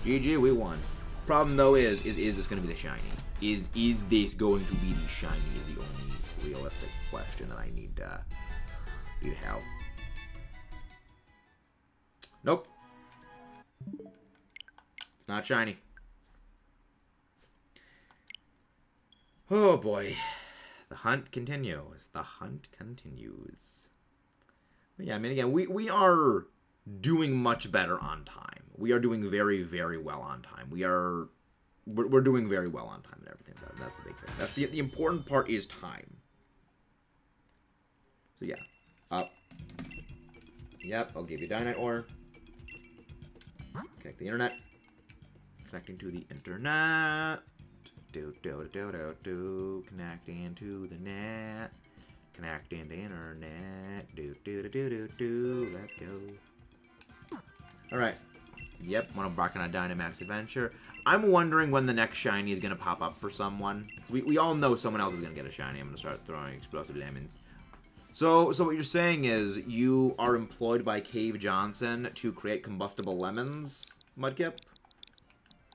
GG, we won. Problem though is this going to be the shiny? Is this going to be the shiny? Is the only realistic question that I need to have. Nope. It's not shiny. Oh boy. The hunt continues. The hunt continues. But yeah, I mean, again, we are doing much better on time. We are doing very, very well on time. We're doing very well on time and everything. That's the big thing. That's the important part is time. So yeah. Up. Yep, I'll give you Dynite Ore. Connect the internet. Connecting to the internet. Connecting to the net. Connecting to internet. Let's go. Alright. Yep, when I'm rocking a Dynamax adventure. I'm wondering when the next shiny is going to pop up for someone. We all know someone else is going to get a shiny. I'm going to start throwing explosive diamonds. So what you're saying is you are employed by Cave Johnson to create combustible lemons, Mudkip?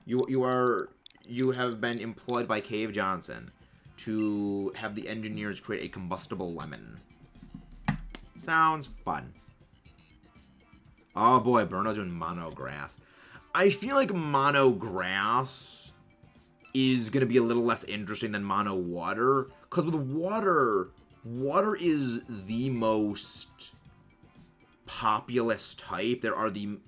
You have been employed by Cave Johnson to have the engineers create a combustible lemon. Sounds fun. Oh boy, Bruno's doing mono grass. I feel like mono grass is going to be a little less interesting than mono water. Because with water, water is the most populous type.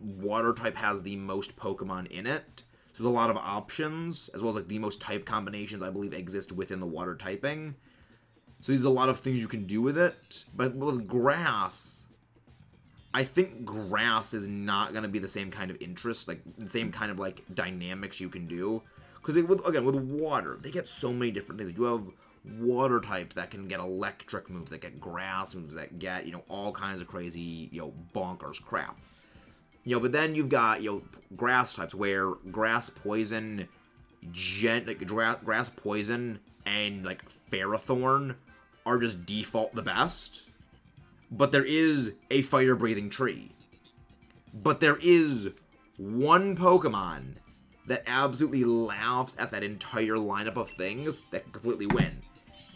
Water type has the most Pokemon in it. So there's a lot of options, as well as like the most type combinations I believe exist within the water typing. So there's a lot of things you can do with it. But with grass, I think grass is not going to be the same kind of interest, like the same kind of like dynamics you can do. Because again, with water, they get so many different things. You have water types that can get electric moves, that get grass moves, that get, all kinds of crazy, bonkers crap. But then you've got, grass types where grass poison, grass poison and, like, Ferrothorn are just default the best. But there is a fire-breathing tree. But there is one Pokemon that absolutely laughs at that entire lineup of things that can completely win.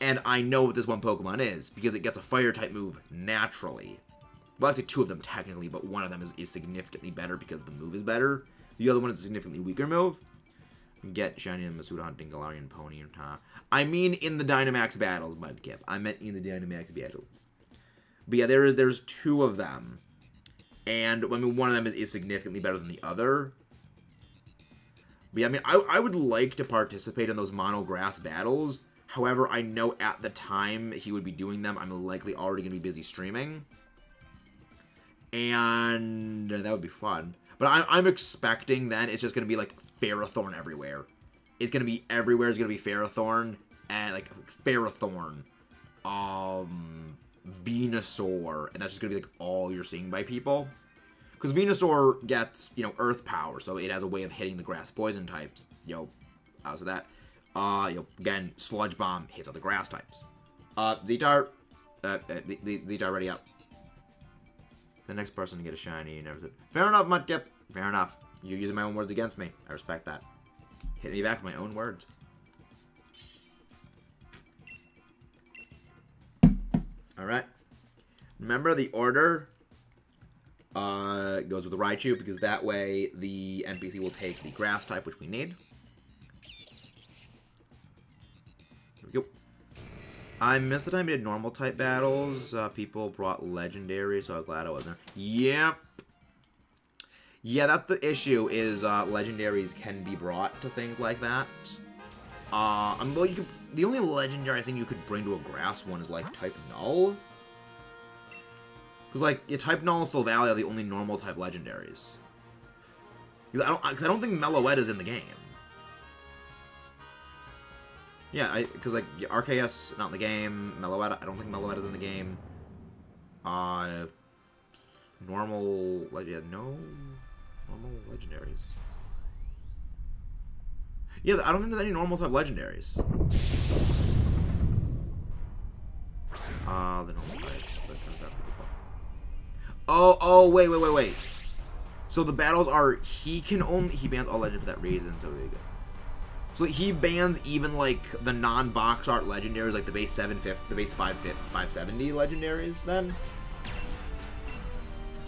And I know what this one Pokemon is, because it gets a fire-type move naturally. Well, actually, two of them technically, but one of them is significantly better because the move is better. The other one is a significantly weaker move. Get Shiny and Masuda Hunting, Galarian Pony, and I mean in the Dynamax battles, Mudkip. I meant in the Dynamax battles. But yeah, there's two of them. And, I mean, one of them is significantly better than the other. But yeah, I mean, I would like to participate in those mono grass battles. However, I know at the time he would be doing them, I'm likely already going to be busy streaming. And that would be fun. But I'm expecting then it's just going to be like Ferrothorn everywhere. It's going to be everywhere. It's going to be Ferrothorn. And like Ferrothorn. Venusaur. And that's just going to be like all you're seeing by people. Because Venusaur gets, Earth Power. So it has a way of hitting the Grass Poison types. So that. Again, Sludge Bomb hits other grass types. Z-Tart. Z-Tart ready up. The next person to get a shiny, never said. Fair enough, Mudkip. Fair enough. You're using my own words against me. I respect that. Hit me back with my own words. Alright. Remember the order goes with the Raichu, because that way the NPC will take the grass type, which we need. There we go. I missed the time we did normal type battles. People brought legendary, so I'm glad I wasn't there. Yep. Yeah, that's the issue, is legendaries can be brought to things like that. Well, the only legendary I think you could bring to a grass one is, like, type Null. Because, like, type Null and Silvally are the only normal type legendaries. Because I don't think Meloetta's in the game. Yeah, because, like, Arceus, not in the game. Meloetta, I don't think Meloetta's in the game. Normal legendaries. Yeah, I don't think there's any normal type legendaries. The normal type. Oh, wait. So the battles are, he bans all legend for that reason, so there you go. So he bans even, like, the non-box art legendaries, like the base 570 legendaries, then?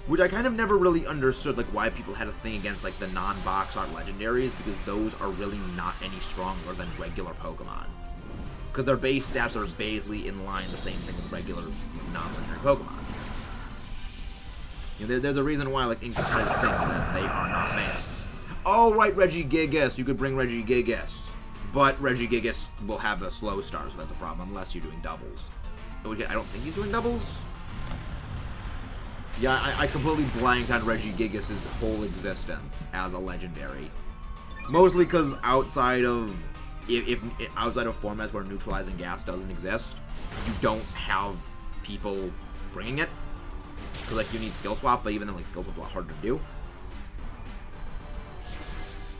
Which I kind of never really understood, like, why people had a thing against, like, the non-box art legendaries, because those are really not any stronger than regular Pokemon. Because their base stats are basically in line the same thing with regular non-legendary Pokemon. There's a reason why, like, in competitive things, that they are not banned. Oh, right, Regigigas. You could bring Regigigas. But Regigigas will have a slow start, so that's a problem, unless you're doing doubles. I don't think he's doing doubles. Yeah, I completely blanked on Regigigas' whole existence as a legendary. Mostly because outside of outside of formats where neutralizing gas doesn't exist, you don't have people bringing it. Because, like, you need skill swap, but even then, like, skill swap's a lot harder to do.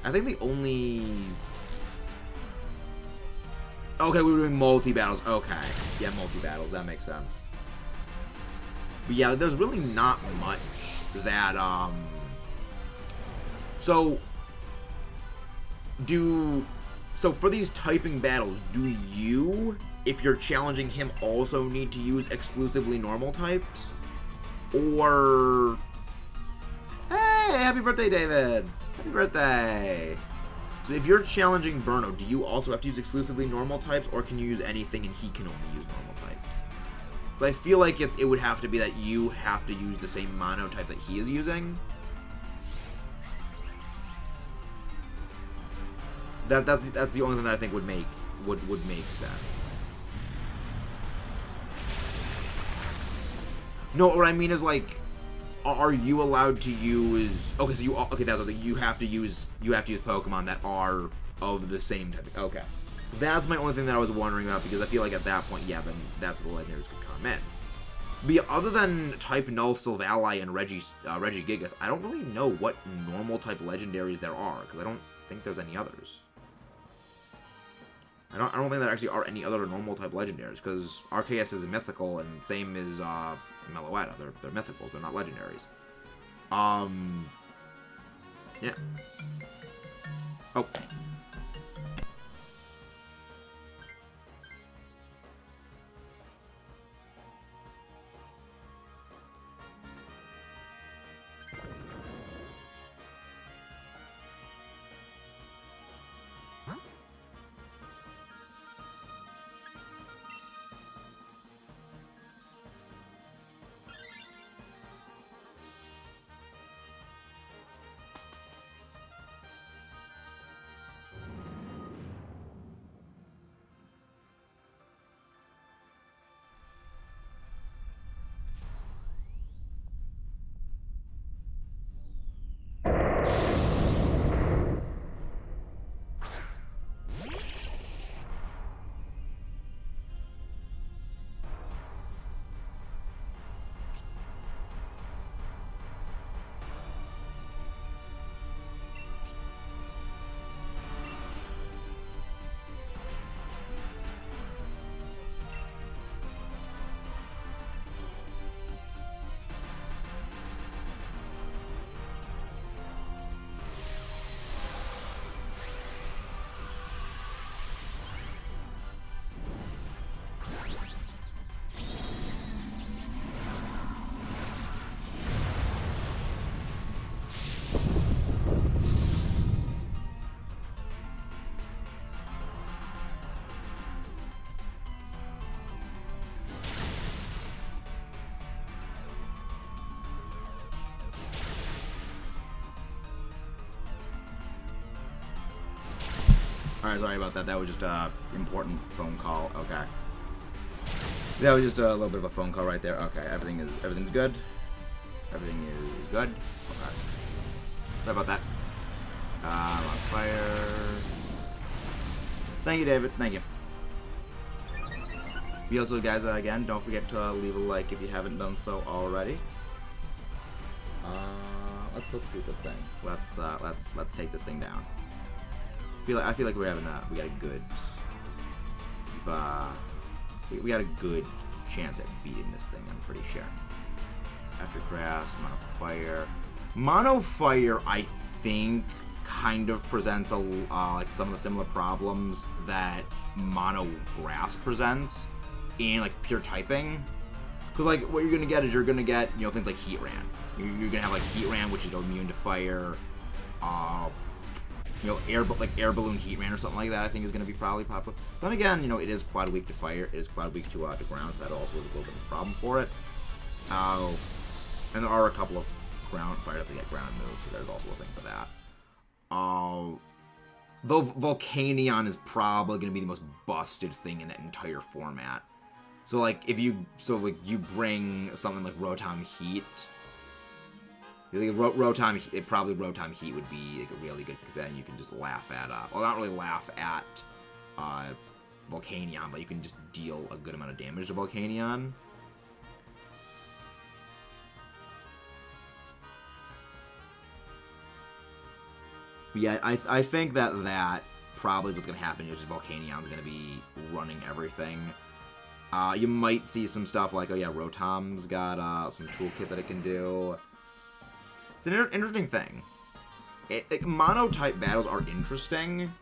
I think the only... Okay, we were doing multi-battles. Okay. Yeah, multi-battles. That makes sense. But yeah, there's really not much that, So, do So for these typing battles, do you, if you're challenging him, also need to use exclusively normal types? Or... Hey, happy birthday, David! Happy birthday! So if you're challenging Burno, do you also have to use exclusively normal types, or can you use anything and he can only use normal types? So I feel like it would have to be that you have to use the same mono type that he is using. That's the only thing that I think would make sense. No, what I mean is, like, are you allowed to use? Okay, so you have to use Pokemon that are of the same type. Okay, that's my only thing that I was wondering about, because I feel like at that point, yeah, then that's where the legendaries could come in. But yeah, other than type Null, Silvally, and Regigigas, I don't really know what normal type legendaries there are, because I don't think there's any others. I don't think there actually are any other normal type legendaries, because Arceus is a mythical, and same is Meloetta. They're mythicals, they're not legendaries. Yeah. Oh. Alright, sorry about that. That was just an important phone call. Okay. That was just a little bit of a phone call right there. Okay, everything's good. Everything is good. Okay. Sorry about that. I'm on fire. Thank you, David. Thank you. You also, guys, again, don't forget to leave a like if you haven't done so already. Let's do this thing. Let's take this thing down. I feel like we got a good we got a good chance at beating this thing, I'm pretty sure. After grass, mono fire I think kind of presents like some of the similar problems that mono grass presents in like pure typing. Because like what you're gonna get is things like Heatran. You're gonna have like Heatran, which is immune to fire. Air balloon Heatran or something like that, I think is going to be probably popular. Then again, it is quite weak to fire. It is quite weak to ground. That also is a little bit of a problem for it. And there are a couple of fire to get ground moves, so there's also a thing for that. Though Volcanion is probably going to be the most busted thing in that entire format. So like if you bring something like Rotom Heat. Rotom Heat would be like really good, because then you can just laugh at, well, not really laugh at Volcanion, but you can just deal a good amount of damage to Volcanion. But yeah, I think that probably what's going to happen is Volcanion's going to be running everything. You might see some stuff like, oh yeah, Rotom's got some toolkit that it can do. It's an interesting thing. Mono-type battles are interesting,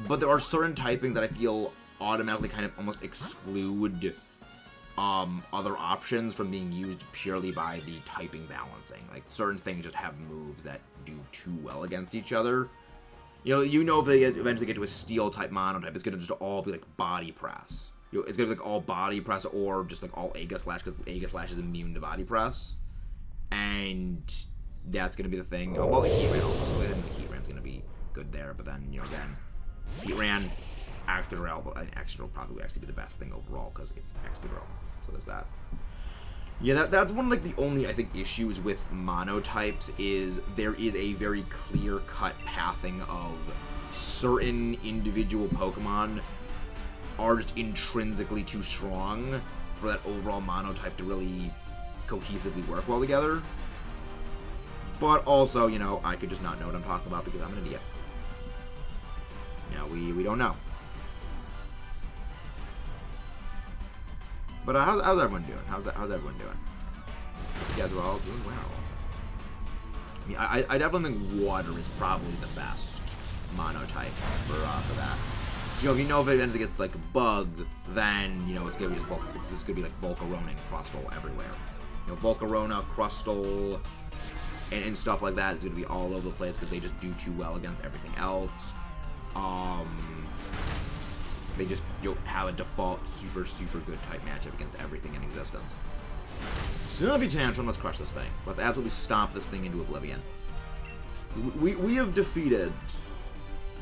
but there are certain typings that I feel automatically kind of almost exclude other options from being used purely by the typing balancing. Like, certain things just have moves that do too well against each other. You know if they eventually get to a steel type mono type, it's gonna just all be like body press. It's gonna be like all body press or just like all Aega Slash, because Aega Slash is immune to body press, and that's gonna be the thing. Oh, well, the Heat Ran also. The Heat Ran's gonna be good there, but then again, Heat Ran, Excadrill, and Excadrill will probably actually be the best thing overall because it's Excadrill. So there's that. Yeah, that's one of like the only, I think, issues with monotypes is there is a very clear-cut pathing of certain individual Pokemon are just intrinsically too strong for that overall monotype to really cohesively work well together. But also, I could just not know what I'm talking about because I'm an idiot. We don't know. But how's everyone doing? How's everyone doing? You guys are all doing well. I mean, I definitely think water is probably the best monotype for that. If you know if it eventually gets like a bug, then it's gonna be it's just gonna be like Volcarona and Crustle everywhere. Volcarona, Crustle, and stuff like that is gonna be all over the place because they just do too well against everything else. They just have a default super good type matchup against everything in existence. Do not be tantrum. Let's crush this thing. Let's absolutely stomp this thing into oblivion. We have defeated.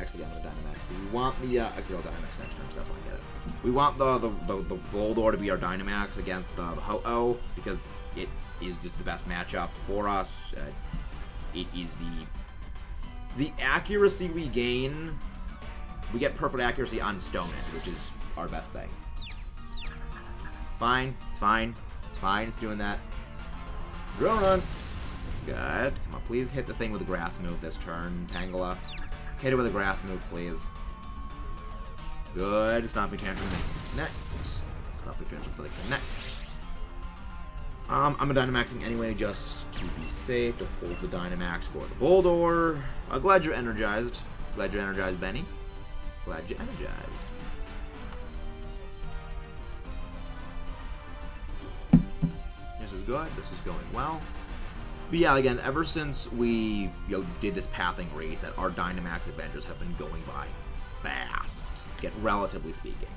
Actually, I'm gonna Dynamax. We want the actually I'll Dynamax next turn, so that's when I get it. We want the Boldore to be our Dynamax against the Ho-Oh because it is just the best matchup for us. It is the accuracy we gain. We get perfect accuracy on Stone Edge, which is our best thing. It's fine. It's fine. It's fine. It's doing that. Drill run. Good. Come on, please hit the thing with the grass move this turn, Tangela. Hit it with a grass move, please. Good. Stomping Tantrum makes the connect. Stomping Tantrum for the connect. I'm a Dynamaxing anyway, just to be safe, to hold the Dynamax for the Boldore. Glad you're energized. Glad you're energized, Benny. Glad you're energized. This is good. This is going well. But yeah, again, ever since we did this pathing reset, our Dynamax adventures have been going by fast, relatively speaking.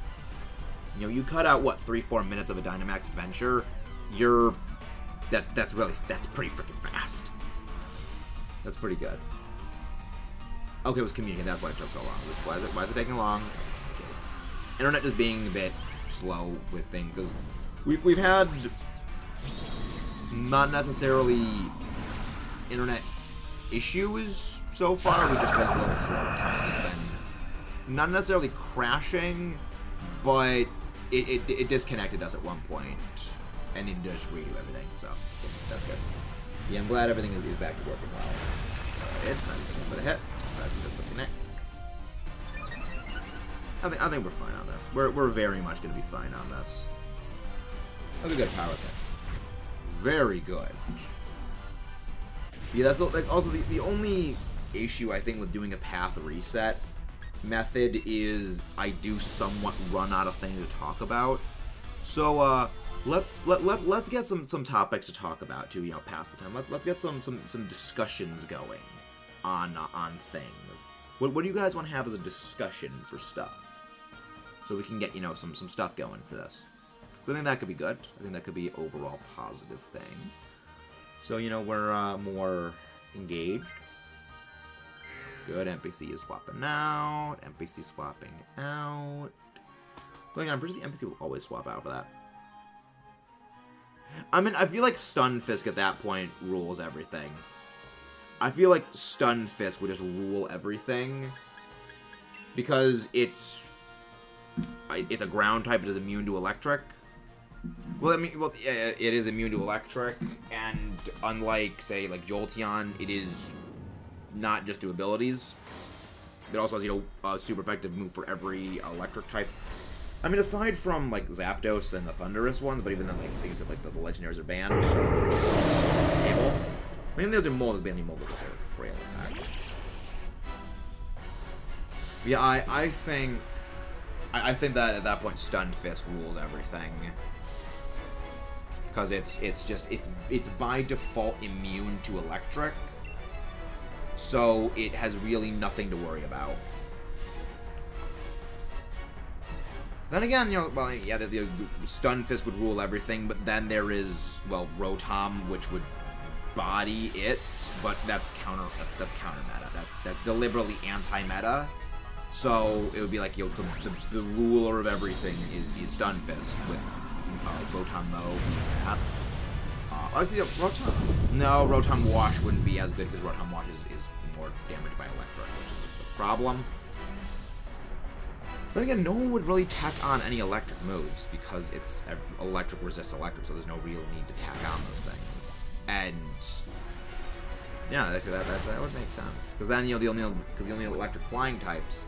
You cut out what 3-4 minutes of a Dynamax adventure, that's pretty freaking fast. That's pretty good. Okay, it was communicating. That's why it took so long. Why is it taking long? Okay. Internet just being a bit slow with things because we've had not necessarily internet issues so far. We've just been a little slow. It's been not necessarily crashing, but it disconnected us at one point, and it just redo everything. So that's good. Yeah, I'm glad everything is back to working well. It's not even for the hit. I think we're fine on this. We're very much going to be fine on this. Look at good power hits. Very good. Yeah, that's like also the only issue I think with doing a path reset method is I do somewhat run out of things to talk about. So let's get some topics to talk about to pass the time. Let's get some discussions going on things. What do you guys want to have as a discussion for stuff? So we can get, some stuff going for this. I think that could be good. I think that could be an overall positive thing. So, we're more engaged. Good. NPC is swapping out. NPC swapping out. Well, I'm pretty sure the NPC will always swap out for that. I mean, I feel like Stunfisk at that point rules everything. I feel like Stunfisk would just rule everything because it's a ground type. It is immune to electric. Well, yeah, it is immune to electric, and unlike, say, like Jolteon, it is not just through abilities. It also has, a super effective move for every electric type. I mean, aside from, like, Zapdos and the Thundurus ones, but even then, like, things like the legendaries are banned, so... I mean, there's a mold, but any mold is frail as heck. Yeah, I think that at that point Stunned Fist rules everything. Because it's by default immune to electric. So it has really nothing to worry about. Then again, you know, well, yeah, the Stun Fist would rule everything, but then there is, well, Rotom, which would body it, but that's counter meta. That's deliberately anti-meta. So it would be like, you know, the ruler of everything is Stun Fist with Rotom Mow. Rotom. No, Rotom Wash wouldn't be as good because Rotom Wash is more damaged by electric, which is the problem. But again, no one would really tack on any electric moves because it's electric resists electric, so there's no real need to tack on those things. And yeah, that would make sense. Because then, you know, the only electric flying types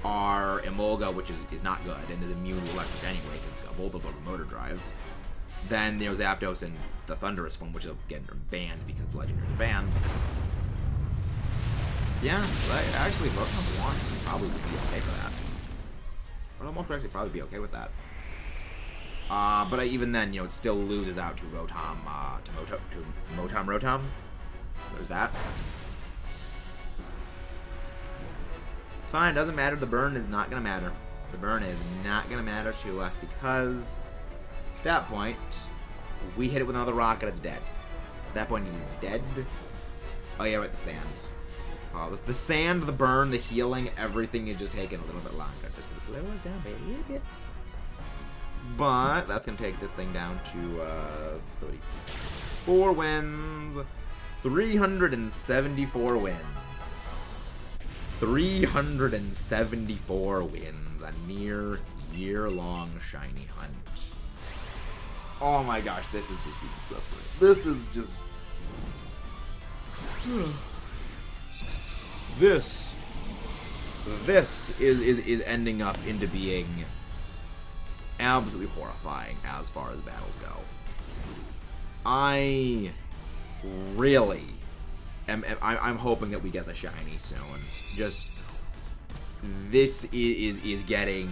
are Emolga, which is not good and is immune to electric anyway because it's got Volt over Motor Drive. Then there's Zapdos and the Thunderous form, which is again banned because the legendaries are banned. Yeah, actually, Rotom Wash probably would be okay for that. Rotom Wash would actually probably be okay with that. But even then, you know, it still loses out to Rotom, to Rotom. There's that. It's fine, doesn't matter. The burn is not gonna matter. The burn is not gonna matter to us because at that point, we hit it with another rock and it's dead. At that point, he's dead. Oh yeah, right, the sand. The sand, the burn, the healing, everything is just taking a little bit longer. Just gonna slow us down, baby, a little bit. But that's gonna take this thing down to 4 wins, 374 wins. 374 wins, a near year-long shiny hunt. Oh my gosh, this is just being suffering. This is just... This is ending up into being absolutely horrifying as far as battles go. I really I'm hoping that we get the shiny soon. Just this is getting,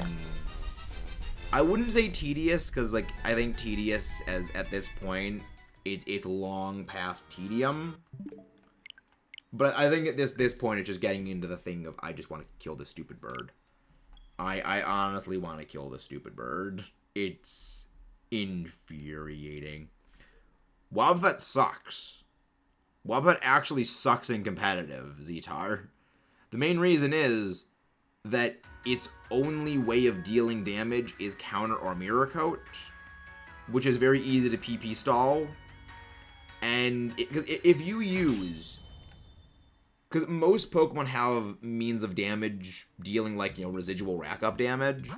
I wouldn't say tedious because like I think tedious as at this point it's long past tedium. But I think at this point, it's just getting into the thing of, I just want to kill this stupid bird. I honestly want to kill this stupid bird. It's infuriating. Wobbuffet sucks. Wobbuffet actually sucks in competitive, Zetar. The main reason is that its only way of dealing damage is counter or mirror coat, which is very easy to PP stall. And if you use... Because most Pokemon have means of damage dealing, like, you know, residual rack-up damage.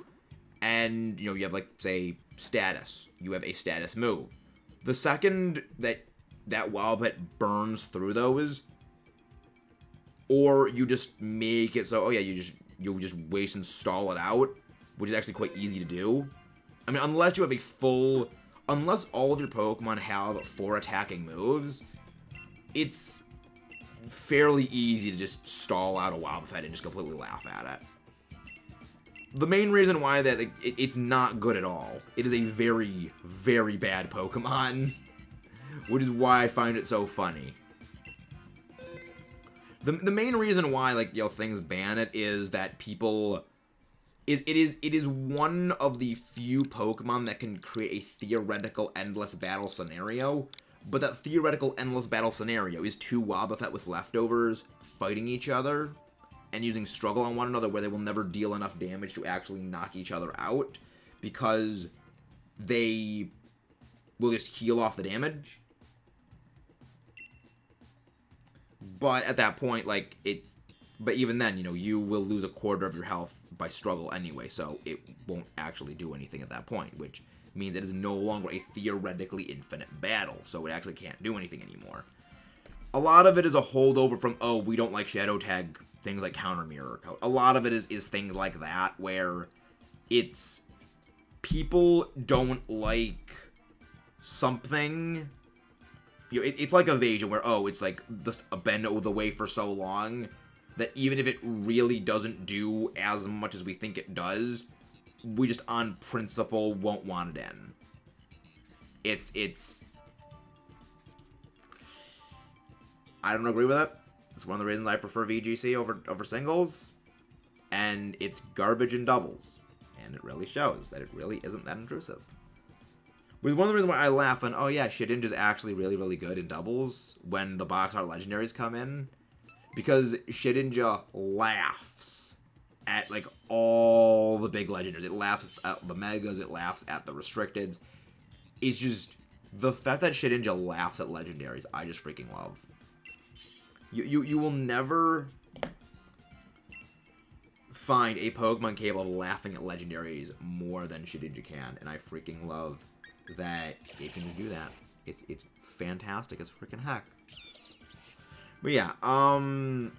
And, you know, you have, like, say, status. You have a status move. The second that Wobbuffet burns through those, or you just make it so, oh yeah, you just waste and stall it out, which is actually quite easy to do. I mean, unless you have unless all of your Pokemon have 4 attacking moves, it's fairly easy to just stall out a Wobbuffet and just completely laugh at it. The main reason why that it's not good at all, it is a very, very bad Pokemon, which is why I find it so funny. The main reason why, like, you know, things ban it is that people it is one of the few Pokemon that can create a theoretical endless battle scenario. But that theoretical endless battle scenario is 2 Wobbuffet with leftovers fighting each other and using struggle on one another where they will never deal enough damage to actually knock each other out because they will just heal off the damage. But at that point, like, but even then, you know, you will lose a quarter of your health by struggle anyway, so it won't actually do anything at that point, which means it is no longer a theoretically infinite battle, so it actually can't do anything anymore. A lot of it is a holdover from, oh, we don't like Shadow Tag, things like Counter Mirror Coat. A lot of it is things like that, where it's people don't like something. You know, it's like Evasion, where, oh, it's like a bend the way for so long. that even if it really doesn't do as much as we think it does, we just on principle won't want it in. It's I don't agree with it. It's one of the reasons I prefer VGC over singles, and it's garbage in doubles, and it really shows that it really isn't that intrusive. Which is one of the reasons why I laugh when, oh yeah, Shedinja's actually really, really good in doubles when the box art legendaries come in, because Shedinja laughs at like all the big legendaries. It laughs at the megas, it laughs at the restricteds. It's just the fact that Shedinja laughs at legendaries, I just freaking love. You will never find a Pokemon capable of laughing at legendaries more than Shedinja can, and I freaking love that it can do that. It's fantastic as freaking heck. But yeah, I mean,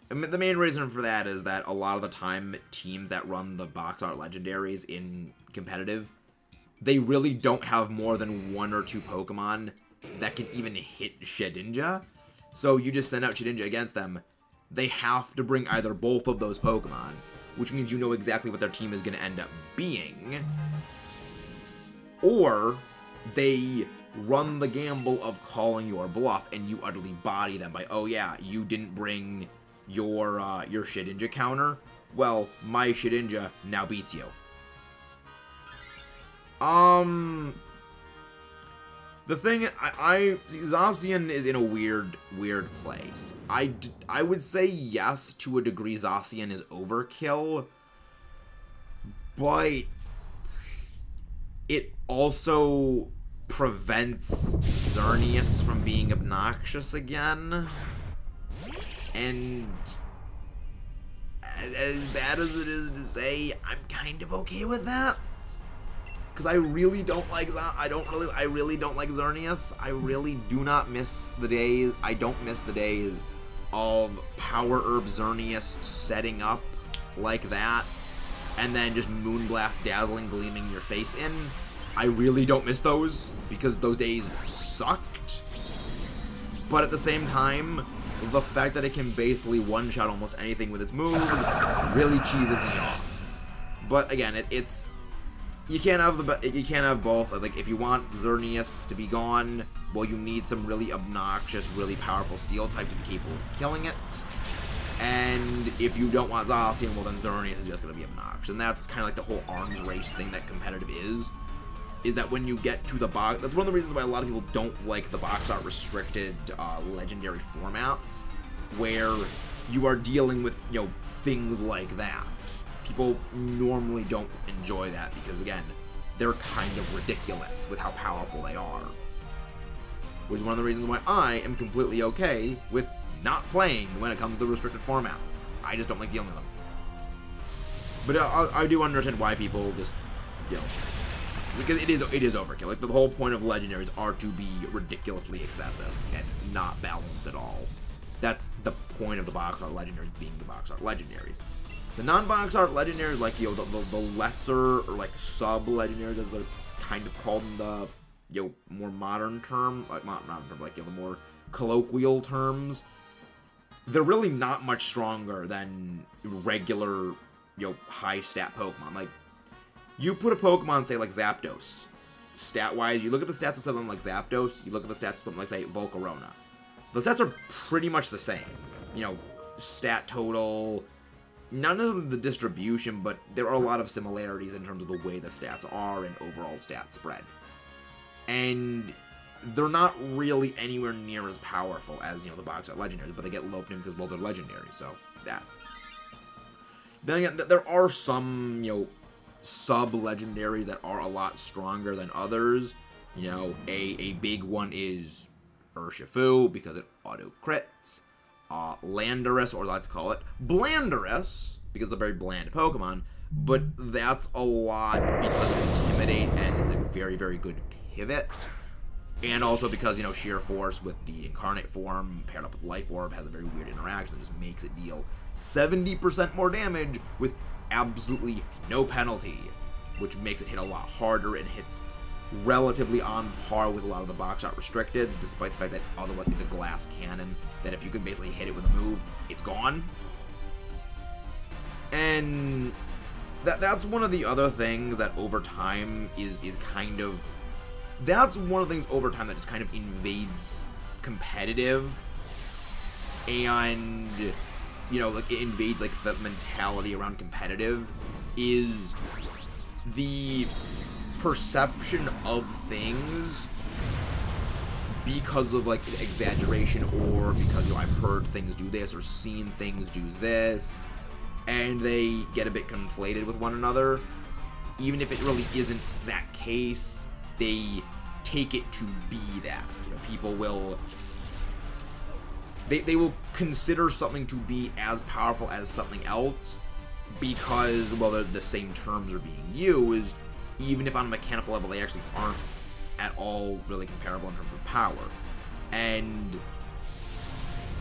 the main reason for that is that a lot of the time teams that run the box art legendaries in competitive, they really don't have more than 1 or 2 Pokemon that can even hit Shedinja. So you just send out Shedinja against them. They have to bring either both of those Pokemon, which means you know exactly what their team is going to end up being, or they run the gamble of calling your bluff and you utterly body them by, oh yeah, you didn't bring your Shedinja counter. Well, my Shedinja now beats you. The thing, Zacian is in a weird place. I would say yes, to a degree, Zacian is overkill, but it also prevents Xerneas from being obnoxious again. And as bad as it is to say, I'm kind of okay with that. Because I really don't like I really don't like Xerneas. I really do not miss the days. I don't miss the days of Power Herb Xerneas setting up like that and then just Moonblast Dazzling Gleaming your face in. I really don't miss those because those days sucked. But at the same time, the fact that it can basically one-shot almost anything with its moves really cheeses me off. But again, it's you can't have both. Like, if you want Xerneas to be gone, well, you need some really obnoxious, really powerful steel type to be capable of killing it. And if you don't want Zacian, well, then Xerneas is just going to be obnoxious. And that's kind of like the whole arms race thing that competitive is that when you get to the box, that's one of the reasons why a lot of people don't like the box art restricted legendary formats, where you are dealing with, you know, things like that. People normally don't enjoy that because, again, they're kind of ridiculous with how powerful they are. Which is one of the reasons why I am completely okay with not playing when it comes to restricted formats. I just don't like dealing with them. But I do understand why people just, you know, because it is overkill. Like, the whole point of legendaries are to be ridiculously excessive and not balanced at all. That's the point of the box art legendaries being the box art legendaries. The non-box art legendaries, like, you know, the lesser or like sub-legendaries, as they're kind of called in the, you know, more modern term, like not modern term, like, you know, the more colloquial terms, they're really not much stronger than regular, you know, high stat Pokemon. Like, you put a Pokemon, say, like Zapdos, stat-wise, you look at the stats of something like Zapdos, you look at the stats of something like, say, Volcarona. The stats are pretty much the same. You know, stat total, none of the distribution, but there are a lot of similarities in terms of the way the stats are and overall stat spread. And they're not really anywhere near as powerful as, you know, the box art legendaries, but they get loped in because, well, they're legendary, so that. Then again, there are some, you know, sub-legendaries that are a lot stronger than others. You know, a big one is Urshifu, because it auto-crits. Landorus, or as I like to call it, Blandorus, because it's a very bland Pokemon, but that's a lot because of Intimidate, and it's a very, very good pivot. And also because, you know, Sheer Force with the Incarnate form paired up with Life Orb has a very weird interaction that just makes it deal 70% more damage with absolutely no penalty, which makes it hit a lot harder and hits relatively on par with a lot of the box art restricted, despite the fact that otherwise it's a glass cannon that if you can basically hit it with a move, it's gone. And that's one of the other things that over time is kind of... That's one of the things over time that just kind of invades competitive, and, you know, like, it invades, like, the mentality around competitive, is the perception of things because of, like, exaggeration, or because, you know, I've heard things do this, or seen things do this, and they get a bit conflated with one another. Even if it really isn't that case, they take it to be that. You know, people will... They will consider something to be as powerful as something else because, well, the same terms are being used, even if on a mechanical level they actually aren't at all really comparable in terms of power. And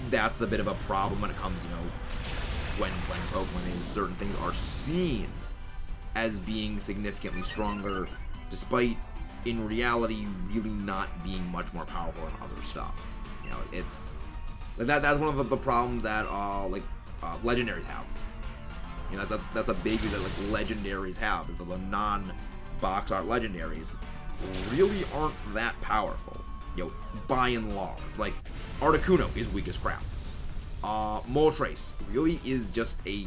that's a bit of a problem when it comes, you know, when Pokemon is, certain things are seen as being significantly stronger, despite in reality really not being much more powerful than other stuff. You know, it's that's one of the problems that legendaries have. You know, that's a big issue that like legendaries have, is that the non-box art legendaries really aren't that powerful. You know, by and large, like Articuno is weak as crap. Moltres really is just a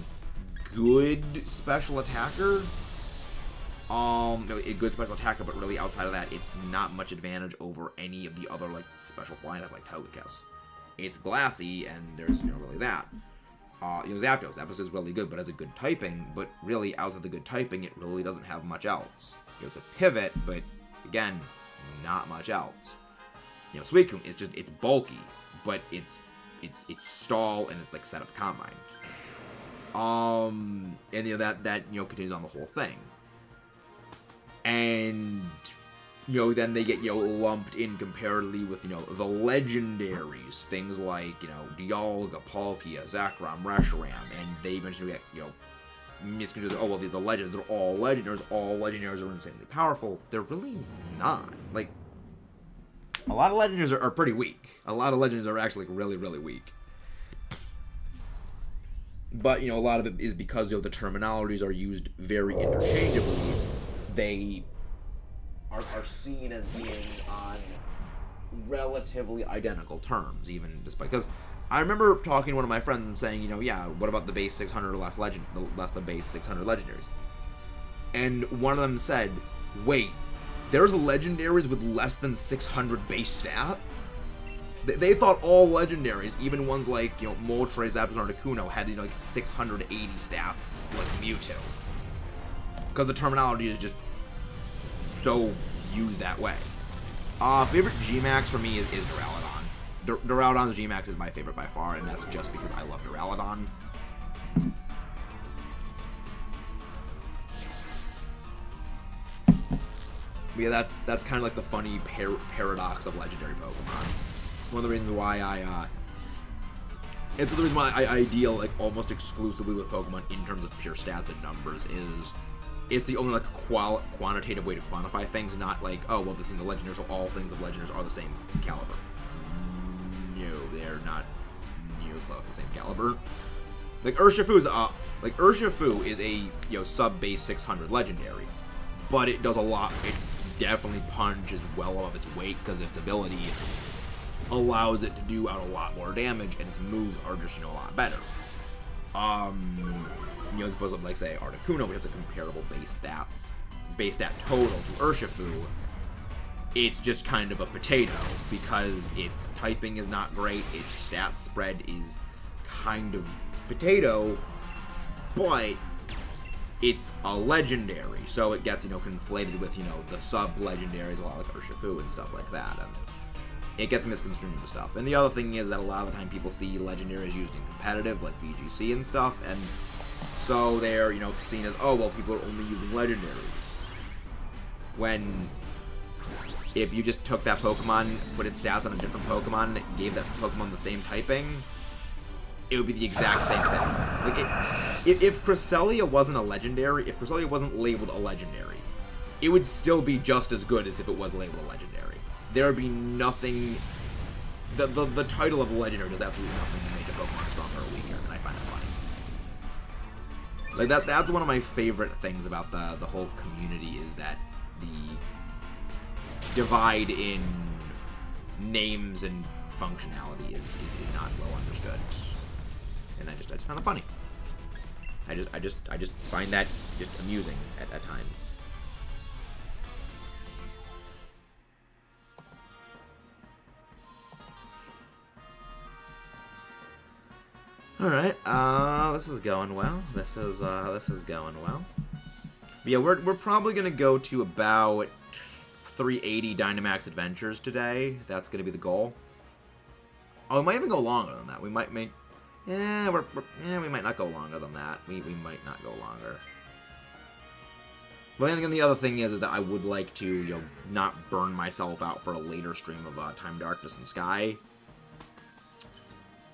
good special attacker. A good special attacker, but really outside of that, it's not much advantage over any of the other like special flying type like Togekiss. It's glassy, and there's really that. Zapdos is really good, but has a good typing. But really, outside of the good typing, it really doesn't have much else. It's a pivot, but again, not much else. Suicune, it's bulky, but it's stall and it's like set up combine. And that continues on the whole thing. And then they get lumped in comparatively with the legendaries, things like Dialga, Palkia, Zekrom, Reshiram, and they eventually get misconstrued. Oh well, the legends, they're all legendaries. All legendaries are insanely powerful. They're really not. Like, a lot of legendaries are pretty weak. A lot of legends are actually really, really weak. But a lot of it is because the terminologies are used very interchangeably. They are seen as being on relatively identical terms, even despite, because I remember talking to one of my friends and saying, yeah, what about the base 600 or less than base 600 legendaries? And one of them said, wait, there's legendaries with less than 600 base stat? They thought all legendaries, even ones like Moltres, Zapdos, and Articuno, had like 680 stats like Mewtwo, because the terminology is just so used that way. Favorite G-Max for me is Duraludon. Duraludon's G-Max is my favorite by far, and that's just because I love Duraludon. But yeah, that's kind of like the funny paradox of legendary Pokemon. One of the reasons why I deal like almost exclusively with Pokemon in terms of pure stats and numbers is it's the only like quantitative way to quantify things, not like, oh well, this thing's a legendary, so all things of legendaries are the same caliber. No, they're not near close to the same caliber. Like Urshifu is a sub base 600 legendary, but it does a lot. It definitely punches well above its weight because its ability allows it to do out a lot more damage, and its moves are just a lot better. As opposed to like say Articuno, which has a comparable base stat total to Urshifu, it's just kind of a potato because its typing is not great, its stat spread is kind of potato, but it's a legendary, so it gets conflated with the sub legendaries, a lot like Urshifu and stuff like that, and it gets misconstrued and stuff. And the other thing is that a lot of the time people see legendaries used in competitive, like VGC and stuff, and so they're, seen as, oh, well, people are only using legendaries. When, if you just took that Pokemon, put its stats on a different Pokemon, and gave that Pokemon the same typing, it would be the exact same thing. Like, if Cresselia wasn't a legendary, if Cresselia wasn't labeled a legendary, it would still be just as good as if it was labeled legendary. There would be nothing. The title of legendary does absolutely nothing to make a Pokemon stronger or weaker, and I find it funny. Like that's one of my favorite things about the whole community is that the divide in names and functionality is not well understood, and I just find it funny. I just find that just amusing at times. All right, this is going well. This is going well. But yeah, we're probably gonna go to about 380 Dynamax adventures today. That's gonna be the goal. Oh, we might even go longer than that. We might make. Yeah, we might not go longer than that. We might not go longer. But I think the other thing is that I would like to, not burn myself out for a later stream of Time, Darkness, and Sky.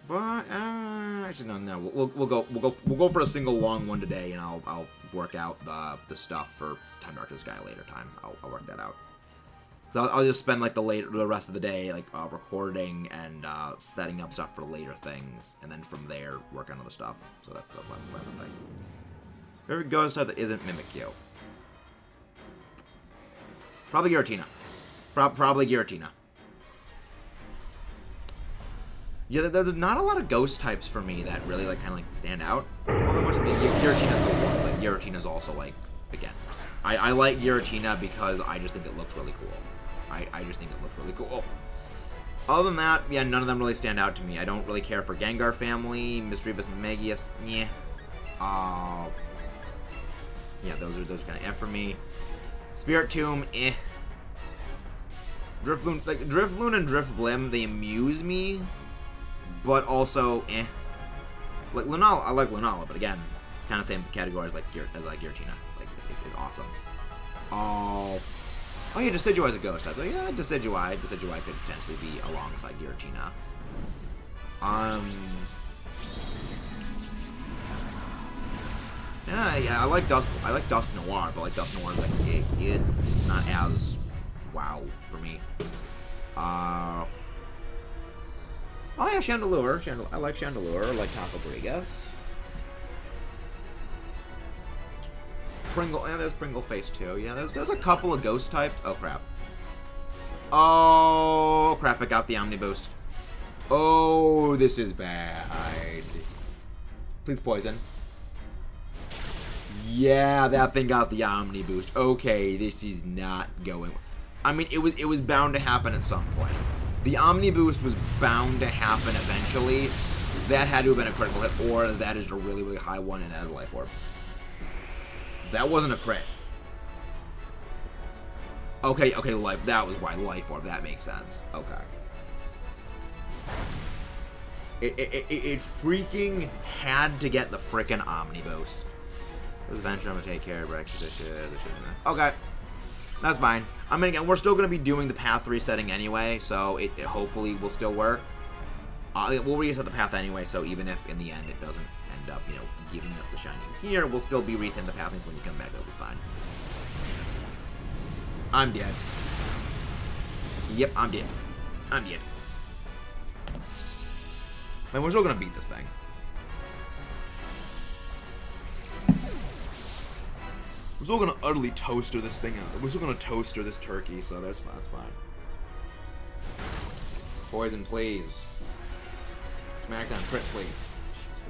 But actually, no. We'll go for a single long one today, and I'll work out the stuff for Time, Darkness, Sky later time. I'll work that out. So I'll just spend like the rest of the day recording and setting up stuff for later things, and then from there work on other stuff. So that's the thing. There we go. Stuff that isn't Mimikyu. Probably Giratina. Probably Giratina. Yeah, there's not a lot of ghost types for me that really kind of stand out. Giratina's the one, but Giratina's also again. I like Giratina because I just think it looks really cool. I just think it looks really cool. Other than that, yeah, none of them really stand out to me. I don't really care for Gengar family, Misdreavus, Magius, yeah. Yeah, those kind of F for me. Spirit Tomb, eh. Drifloon and Drifblim, they amuse me, but also, eh. Like Lunala, I like Lunala, but again, it's kind of same category as Giratina. It's awesome. Oh yeah, Decidueye is a ghost type. Yeah, Decidueye could potentially be alongside Giratina. Yeah, I like Dusk Noir, but Dusk Noir is it's not as wow for me. Oh yeah, Chandelure. I like Chandelure. I like Taco Brigas. Pringle. Yeah, there's Pringle Face too. Yeah, there's a couple of ghost types. Oh crap. Oh crap! I got the Omni Boost. Oh, this is bad. Please poison. Yeah, that thing got the Omni Boost. Okay, this is not going. I mean, it was bound to happen at some point. The Omni Boost was bound to happen eventually. That had to have been a critical hit, or that is a really, really high one and has a Life Orb. That wasn't a crit. Okay, that was why Life Orb. That makes sense. Okay. It freaking had to get the frickin' Omni Boost. This venture, I'm gonna take care of okay. That's fine. I mean, again, we're still gonna be doing the path resetting anyway, so it hopefully will still work. We'll reset the path anyway, so even if in the end it doesn't end up, giving us the shiny here, we'll still be resetting the pathing, so when you come back, it'll be fine. I'm dead. Yep, I'm dead. I mean, we're still gonna beat this thing. We're still gonna utterly toaster this thing out. We're still gonna toaster this turkey, so that's fine. Poison, please. Smackdown crit, please. Jeez,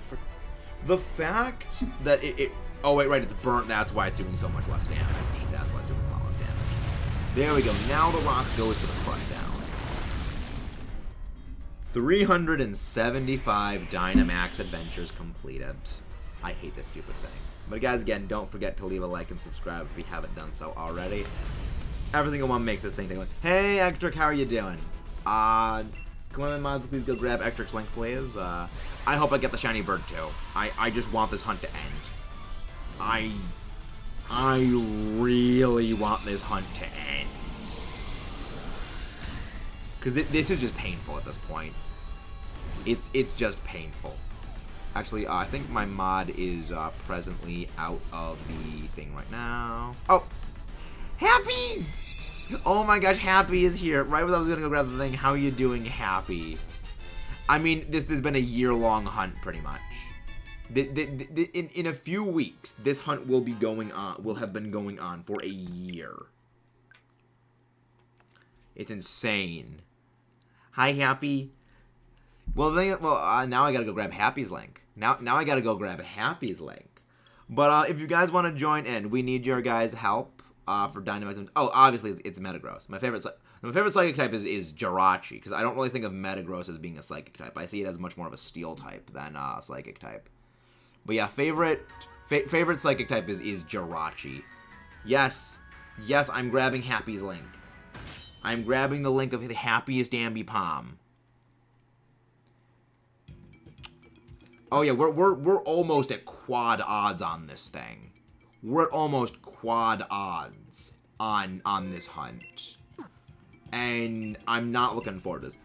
the fact that it oh wait, right, it's burnt. That's why it's doing so much less damage. That's why it's doing a lot less damage. There we go. Now the rock goes to the front down. 375 Dynamax adventures completed. I hate this stupid thing. But guys, again, don't forget to leave a like and subscribe if you haven't done so already. Every single one makes this thing think like, hey, Ectric, how are you doing? Come on, mods, please go grab Ectric's link, please. I hope I get the shiny bird, too. I just want this hunt to end. I really want this hunt to end. Because this is just painful at this point. It's just painful. Actually, I think my mod is presently out of the thing right now. Oh! Happy! Oh my gosh, Happy is here. Right when I was gonna go grab the thing, how are you doing, Happy? I mean, this has been a year-long hunt, pretty much. In a few weeks, this hunt will have been going on for a year. It's insane. Hi, Happy. Well, now I gotta go grab Happy's link. Now I gotta go grab Happy's link. But if you guys want to join in, we need your guys' help for Dynamax. Oh, obviously it's Metagross. My favorite psychic type is Jirachi, because I don't really think of Metagross as being a psychic type. I see it as much more of a steel type than a psychic type. But yeah, favorite psychic type is Jirachi. Yes, I'm grabbing Happy's link. I'm grabbing the link of the happiest Ambipom. Oh yeah, we're almost at quad odds on this thing. We're at almost quad odds on this hunt. And I'm not looking forward to this.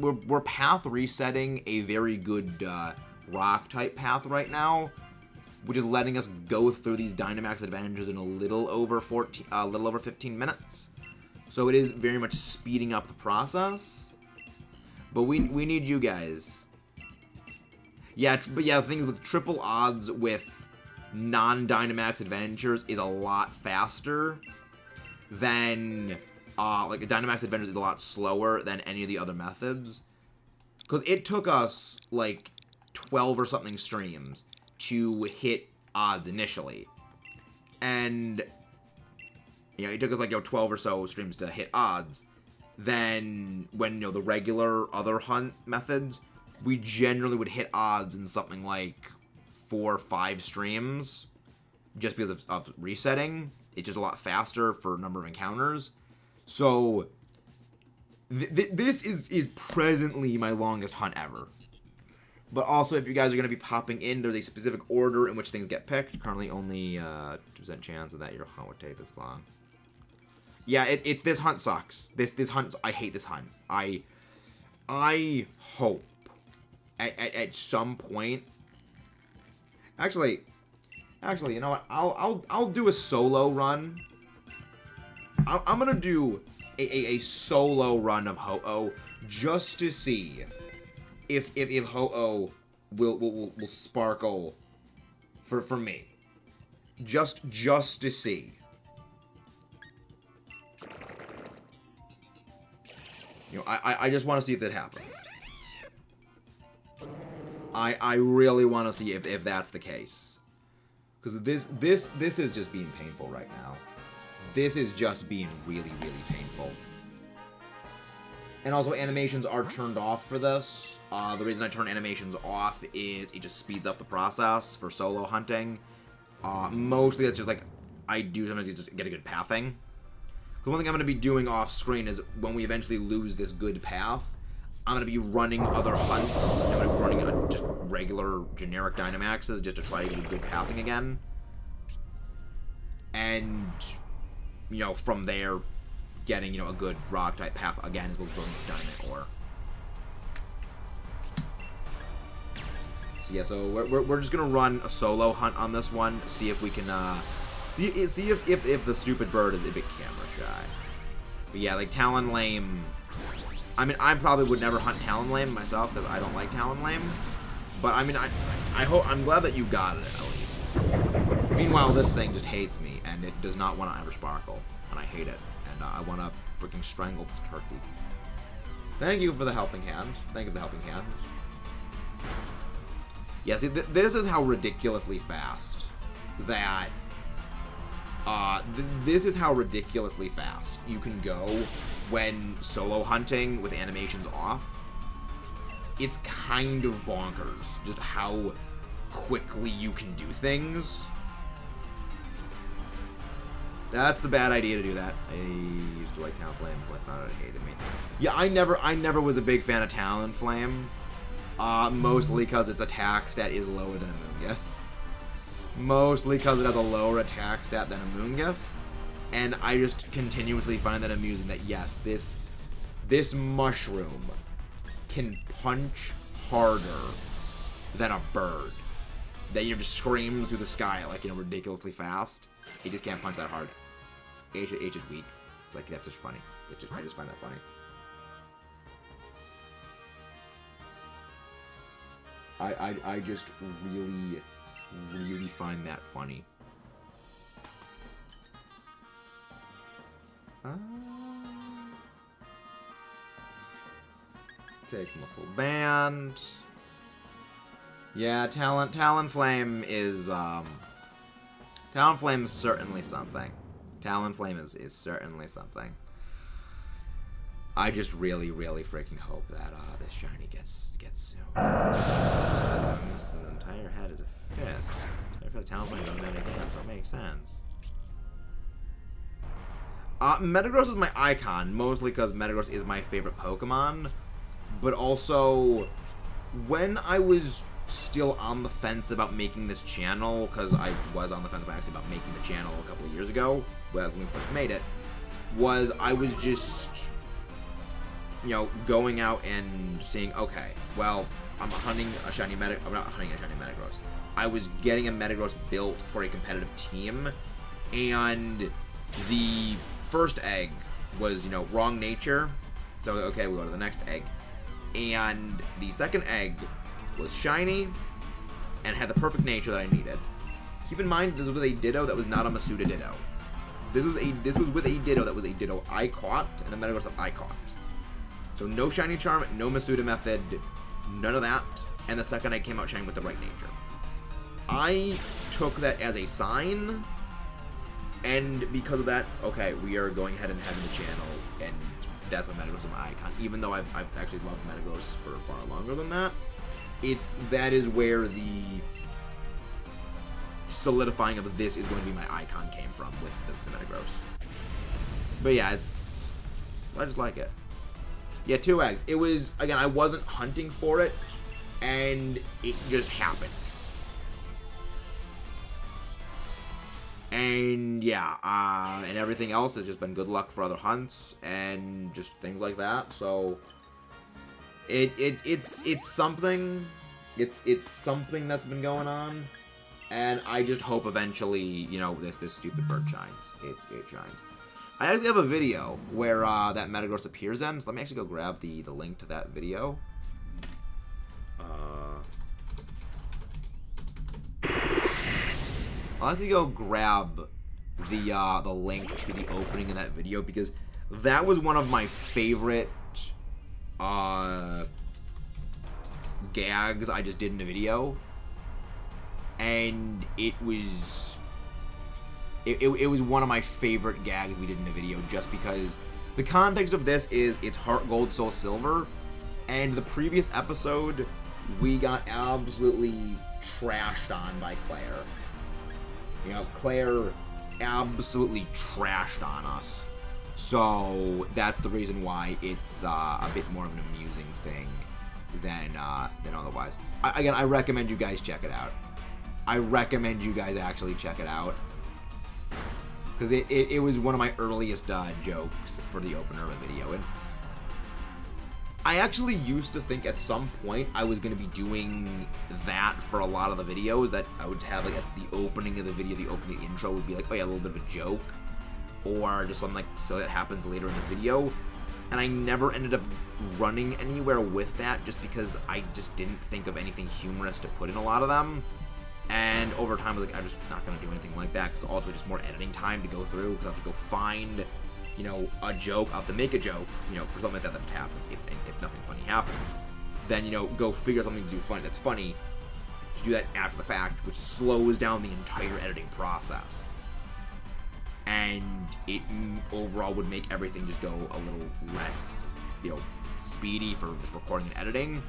We're path resetting a very good rock type path right now, which is letting us go through these Dynamax adventures in a little over 15 minutes. So it is very much speeding up the process. But we need you guys. Yeah, but yeah, the thing is with triple odds with non-Dynamax adventures is a lot faster than, like, a Dynamax adventures is a lot slower than any of the other methods. Because it took us, like, 12 or something streams to hit odds initially. And, you know, it took us, like, 12 or so streams to hit odds. Then, when, the regular other hunt methods, we generally would hit odds in something like 4 or 5 streams just because of resetting. It's just a lot faster for number of encounters. So this is presently my longest hunt ever. But also, if you guys are going to be popping in, there's a specific order in which things get picked. Currently only 2% chance of that your hunt would take this long. Yeah, it's this hunt sucks. This hunt, I hate this hunt. I hope at some point, actually, you know what? I'll do a solo run. I'm gonna do a solo run of Ho-Oh just to see if Ho-Oh will sparkle for me. Just to see. You know, I just want to see if that happens. I really want to see if that's the case. Because this is just being painful right now. This is just being really, really painful. And also, animations are turned off for this. The reason I turn animations off is it just speeds up the process for solo hunting. Mostly that's just like, I do sometimes just get a good pathing. The one thing I'm going to be doing off screen is when we eventually lose this good path, I'm going to be running other hunts. I'm going to be running just regular generic Dynamaxes just to try to get a good pathing again. And, you know, from there, getting, you know, a good rock type path again is with Dynamax Ore. So yeah, so we're just going to run a solo hunt on this one, see if we can, see if the stupid bird is a bit camera shy. But yeah, like Talonflame, I mean, I probably would never hunt Talonflame myself because I don't like Talonflame. But I mean, I'm glad that you got it at least. Meanwhile, this thing just hates me and it does not want to ever sparkle, and I hate it. And I want to freaking strangle this turkey. Thank you for the helping hand. Thank you for the helping hand. Yeah, see, this is how ridiculously fast that. This is how ridiculously fast you can go when solo hunting with animations off. It's kind of bonkers just how quickly you can do things. That's a bad idea to do that. I used to like Talonflame, but I found out it hated me. Yeah, I never was a big fan of Talonflame. Mostly because its attack stat is lower than Amoonguss. Mostly because it has a lower attack stat than Amoonguss. And I just continuously find that amusing that, yes, this mushroom can punch harder than a bird. That, you know, just screams through the sky like, you know, ridiculously fast. He just can't punch that hard. H is weak. It's like, that's just funny. I just find that funny. I just really, really find that funny. Take Muscle Band. Yeah, Talonflame is Talonflame is certainly something. Talonflame is certainly something. I just really, really freaking hope that this shiny gets soon. This entire head is a fist. For the Talonflame don't have any hands, so it makes sense. Metagross is my icon, mostly because Metagross is my favorite Pokemon. But also, when I was still on the fence about making this channel, because I was on the fence about making the channel a couple of years ago, when we first made it, was I was just, you know, going out and seeing, okay, well, I'm hunting a shiny Metagross. I'm not hunting a shiny Metagross. I was getting a Metagross built for a competitive team, and the first egg was, you know, wrong nature. So, okay, we go to the next egg. And the second egg was shiny and had the perfect nature that I needed. Keep in mind, this was with a Ditto that was not a Masuda Ditto. This was with a Ditto that was a Ditto I caught and a Metagross that I caught. So no shiny charm, no Masuda method, none of that. And the second egg came out shiny with the right nature. I took that as a sign, and because of that, okay, we are going ahead and having the channel, and that's why Metagross is my icon. Even though I've actually loved Metagross for far longer than that, that is where the solidifying of this is going to be my icon came from with the Metagross. But yeah, I just like it. Yeah, 2 eggs. It was, again, I wasn't hunting for it, and it just happened. And yeah, and everything else has just been good luck for other hunts and just things like that. So it's something. It's something that's been going on, and I just hope eventually, you know, this stupid bird shines. It shines. I actually have a video where that Metagross appears in. So let me actually go grab the link to that video. I'll have to go grab the link to the opening of that video, because that was one of my favorite gags I just did in a video, and it was one of my favorite gags we did in a video, just because the context of this is it's Heart Gold, Soul Silver, and the previous episode we got absolutely trashed on by Claire. You know, Claire absolutely trashed on us. So that's the reason why it's a bit more of an amusing thing than otherwise. Again, I recommend you guys check it out. I recommend you guys actually check it out, because it was one of my earliest jokes for the opener of a video. And I actually used to think at some point I was going to be doing that for a lot of the videos, that I would have, like, at the opening of the video, the opening intro would be like, oh yeah, a little bit of a joke, or just something like so that happens later in the video. And I never ended up running anywhere with that, just because I just didn't think of anything humorous to put in a lot of them. And over time, I was like, I'm just not going to do anything like that, because also just more editing time to go through, because I have to go find, you know, a joke. I'll have to make a joke, you know, for something like that happens. If nothing funny happens, then, you know, go figure something to do funny that's funny, to do that after the fact, which slows down the entire editing process. And it overall would make everything just go a little less, you know, speedy for just recording and editing.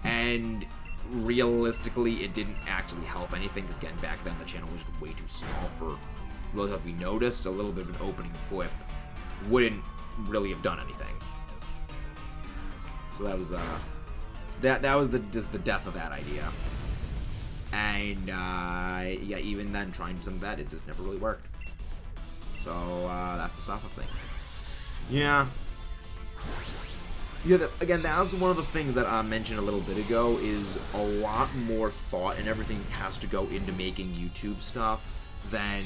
And realistically, it didn't actually help anything, because again, back then the channel was just way too small for really to be noticed, so a little bit of an opening quip wouldn't really have done anything. So that was that was just the death of that idea. And yeah, even then, trying to do something like that, it just never really worked. So that's the stuff of things. Yeah. Yeah, again, that's one of the things that I mentioned a little bit ago, is a lot more thought and everything has to go into making YouTube stuff. than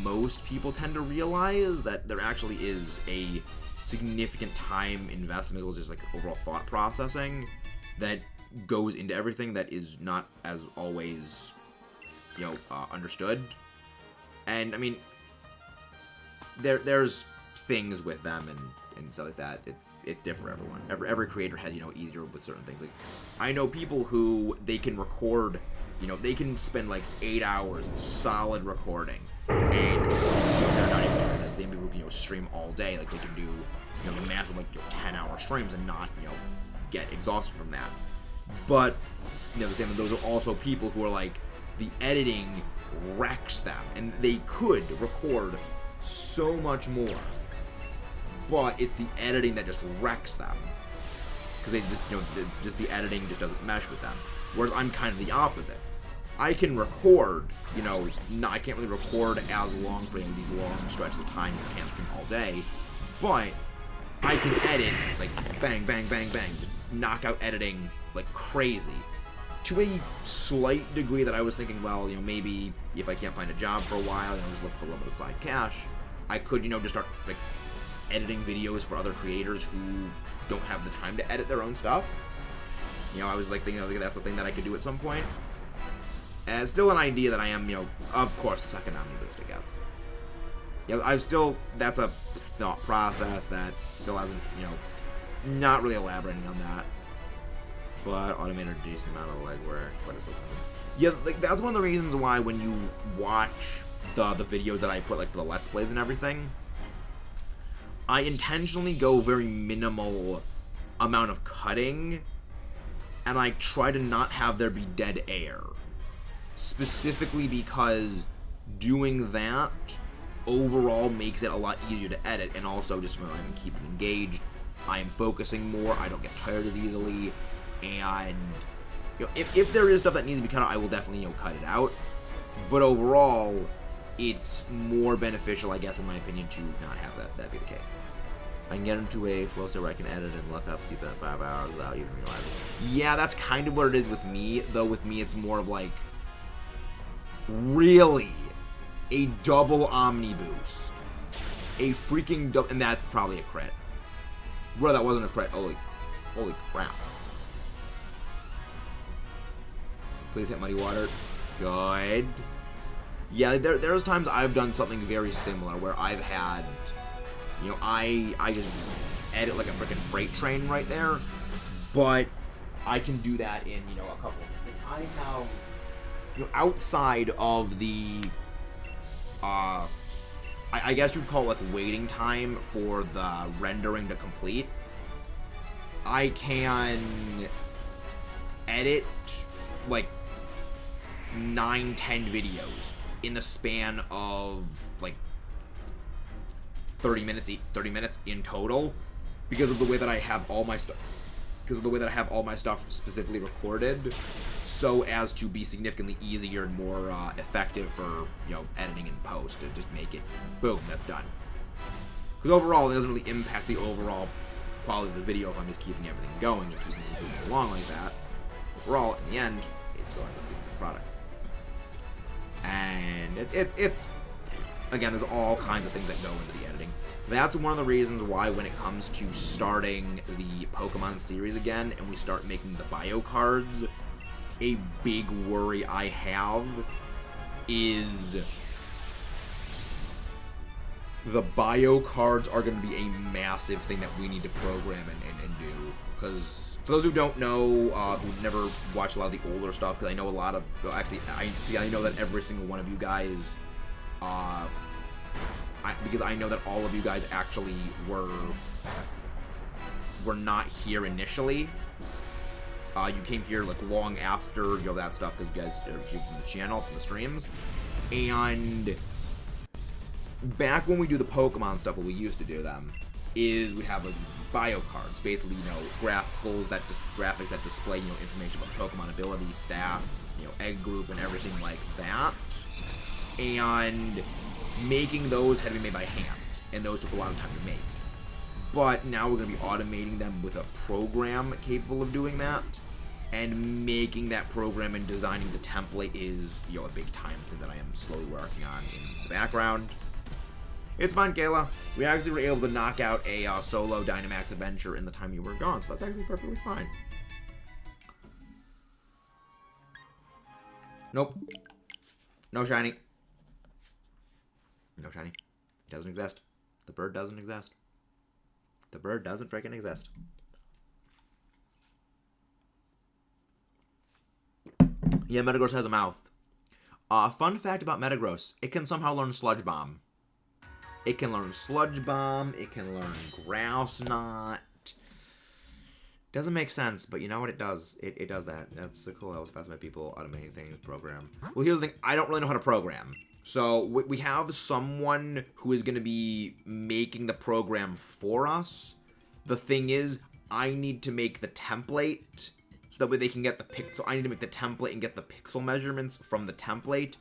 most people tend to realize, that there actually is a significant time investment, as well as just like overall thought processing that goes into everything that is not as always, understood. And I mean, there's things with them and stuff like that. It's different for everyone. Every creator has, easier with certain things. Like, I know people who they can record, they can spend like 8 hours solid recording, and they're not even doing this. They people who stream all day. Like, they can do massive 10-hour streams and not get exhausted from that. But the same. Those are also people who are like, the editing wrecks them, and they could record so much more, but it's the editing that just wrecks them, because they just the editing just doesn't mesh with them. Whereas I'm kind of the opposite. I can record, I can't really record as long for these long stretches of time. You can't stream all day, but I can edit like bang, bang, bang, bang, just knock out editing like crazy. To a slight degree that I was thinking, well, maybe if I can't find a job for a while, just look for a little bit of side cash, I could, just start like editing videos for other creators who don't have the time to edit their own stuff. I was like thinking, that's a thing that I could do at some point. And still an idea that I am, of course, the second Omni boost it gets. That's a thought process that still hasn't, not really elaborating on that. But automated a decent amount of legwork. What is it? Yeah, like, that's one of the reasons why when you watch the videos that I put, like, for the Let's Plays and everything, I intentionally go very minimal amount of cutting, and I try to not have there be dead air. Specifically because doing that overall makes it a lot easier to edit, and also just when I'm keeping engaged, I am focusing more, I don't get tired as easily, and if there is stuff that needs to be cut out, I will definitely cut it out. But overall, it's more beneficial, I guess, in my opinion, to not have that be the case. I can get into a flow state where I can edit and look up, see that 5 hours without even realizing. Yeah, that's kind of what it is with me, though with me it's more of like, really, a double Omni boost. A freaking double, and that's probably a crit. Bro, that wasn't a crit, holy crap. Please hit muddy water. Good. Yeah, there's times I've done something very similar where I've had, I just edit like a freaking freight train right there, but I can do that in, a couple of minutes. I have, outside of the, I guess you'd call it like waiting time for the rendering to complete, I can edit like 9-10 videos in the span of like 30 minutes in total, because of the way that I have all my stuff specifically recorded, so as to be significantly easier and more effective for editing and post, to just make it boom, that's done. Because overall it doesn't really impact the overall quality of the video if I'm just keeping everything going and keeping it moving along like that. Overall, in the end, it still ends up being a product. And it's again, there's all kinds of things that go into the editing. That's one of the reasons why when it comes to starting the Pokemon series again and we start making the bio cards, a big worry I have is the bio cards are going to be a massive thing that we need to program and do. Because for those who don't know, who've never watched a lot of the older stuff, because I know a lot of, actually, I know that every single one of you guys, because I know that all of you guys actually were not here initially. You came here like long after that stuff, because you guys are from the channel, from the streams, and back when we do the Pokemon stuff, what we used to do them is we'd have like bio cards, basically graphics that display information about Pokemon ability, stats, egg group, and everything like that, and making those had to be made by hand, and those took a lot of time to make. But now we're going to be automating them with a program capable of doing that, and making that program and designing the template is, you know, a big time thing that I am slowly working on in the background. It's fine, Kayla. We actually were able to knock out a solo Dynamax adventure in the time you were gone, so that's actually perfectly fine. Nope. No shiny. No shiny. It doesn't exist. The bird doesn't exist. The bird doesn't freaking exist. Yeah, Metagross has a mouth. Fun fact about Metagross, it can somehow learn Sludge Bomb. It can learn Sludge Bomb, it can learn Grouse Knot. Doesn't make sense, but you know what it does? It does that. That's so cool. I was fascinated by people automating things, program. Well, here's the thing. I don't really know how to program. So we have someone who is going to be making the program for us. The thing is, I need to make the template so that way they can get the pic. So I need to make the template and get the pixel measurements from the template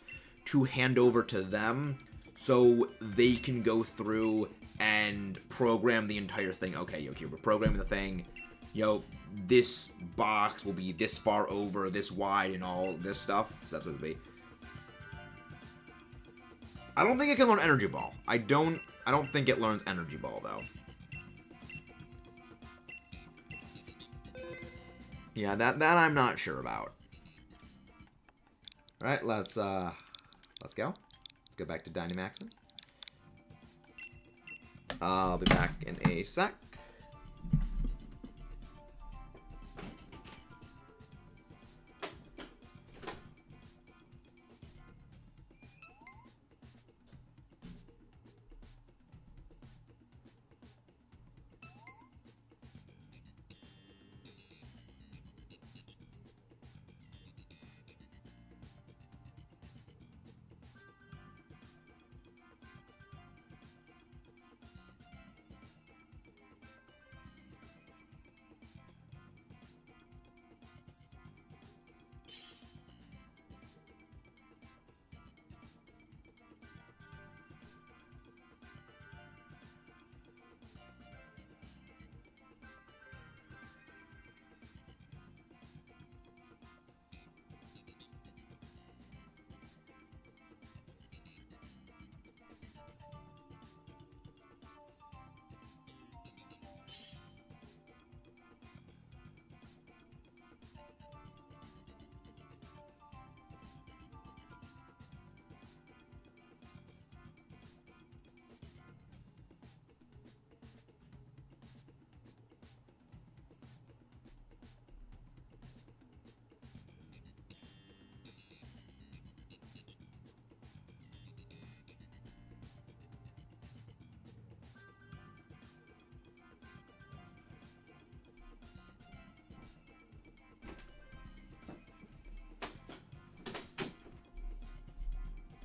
to hand over to them so they can go through and program the entire thing. Okay, we're programming the thing. You know, this box will be this far over, this wide, and all this stuff. So that's what it'll be. I don't think it can learn Energy Ball. I don't think it learns Energy Ball though. Yeah, that I'm not sure about. All right, let's go. Let's go back to Dynamaxing. I'll be back in a sec.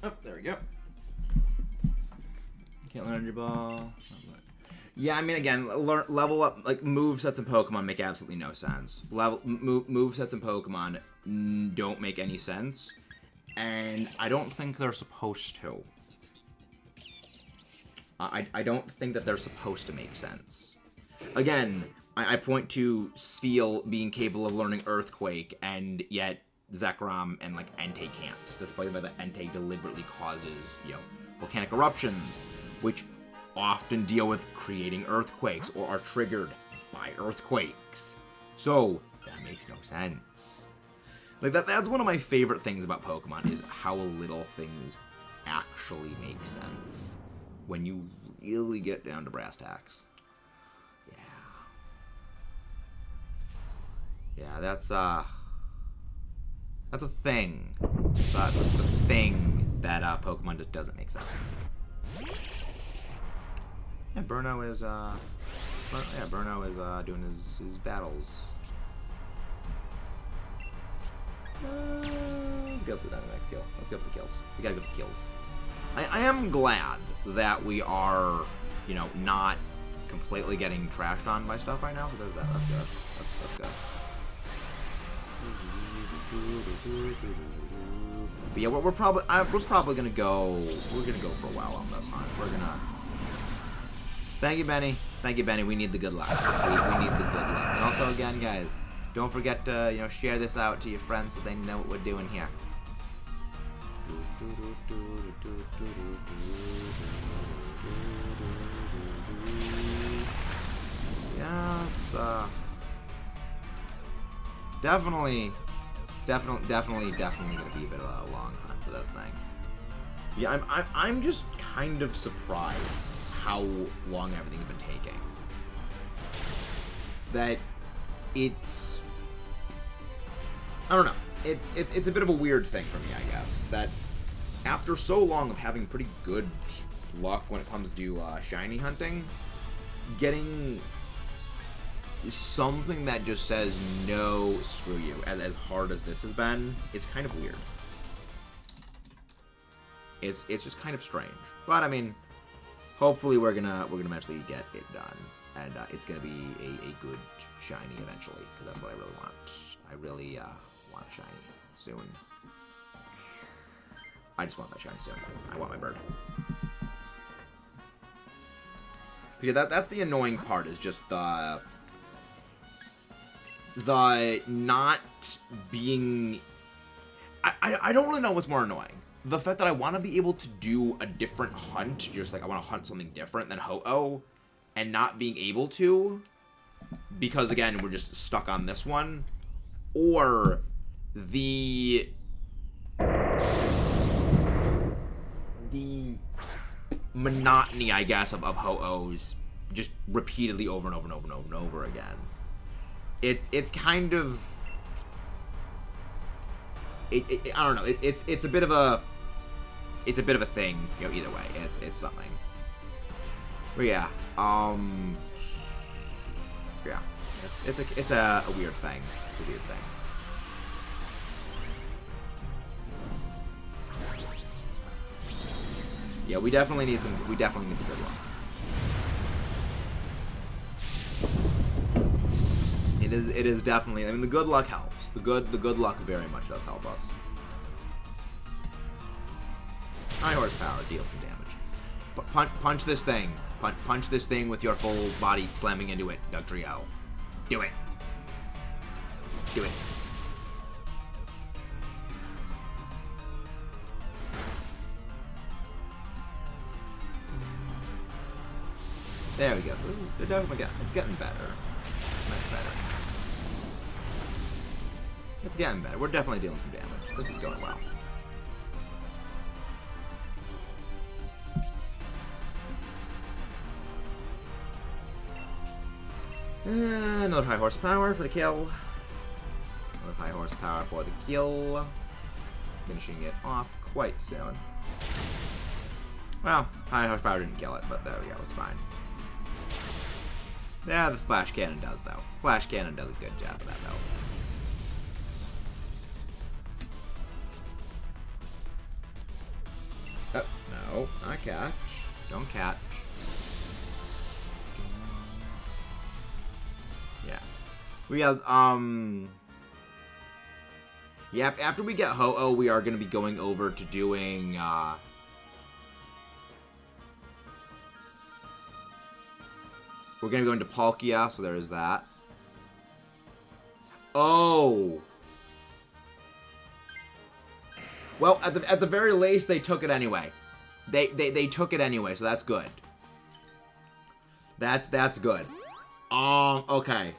Oh, there we go. Can't learn Energy Ball. Yeah, I mean, again, level up, like, movesets in Pokemon make absolutely no sense. Movesets in Pokemon don't make any sense, and I don't think they're supposed to. I don't think that they're supposed to make sense. Again, I point to Spheal being capable of learning Earthquake, and yet Zekrom and, like, Entei can't, despite the fact that Entei deliberately causes, you know, volcanic eruptions, which often deal with creating earthquakes or are triggered by earthquakes. So, that makes no sense. Like, that's one of my favorite things about Pokemon, is how little things actually make sense when you really get down to brass tacks. Yeah, that's a thing. That's a thing that Pokemon just doesn't make sense. Yeah, Burno is doing his battles. Let's go for that next kill. Let's go for kills. We gotta go for kills. I am glad that we are, you know, not completely getting trashed on by stuff right now. So there's that. That's good. That's good. But yeah, we're probably gonna go. We're gonna go for a while on this hunt. We're gonna. Thank you, Benny. Thank you, Benny. We need the good luck. We need the good luck. And also, again, guys, Don't forget to, you know, share this out to your friends so they know what we're doing here. Yeah, it's definitely gonna be a bit of a long hunt for this thing. Yeah, I'm just kind of surprised how long everything's been taking. That it's, I don't know. It's a bit of a weird thing for me, I guess. That after so long of having pretty good luck when it comes to shiny hunting, getting something that just says no, screw you, as hard as this has been, it's kind of weird. It's just kind of strange. But I mean, hopefully we're gonna eventually get it done, and it's gonna be a good shiny eventually, because that's what I really want. I really want a shiny soon. I just want that shiny soon. I want my bird. Yeah, that's the annoying part, is just the not being... I don't really know what's more annoying. The fact that I want to be able to do a different hunt, just like I want to hunt something different than Ho-Oh, and not being able to, because again, we're just stuck on this one, or the monotony, I guess, of Ho-Ohs just repeatedly over and over and over and over and over again. It's kind of... I don't know. It's a bit of a... It's a bit of a thing, you know, either way. It's something. But yeah. Yeah. It's a weird thing. It's a weird thing. Yeah, we definitely need the good luck. It is definitely, I mean, the good luck helps. The good luck very much does help us. High horsepower, deal some damage. Punch this thing. Punch this thing with your full body slamming into it, Dugtrio. Do it. Do it. There we go. It's getting better. Much better. It's getting better. We're definitely dealing some damage. This is going well. Another high horsepower for the kill. Another high horsepower for the kill. Finishing it off quite soon. Well, high horsepower didn't kill it, but there we go. It's fine. Yeah, the flash cannon does, though. Flash cannon does a good job of that, though. No, not catch. Don't catch. Yeah. We have, yeah, after we get Ho-Oh, we are going to be going over to doing, we're going to go into Palkia, so there is that. Oh! Well, at the very least, they took it anyway. They took it anyway, so that's good. That's good. Okay.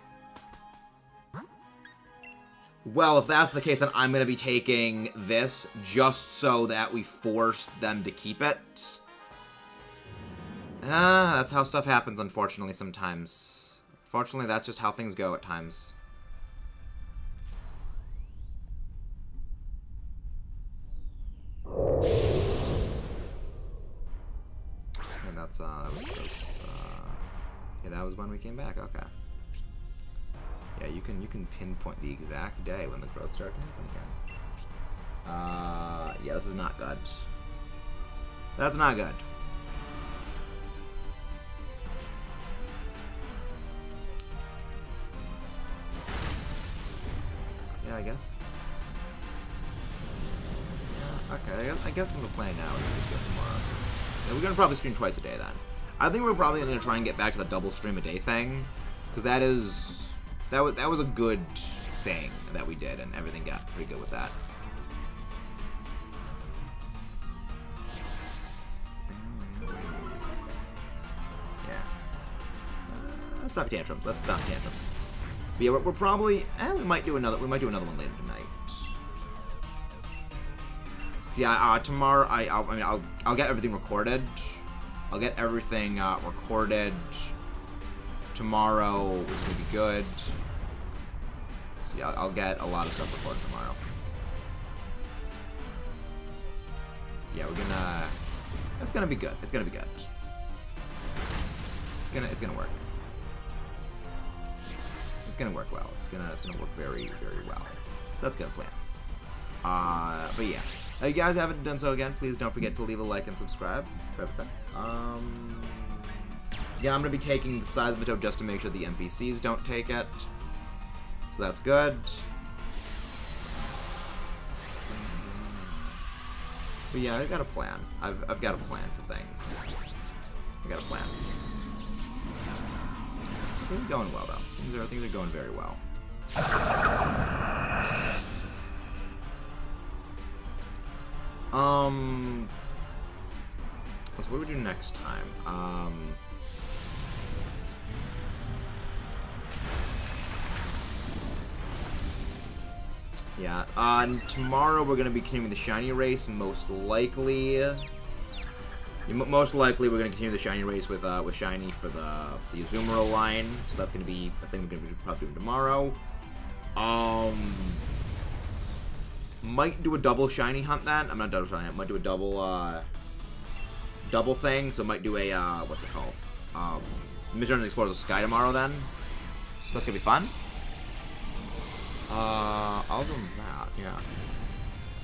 Well, if that's the case, then I'm going to be taking this just so that we force them to keep it. That's how stuff happens, unfortunately, sometimes. Fortunately, that's just how things go at times. And that was when we came back. Okay. Yeah, you can pinpoint the exact day when the growth started to happen again. Yeah, this is not good. That's not good. Yeah, I guess. Yeah, okay, I guess I'm gonna play now and just go tomorrow. Yeah, we're gonna probably stream twice a day then. I think we're probably gonna try and get back to the double stream a day thing, because that was a good thing that we did, and everything got pretty good with that. Let's stop tantrums. Let's stop tantrums. But yeah, we're probably we might do another one later tonight. Yeah, tomorrow I'll get everything recorded. I'll get everything recorded tomorrow, which is gonna be good. So yeah, I'll get a lot of stuff recorded tomorrow. Yeah, it's gonna be good. It's gonna be good. It's gonna work. It's gonna work well. It's gonna work very, very well. So that's a good plan. But yeah. If you guys haven't done so again, please don't forget to leave a like and subscribe for everything. Yeah, I'm gonna be taking the size of the toad just to make sure the NPCs don't take it. So that's good. But yeah, I've got a plan. I've got a plan for things. I got a plan. Things are going well though. Things are going very well. So what do we do next time? Yeah, tomorrow we're gonna be continuing the shiny race, most likely. Most likely we're gonna continue the shiny race with shiny for the Azumarill line, so that's gonna be a thing we're gonna be probably doing tomorrow. Might do a double shiny hunt then. I'm not double shiny hunt. Might do a double thing. So might do a what's it called? Mission to Explore the Sky tomorrow then. So that's gonna be fun. Other than that, yeah.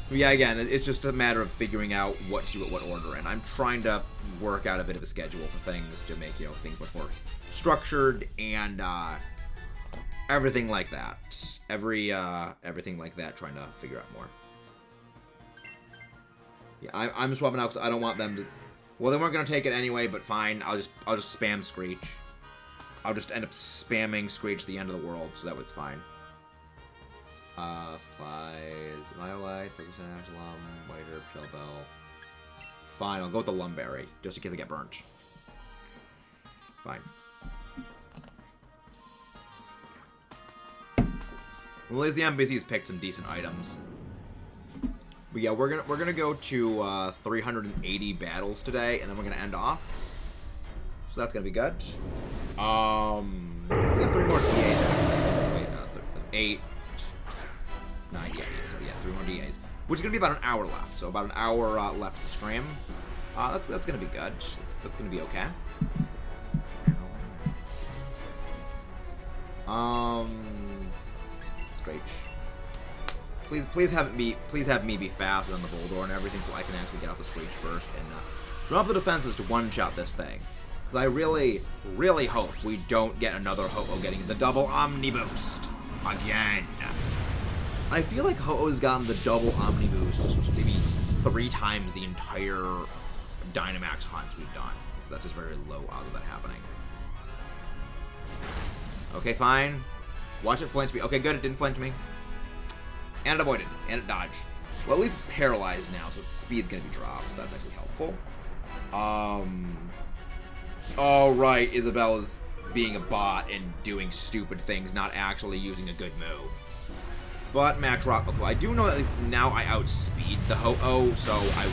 But yeah, again, it's just a matter of figuring out what to do at what order, and I'm trying to work out a bit of a schedule for things to make things much more structured and everything like that. Everything like that, trying to figure out more. Yeah, I'm swapping out because I don't want them to. Well, they weren't gonna take it anyway, but fine. I'll just spam Screech. I'll just end up spamming Screech to the end of the world, so that way it's fine. Supplies, Violite, Focus Axe, Lum, White Herb, Shell Bell. Fine, I'll go with the Lumberry, just in case I get burnt. Fine. Well, at least the NPCs picked some decent items. But yeah, we're gonna go to 380 battles today, and then we're gonna end off. So that's gonna be good. We have 3 more DAs. Wait, 8, 9 DAs. So yeah, 3 more DAs, which is gonna be about an hour left. So about an hour left to stream. That's gonna be good. That's gonna be okay. Screech. Please have me be faster than the Boldor and everything, so I can actually get out the Screech first and drop the defenses to one-shot this thing. Because I really, really hope we don't get another Ho-Oh getting the double Omni Boost again. I feel like Ho-Oh's gotten the double Omni Boost maybe 3 times the entire Dynamax hunts we've done. Because that's just very low odds of that happening. Okay, fine. Watch it flinch me. Okay, good, it didn't flinch me. And it avoided. And it dodged. Well, at least it's paralyzed now, so its speed's gonna be dropped. So that's actually helpful. Oh, right. Isabella's being a bot and doing stupid things, not actually using a good move. But Max Rock, okay, I do know that at least now I outspeed the Ho-Oh, so I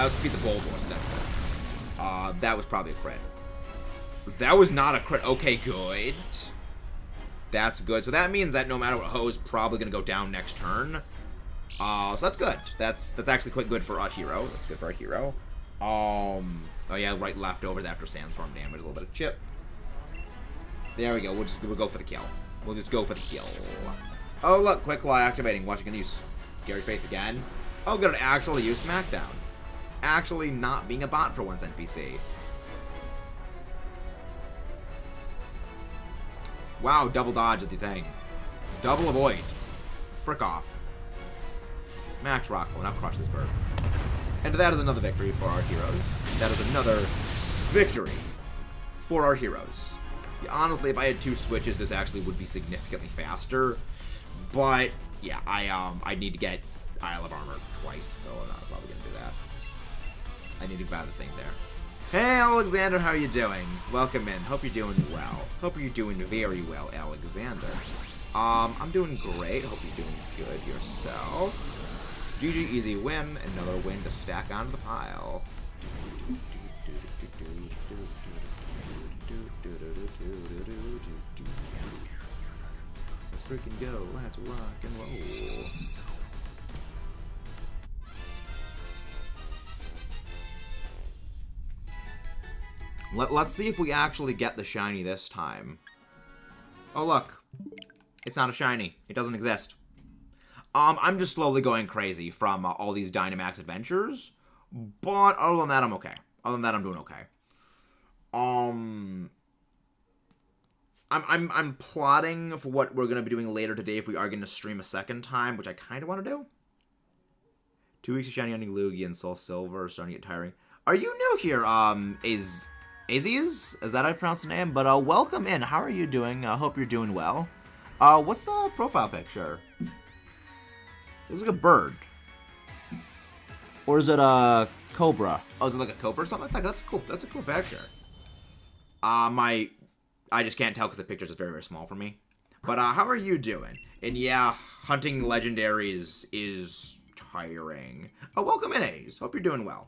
outspeed the Bulbasaur, so that's good. That was probably a crit. That was not a crit. Okay, good. That's good. So that means that no matter what, Ho-Oh's probably going to go down next turn. So that's good. That's actually quite good for our hero. That's good for our hero. Oh yeah, right leftovers after Sandstorm damage, a little bit of chip. There we go. We'll go for the kill. We'll just go for the kill. Oh look, Quick Claw activating. Watch, gonna use Scary Face again. Oh good, actually use Smackdown. Actually not being a bot for once, NPC. Wow, double dodge at the thing. Double avoid. Frick off. Max Rock will not crush this bird. And that is another victory for our heroes. That is another victory for our heroes. Yeah, honestly, if I had 2 switches, this actually would be significantly faster. But yeah, I need to get Isle of Armor twice, so I'm not probably gonna do that. I need to buy the thing there. Hey Alexander, how you doing? Welcome in. Hope you're doing well. Hope you're doing very well, Alexander. I'm doing great. Hope you're doing good yourself. GG easy win. Another win to stack onto the pile. Let's freaking go. Let's rock and roll. Let's see if we actually get the shiny this time. Oh, look. It's not a shiny. It doesn't exist. I'm just slowly going crazy from all these Dynamax adventures. But other than that, I'm okay. Other than that, I'm doing okay. I'm plotting for what we're going to be doing later today if we are going to stream a second time, which I kind of want to do. 2 weeks of shiny hunting Lugia and Soul Silver are starting to get tiring. Are you new here, Aziz? Is that how I pronounce the name? But welcome in. How are you doing? I hope you're doing well. What's the profile picture? It looks like a bird. Or is it a cobra? Oh, is it like a cobra or something like that? That's a cool picture. I just can't tell because the picture's very, very small for me. But how are you doing? And yeah, hunting legendaries is tiring. Oh, welcome in, Ace. Hope you're doing well.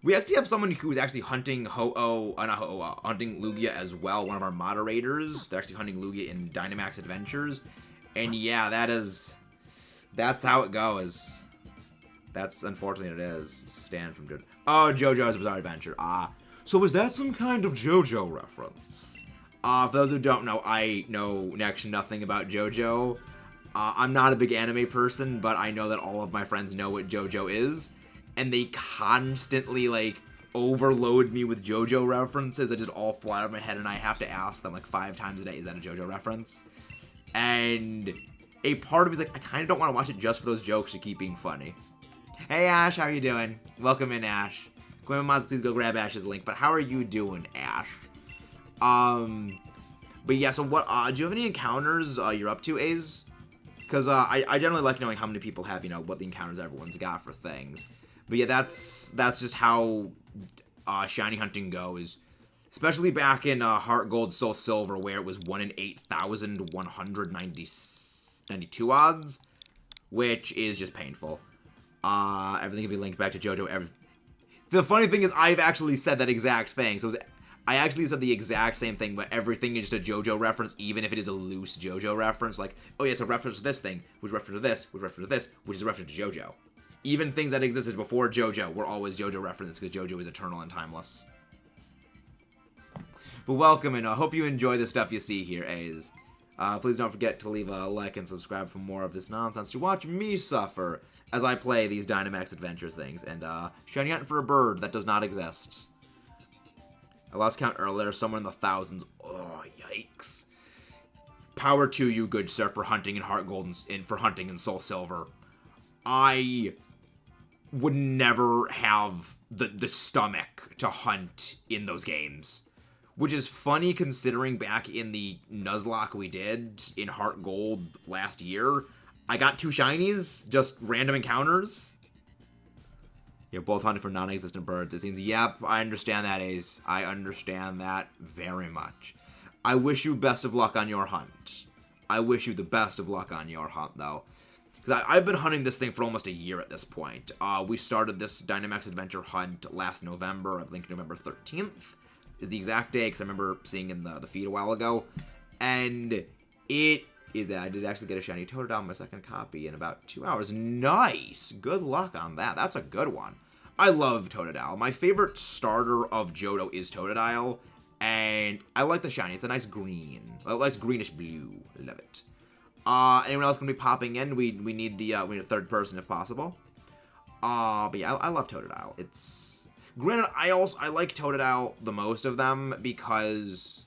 We actually have someone who's actually hunting hunting Lugia as well. One of our moderators. They're actually hunting Lugia in Dynamax Adventures. And yeah, that's how it goes. That's unfortunately it is. Stand from JoJo. Oh, JoJo's Bizarre Adventure. So is that some kind of JoJo reference? For those who don't know, I know next to nothing about JoJo. I'm not a big anime person, but I know that all of my friends know what JoJo is. And they constantly, like, overload me with JoJo references that just all fly out of my head, and I have to ask them, like, 5 times a day, is that a JoJo reference? And a part of me is like, I kind of don't want to watch it just for those jokes to keep being funny. Hey, Ash, how are you doing? Welcome in, Ash. Quimmy Mods, please go grab Ash's link. But how are you doing, Ash? But yeah, so what, do you have any encounters you're up to, Aze? Because I generally like knowing how many people have, you know, what the encounters everyone's got for things. But yeah, that's just how shiny hunting goes. Especially back in Heart Gold, Soul Silver, where it was 1 in 8,192 odds, which is just painful. Everything can be linked back to JoJo. The funny thing is, I've actually said that exact thing. So I actually said the exact same thing, but everything is just a JoJo reference, even if it is a loose JoJo reference. Like, oh yeah, it's a reference to this thing, which reference to this, which reference to this, which is a reference to JoJo. Even things that existed before JoJo were always JoJo references because JoJo is eternal and timeless. But welcome, and I hope you enjoy the stuff you see here, A's. Please don't forget to leave a like and subscribe for more of this nonsense to watch me suffer as I play these Dynamax Adventure things. And shiny hunting for a bird that does not exist. I lost count earlier, somewhere in the thousands. Oh, yikes. Power to you, good sir, for hunting in Heart Gold and for hunting in Soul Silver. I would never have the stomach to hunt in those games. Which is funny considering back in the Nuzlocke we did in Heart Gold last year, I got 2 shinies, just random encounters. You're both hunting for non-existent birds. It seems, yep, I understand that, Ace. I understand that very much. I wish you best of luck on your hunt. I wish you the best of luck on your hunt, though. Because I've been hunting this thing for almost a year at this point. We started this Dynamax Adventure hunt last November. I think November 13th is the exact day, because I remember seeing in the feed a while ago. And it is that I did actually get a shiny Totodile, my second copy, in about 2 hours. Nice! Good luck on that. That's a good one. I love Totodile. My favorite starter of Johto is Totodile, and I like the shiny. It's a nice green. Well, nice greenish blue. Love it. Anyone else gonna be popping in? We need we need a third person if possible. But yeah, I love Totodile. It's granted, I like Totodile the most of them because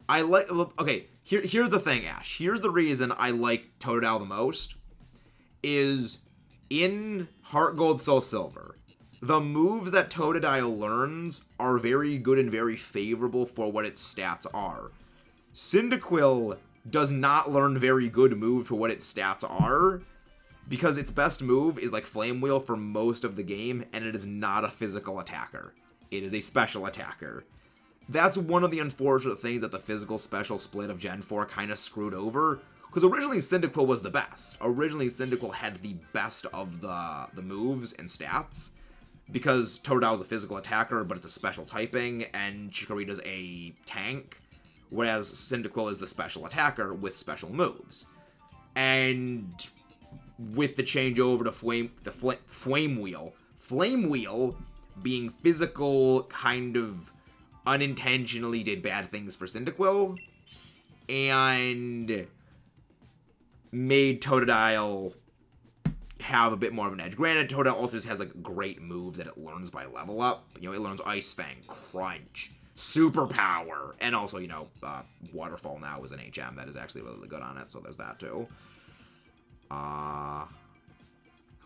I like. Okay, here's the thing, Ash. Here's the reason I like Totodile the most is in Heart Gold, Soul Silver. The moves that Totodile learns are very good and very favorable for what its stats are. Cyndaquil does not learn very good moves for what its stats are, because its best move is like Flame Wheel for most of the game, and it is not a physical attacker. It is a special attacker. That's one of the unfortunate things that the physical special split of Gen 4 kind of screwed over, because originally Cyndaquil was the best. Originally Cyndaquil had the best of the moves and stats, because Totodile is a physical attacker, but it's a special typing, and Chikorita's a tank, whereas Cyndaquil is the special attacker with special moves. And with the changeover to Flame Wheel being physical kind of unintentionally did bad things for Cyndaquil, and made Totodile have a bit more of an edge. Granted, Totodile also just has like great moves that it learns by level up. You know, it learns Ice Fang, Crunch, Superpower, and also, you know, Waterfall now is an HM that is actually really good on it, so there's that too.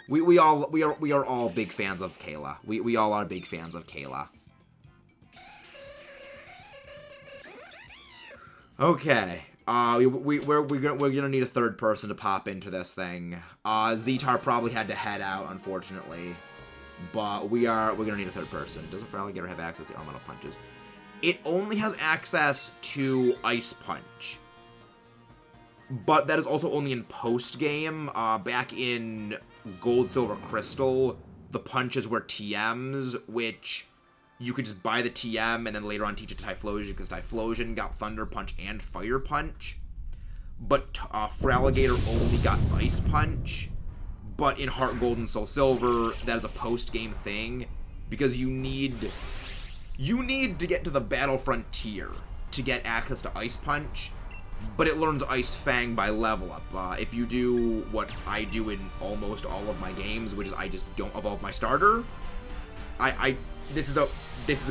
We are all big fans of Kayla. We all are big fans of Kayla. Okay. We're gonna need a third person to pop into this thing. Zetar probably had to head out, unfortunately, but we're gonna need a third person. Doesn't Feraligatr have access to elemental punches? It only has access to Ice Punch, but that is also only in post game. Back in Gold, Silver, Crystal, the punches were TMs, which you could just buy the TM and then later on teach it to Typhlosion, because Typhlosion got Thunder Punch and Fire Punch. But Feraligatr only got Ice Punch. But in Heart Gold and Soul Silver, that is a post-game thing, because you need to get to the Battle Frontier to get access to Ice Punch, but it learns Ice Fang by level up. If you do what I do in almost all of my games, which is I just don't evolve my starter, this is a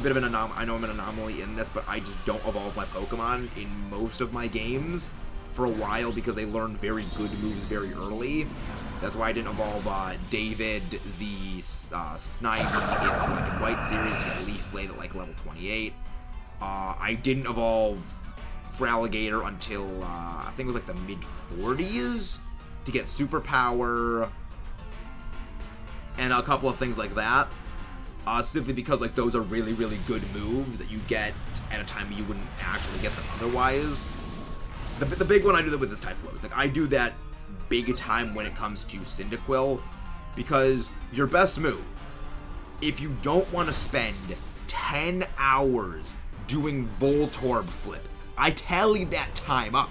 bit of an anomaly. I know I'm an anomaly in this, but I just don't evolve my Pokemon in most of my games for a while because they learn very good moves very early. That's why I didn't evolve David the Snivy in the Black and White series to get Leaf Blade at like level 28. I didn't evolve Feraligatr until I think it was like the mid-40s to get Superpower and a couple of things like that. Simply because like those are really, really good moves that you get at a time you wouldn't actually get them otherwise. The big one I do that with is Typhlosion. Like I do that big time when it comes to Cyndaquil, because your best move, if you don't want to spend 10 hours doing Voltorb Flip, I tallied that time up.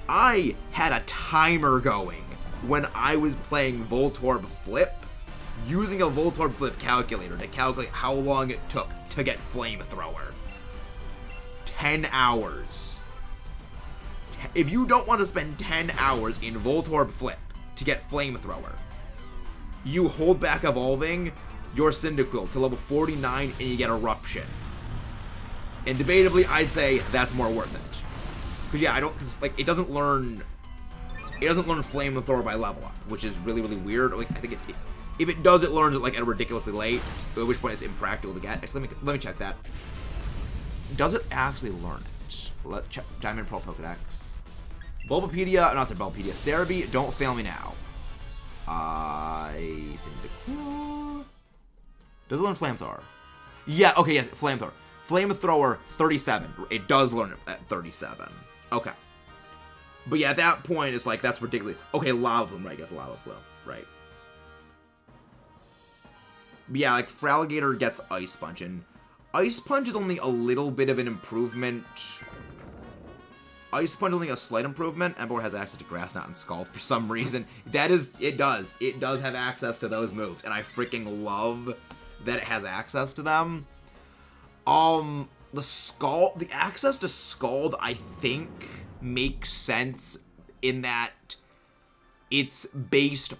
I had a timer going when I was playing Voltorb Flip, using a Voltorb Flip calculator to calculate how long it took to get Flamethrower. 10 hours. If you don't want to spend 10 hours in Voltorb Flip to get Flamethrower, you hold back evolving your Cyndaquil to level 49 and you get Eruption. And debatably, I'd say that's more worth it. Because yeah, it doesn't learn Flamethrower by level up, which is really, really weird. Like I think if it does, it learns it like at ridiculously late, at which point it's impractical to get. Actually, let me check that. Does it actually learn it? Let's check Diamond Pearl Pokedex. Bulbapedia, not the Bulbapedia. Cerebi, don't fail me now. Cyndaquil. Does it learn Flamethrower? Yeah, okay, yes, Flamethrower. Flamethrower, 37. It does learn it at 37. Okay. But yeah, at that point, it's like, that's ridiculous. Okay, Lava Plume, right, I guess Lava Plume, right. But yeah, like, Feraligatr gets Ice Punch, and Ice Punch is only a little bit of an improvement. Ice Punch is only a slight improvement. Ember has access to Grass Knot and Scald for some reason. It does have access to those moves, and I freaking love that it has access to them. The access to Scald, I think, makes sense in that it's based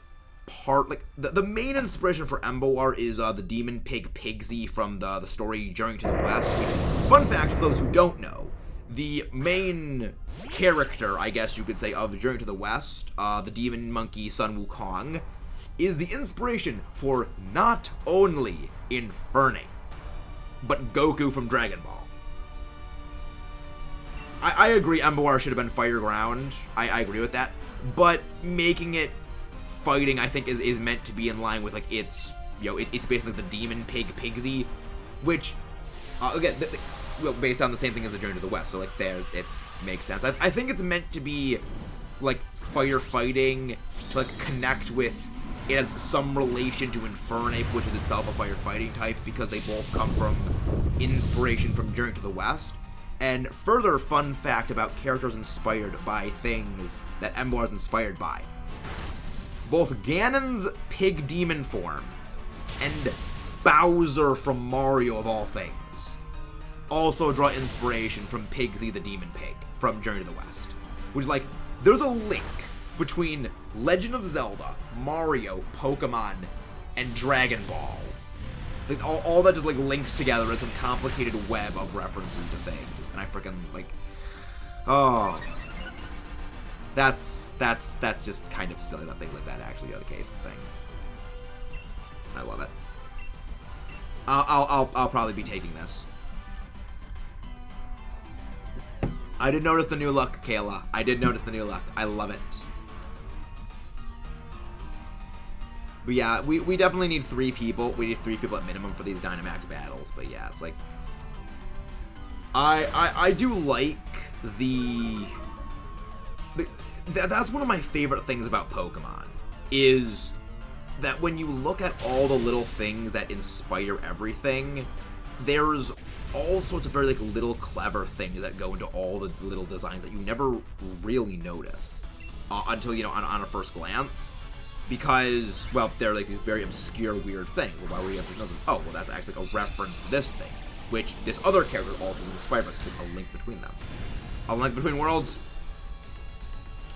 part, like, the main inspiration for Emboar is the Demon Pig Pigsy from the story Journey to the West, which, fun fact for those who don't know, the main character, I guess you could say, of Journey to the West, the Demon Monkey Sun Wukong, is the inspiration for not only Infernape, but Goku from Dragon Ball. I agree, Emboar should have been Fire Ground. I agree with that. But making it fighting, I think, is meant to be in line with, like, it's, you know, it's basically the Demon Pig Pigsy, which, again, well, based on the same thing as the Journey to the West, so, like, there, it makes sense. I think it's meant to be, like, firefighting, to, like, connect with, it has some relation to Infernape, which is itself a firefighting type, because they both come from inspiration from Journey to the West. And further fun fact about characters inspired by things that Emboar is inspired by. Both Ganon's pig demon form and Bowser from Mario, of all things, also draw inspiration from Pigsy the Demon Pig from Journey to the West. Which is like, there's a link between Legend of Zelda, Mario, Pokemon, and Dragon Ball. Like, all that just, like, links together in some complicated web of references to things. And I freaking, like, oh. That's just kind of silly that things like that actually are the case with things. I love it. I'll probably be taking this. I did notice the new look, Kayla. I did notice the new look. I love it. But yeah, we definitely need 3 people. We need 3 people at minimum for these Dynamax battles. But yeah, it's like, I do like the... That's one of my favorite things about Pokemon, is that when you look at all the little things that inspire everything, there's all sorts of very, like, little clever things that go into all the little designs that you never really notice until, you know, on a first glance. Because, well, they're, like, these very obscure, weird things. Well, why would you have to know them? Oh, well, that's actually a reference to this thing, which this other character also inspired us. So a link between them. A link between worlds.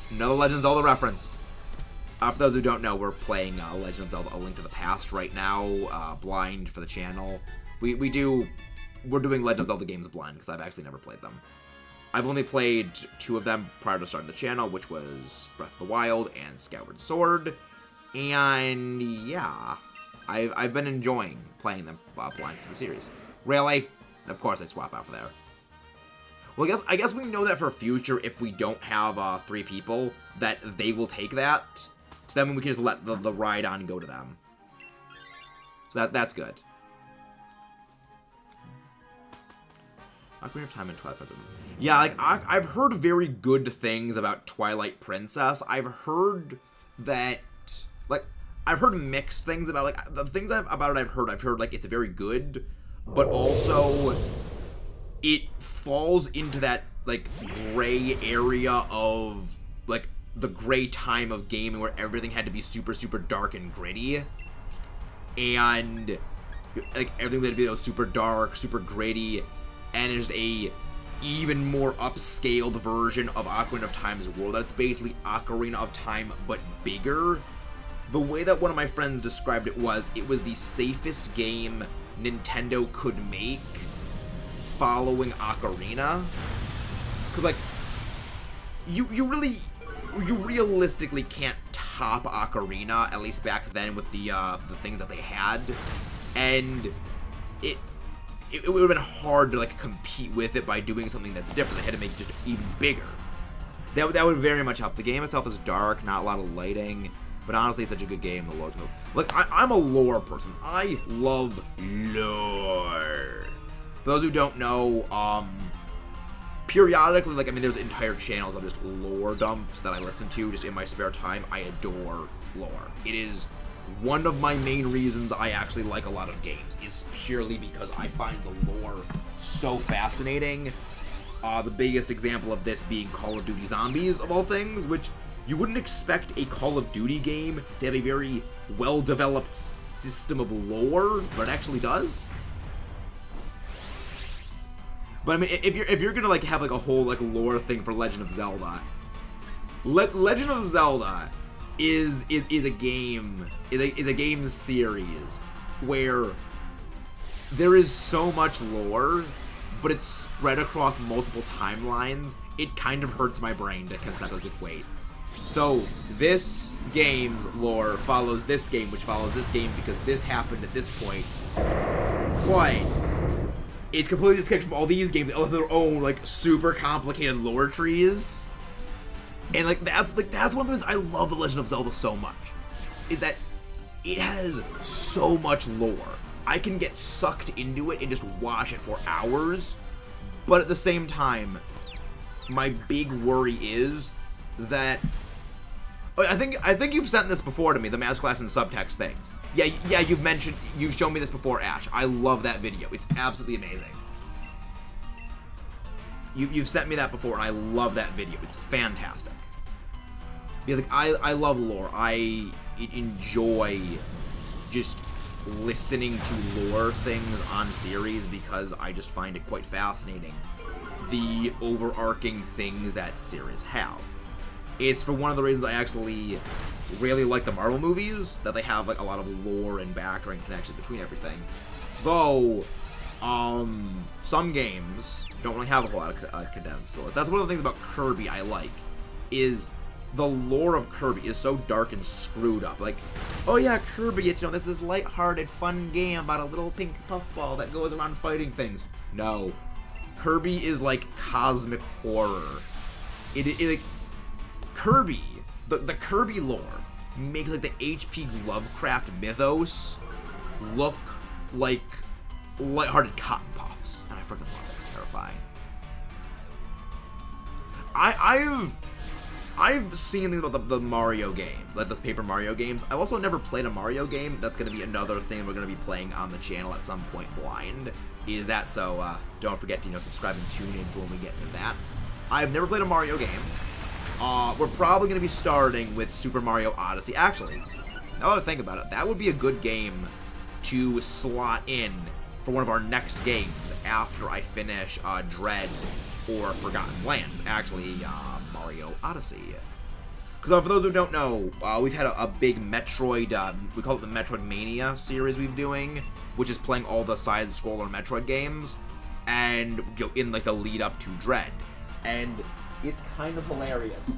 Another Legend of Zelda reference. For those who don't know, we're playing Legend of Zelda: A Link to the Past right now, blind for the channel. We're doing Legend of Zelda games blind because I've actually never played them. I've only played 2 of them prior to starting the channel, which was Breath of the Wild and Skyward Sword. And yeah, I've been enjoying playing them blind for the series. Really? Of course I'd swap out for there. Well, I guess we know that for future, if we don't have 3 people, that they will take that. So then we can just let the ride on go to them. So that's good. Ocarina of Time and Twilight Princess. Yeah, like, I've heard very good things about Twilight Princess. I've heard that, like, I've heard mixed things about, like, the things about it I've heard, like, it's very good, but also it falls into that, like, gray area of, like, the gray time of gaming where everything had to be super, super dark and gritty. And, like, everything had to be super dark, super gritty, and it's a even more upscaled version of Ocarina of Time's world. That's basically Ocarina of Time, but bigger. The way that one of my friends described it was the safest game Nintendo could make following Ocarina. Because, like, you realistically can't top Ocarina, at least back then with the things that they had. And it would have been hard to, like, compete with it by doing something that's different. They had to make it just even bigger. That would very much help. The game itself is dark, not a lot of lighting, but honestly, it's such a good game. The lore's good. Like, I'm a lore person. I love lore. For those who don't know, periodically, like, I mean, there's entire channels of just lore dumps that I listen to just in my spare time. I adore lore. It is one of my main reasons I actually like a lot of games, is purely because I find the lore so fascinating. The biggest example of this being Call of Duty Zombies, of all things, which you wouldn't expect a Call of Duty game to have a very well-developed system of lore, but it actually does. But I mean, if you're gonna, like, have, like, a whole, like, lore thing for Legend of Zelda, Legend of Zelda is a game series where there is so much lore, but it's spread across multiple timelines. It kind of hurts my brain to conceptually just wait. So this game's lore follows this game, which follows this game because this happened at this point. But it's completely disconnected from all these games. They all have their own, like, super complicated lore trees. And, like, that's one of the reasons I love The Legend of Zelda so much. Is that it has so much lore. I can get sucked into it and just watch it for hours. But at the same time, my big worry is that... I think you've sent this before to me, the masterclass and subtext things. Yeah, you've shown me this before, Ash. I love that video. It's absolutely amazing. You've sent me that before, and I love that video. It's fantastic. Yeah, like, I love lore. I enjoy just listening to lore things on series because I just find it quite fascinating. The overarching things that series have. It's for one of the reasons I actually really like the Marvel movies, that they have like a lot of lore and background connections between everything. Though, some games don't really have a whole lot of condensed lore. That's one of the things about Kirby I like, is the lore of Kirby is so dark and screwed up. Like, oh yeah, Kirby, it's, this lighthearted, fun game about a little pink puffball that goes around fighting things. No. Kirby is like cosmic horror. Like, Kirby, the Kirby lore makes like the H.P. Lovecraft mythos look like lighthearted cotton puffs, and I freaking love it. It's terrifying. I've seen things about the Mario games, like the Paper Mario games. I've also never played a Mario game. That's going to be another thing we're going to be playing on the channel at some point blind. Is that so? Don't forget to subscribe and tune in for when we get into that. I've never played a Mario game. We're probably going to be starting with Super Mario Odyssey. Actually, now that I think about it, that would be a good game to slot in for one of our next games after I finish Dread or Forgotten Lands. Actually, Mario Odyssey. Because for those who don't know, we've had a big Metroid, we call it the Metroidmania series we've doing, which is playing all the side-scroller Metroid games, and in like the lead up to Dread. And it's kind of hilarious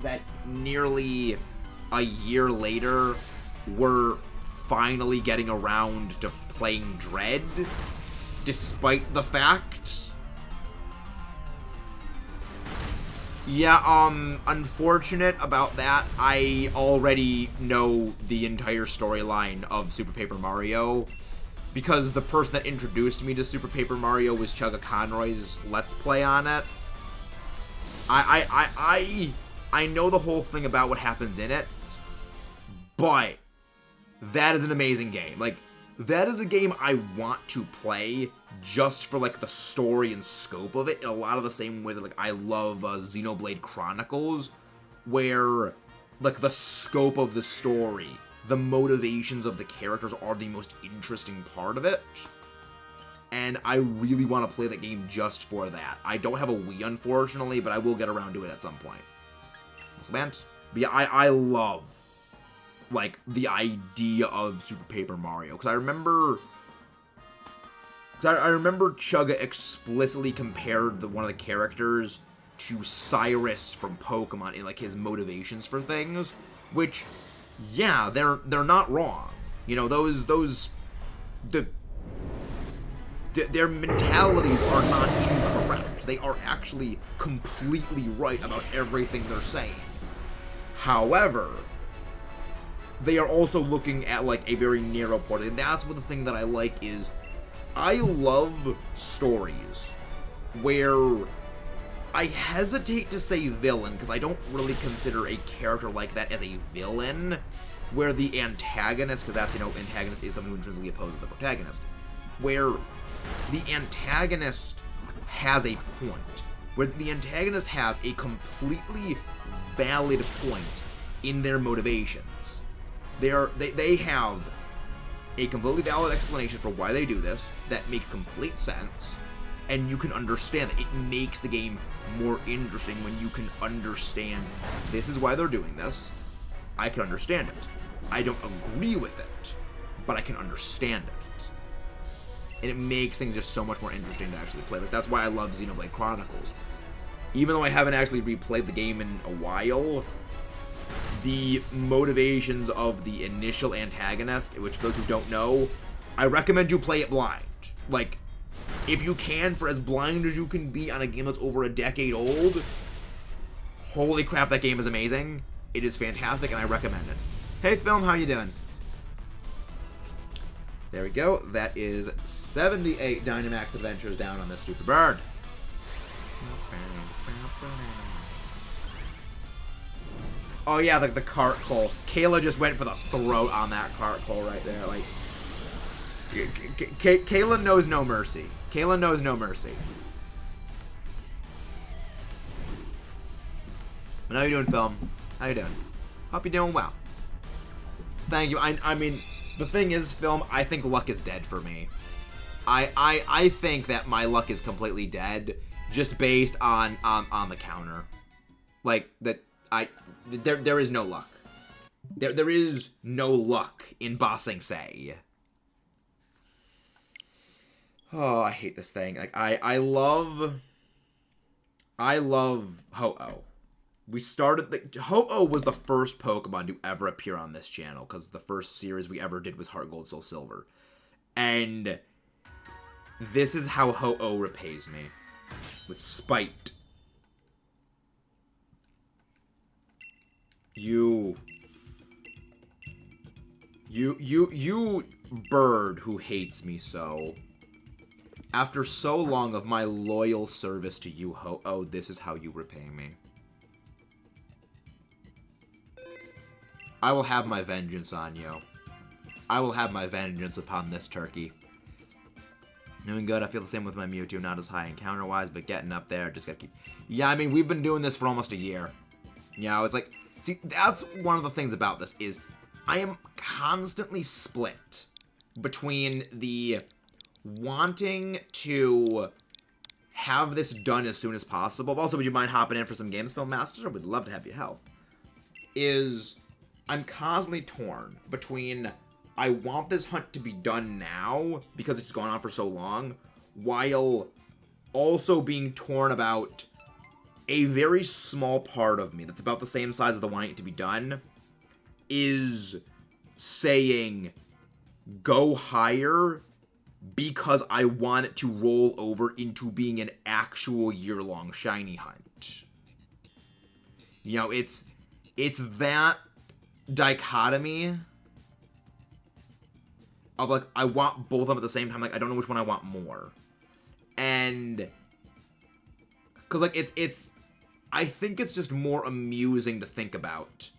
that nearly a year later, we're finally getting around to playing Dread, despite the fact... Yeah, unfortunate about that. I already know the entire storyline of Super Paper Mario, because the person that introduced me to Super Paper Mario was Chugga Conroy's Let's Play on it. I know the whole thing about what happens in it, but that is an amazing game. Like, that is a game I want to play just for, like, the story and scope of it, in a lot of the same way that, like, I love Xenoblade Chronicles, where, like, the scope of the story, the motivations of the characters are the most interesting part of it. And I really want to play that game just for that. I don't have a Wii, unfortunately, but I will get around to it at some point. But yeah, I love, like, the idea of Super Paper Mario, because I remember Chugga explicitly compared one of the characters to Cyrus from Pokemon in, like, his motivations for things, which, yeah, they're not wrong. Their mentalities are not incorrect. They are actually completely right about everything they're saying. However, they are also looking at, like, a very narrow point, and that's what the thing that I like is, I love stories where I hesitate to say villain, because I don't really consider a character like that as a villain, where the antagonist, because that's, antagonist is someone who intrinsically opposes the protagonist, where the antagonist has a point, where the antagonist has a completely valid point in their motivations. They have a completely valid explanation for why they do this that makes complete sense, and you can understand it. It makes the game more interesting when you can understand this is why they're doing this. I can understand it. I don't agree with it, but I can understand it. And it makes things just so much more interesting to actually play. Like, that's why I love Xenoblade Chronicles. Even though I haven't actually replayed the game in a while, the motivations of the initial antagonist, which for those who don't know, I recommend you play it blind. Like, if you can, for as blind as you can be on a game that's over a decade old, holy crap, that game is amazing. It is fantastic, and I recommend it. Hey, Film, how you doing? There we go. That is 78 Dynamax Adventures down on this stupid bird. Oh yeah, the cart pull. Kayla just went for the throat on that cart pull right there. Like, Kayla knows no mercy. Kayla knows no mercy. How you doing, Film? How you doing? Hope you're doing well. Thank you. I mean, the thing is, Film, I think luck is dead for me. I think that my luck is completely dead just based on the counter. Like, that there is no luck. There is no luck in bossing Say. Oh, I hate this thing. Like, I love Ho-Oh. We started Ho-Oh was the first Pokemon to ever appear on this channel, because the first series we ever did was Heart Gold, Soul Silver. And this is how Ho-Oh repays me. With spite. You bird who hates me so. After so long of my loyal service to you, Ho-Oh, this is how you repay me. I will have my vengeance on you. I will have my vengeance upon this turkey. Doing good. I feel the same with my Mewtwo. Not as high encounter-wise, but getting up there. Just gotta keep... Yeah, I mean, we've been doing this for almost a year. You know, it's like... See, that's one of the things about this is I am constantly split between the wanting to have this done as soon as possible. Also, would you mind hopping in for some games, Film Master? We'd love to have you help. I'm constantly torn between I want this hunt to be done now because it's gone on for so long, while also being torn about a very small part of me that's about the same size as the wanting it to be done is saying go higher because I want it to roll over into being an actual year-long shiny hunt. You know, it's that dichotomy of, like, I want both of them at the same time. Like, I don't know which one I want more. And because, like, it's I think it's just more amusing to think about.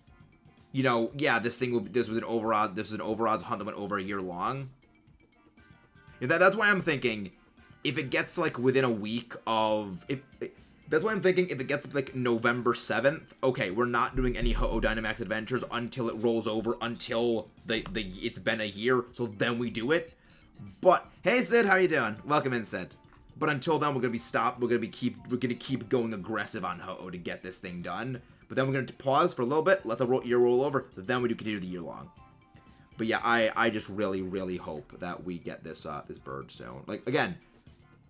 You know, yeah, this was an overodds hunt that went over a year long. That's why I'm thinking if it gets, like, within a week of that's why I'm thinking if it gets, like, November 7th, okay, we're not doing any Ho-Oh Dynamax Adventures until it rolls over, until it's been a year, so then we do it. But, hey, Sid, how you doing? Welcome in, Sid. But until then, we're gonna keep going aggressive on Ho-Oh to get this thing done. But then we're gonna pause for a little bit, let the year roll over, then we do continue the year long. But yeah, I just really, really hope that we get this this bird soon. Like, again,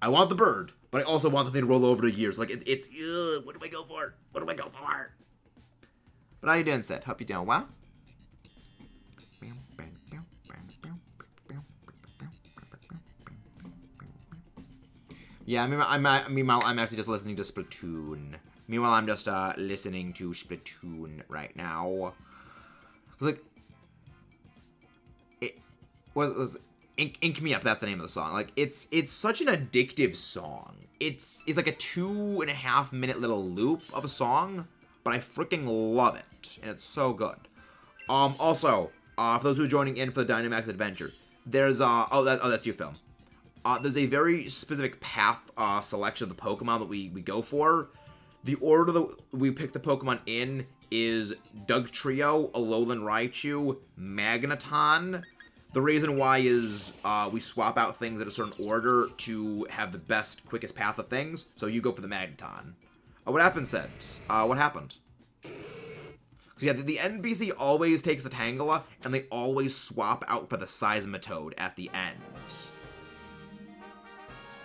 I want the bird, but I also want the thing to roll over to years. Like, it's what do I go for? What do I go for? But how you doing, Sid? Hope you're doing well. Yeah, meanwhile, I'm actually just listening to Splatoon. Meanwhile, I'm just listening to Splatoon right now. It's like, it was Ink Me Up. That's the name of the song. Like, it's such an addictive song. It's like a 2.5 minute little loop of a song, but I freaking love it, and it's so good. Also, for those who are joining in for the Dynamax Adventure, there's that's you, Film. There's a very specific path selection of the Pokemon that we go for. The order that we pick the Pokemon in is Dugtrio, Alolan Raichu, Magneton. The reason why is we swap out things in a certain order to have the best, quickest path of things. So you go for the Magneton. What happened, Sid? What happened? Because yeah, the NPC always takes the Tangela, and they always swap out for the Seismitoad at the end.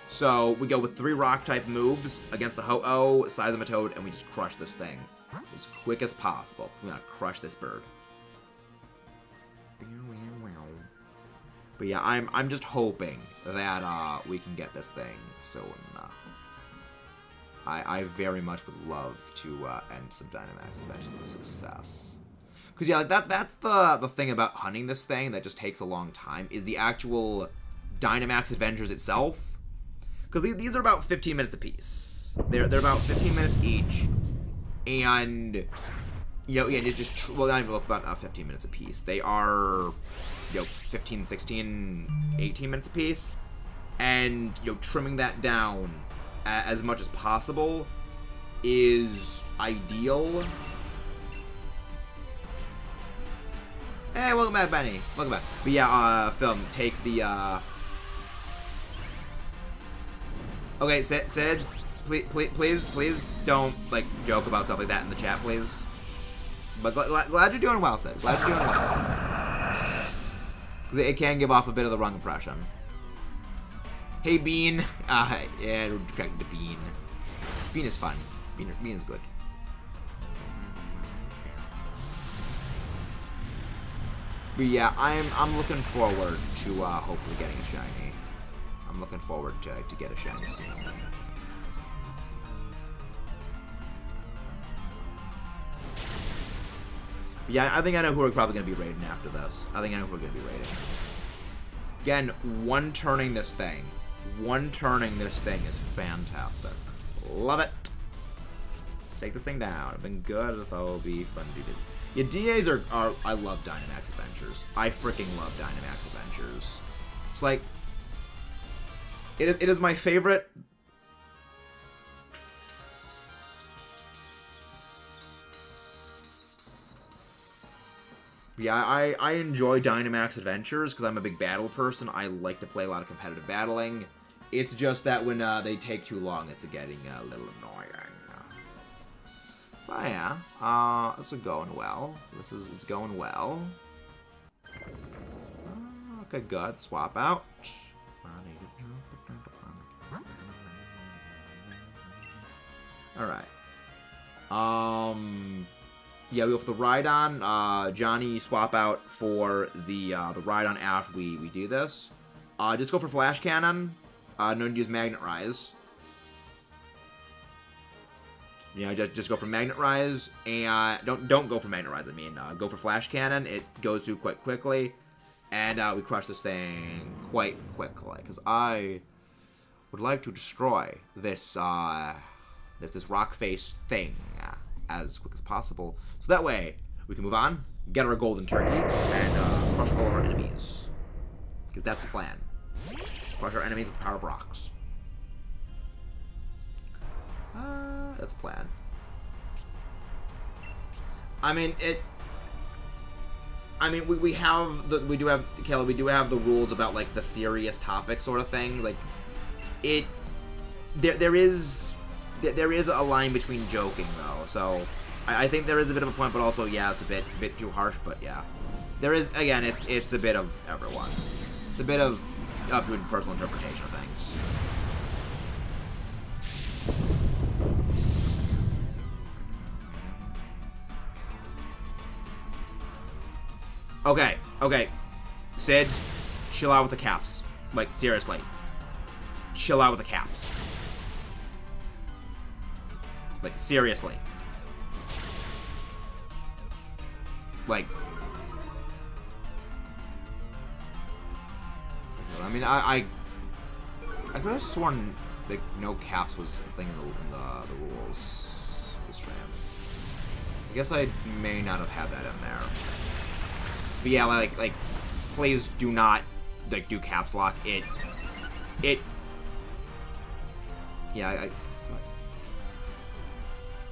So we go with 3 Rock-type moves against the Ho-Oh, Seismitoad, and we just crush this thing as quick as possible. We're gonna crush this bird. But yeah, I'm just hoping that we can get this thing soon. I very much would love to end some Dynamax Adventures with success. Because yeah, like that's the thing about hunting this thing that just takes a long time, is the actual Dynamax Adventures itself. Because these are about 15 minutes apiece. They're about 15 minutes each, and you know, yeah, just well, not even about 15 minutes apiece. They are, you know, 15, 16, 18 minutes apiece, and you know, trimming that down as much as possible is ideal. Hey, welcome back, Benny. Welcome back. But yeah, film, take the, okay, Sid, please don't, like, joke about stuff like that in the chat, please. But glad you're doing well, Sid. Glad you're doing well. Because it can give off a bit of the wrong impression. Hey, Bean. Yeah, we're cracking the Bean. Bean is fun. Bean is good. But yeah, I'm looking forward to hopefully getting a shiny. I'm looking forward to get a shiny soon. Yeah, I think I know who we're probably going to be raiding after this. I think I know who we're going to be raiding. Again, one-turning this thing. One-turning this thing is fantastic. Love it. Let's take this thing down. I've been good. I thought it would be fun to do this. Yeah, DAs are I love Dynamax Adventures. I freaking love Dynamax Adventures. It's like, it is my favorite. Yeah, I enjoy Dynamax Adventures because I'm a big battle person. I like to play a lot of competitive battling. It's just that when they take too long, it's getting a little annoying. But yeah, this is going well. It's going well. Okay, good. Swap out. All right. Yeah, we go for the Rhydon. Johnny, swap out for the Rhydon after we do this. Just go for Flash Cannon. No need to use Magnet Rise. You know, just go for Magnet Rise, and don't go for Magnet Rise. I mean, go for Flash Cannon. It goes through quite quickly, and we crush this thing quite quickly. Because I would like to destroy this this rock face thing as quick as possible, so that way we can move on, get our golden turkey, and crush all of our enemies. Because that's the plan. Crush our enemies with the power of rocks. That's the plan. I mean, we do have the rules about like the serious topic sort of thing. Like, there is a line between joking though. So I think there is a bit of a point, but also yeah, it's a bit too harsh. But yeah, there is, again, it's a bit of everyone. It's a bit of up to personal interpretation of things. Okay. Sid, chill out with the caps. Like, seriously. Chill out with the caps. Like, seriously. Like, I mean, I could have sworn like no caps was a thing in the rules this stream. I guess I may not have had that in there. But yeah, like please do not like do caps lock. It yeah,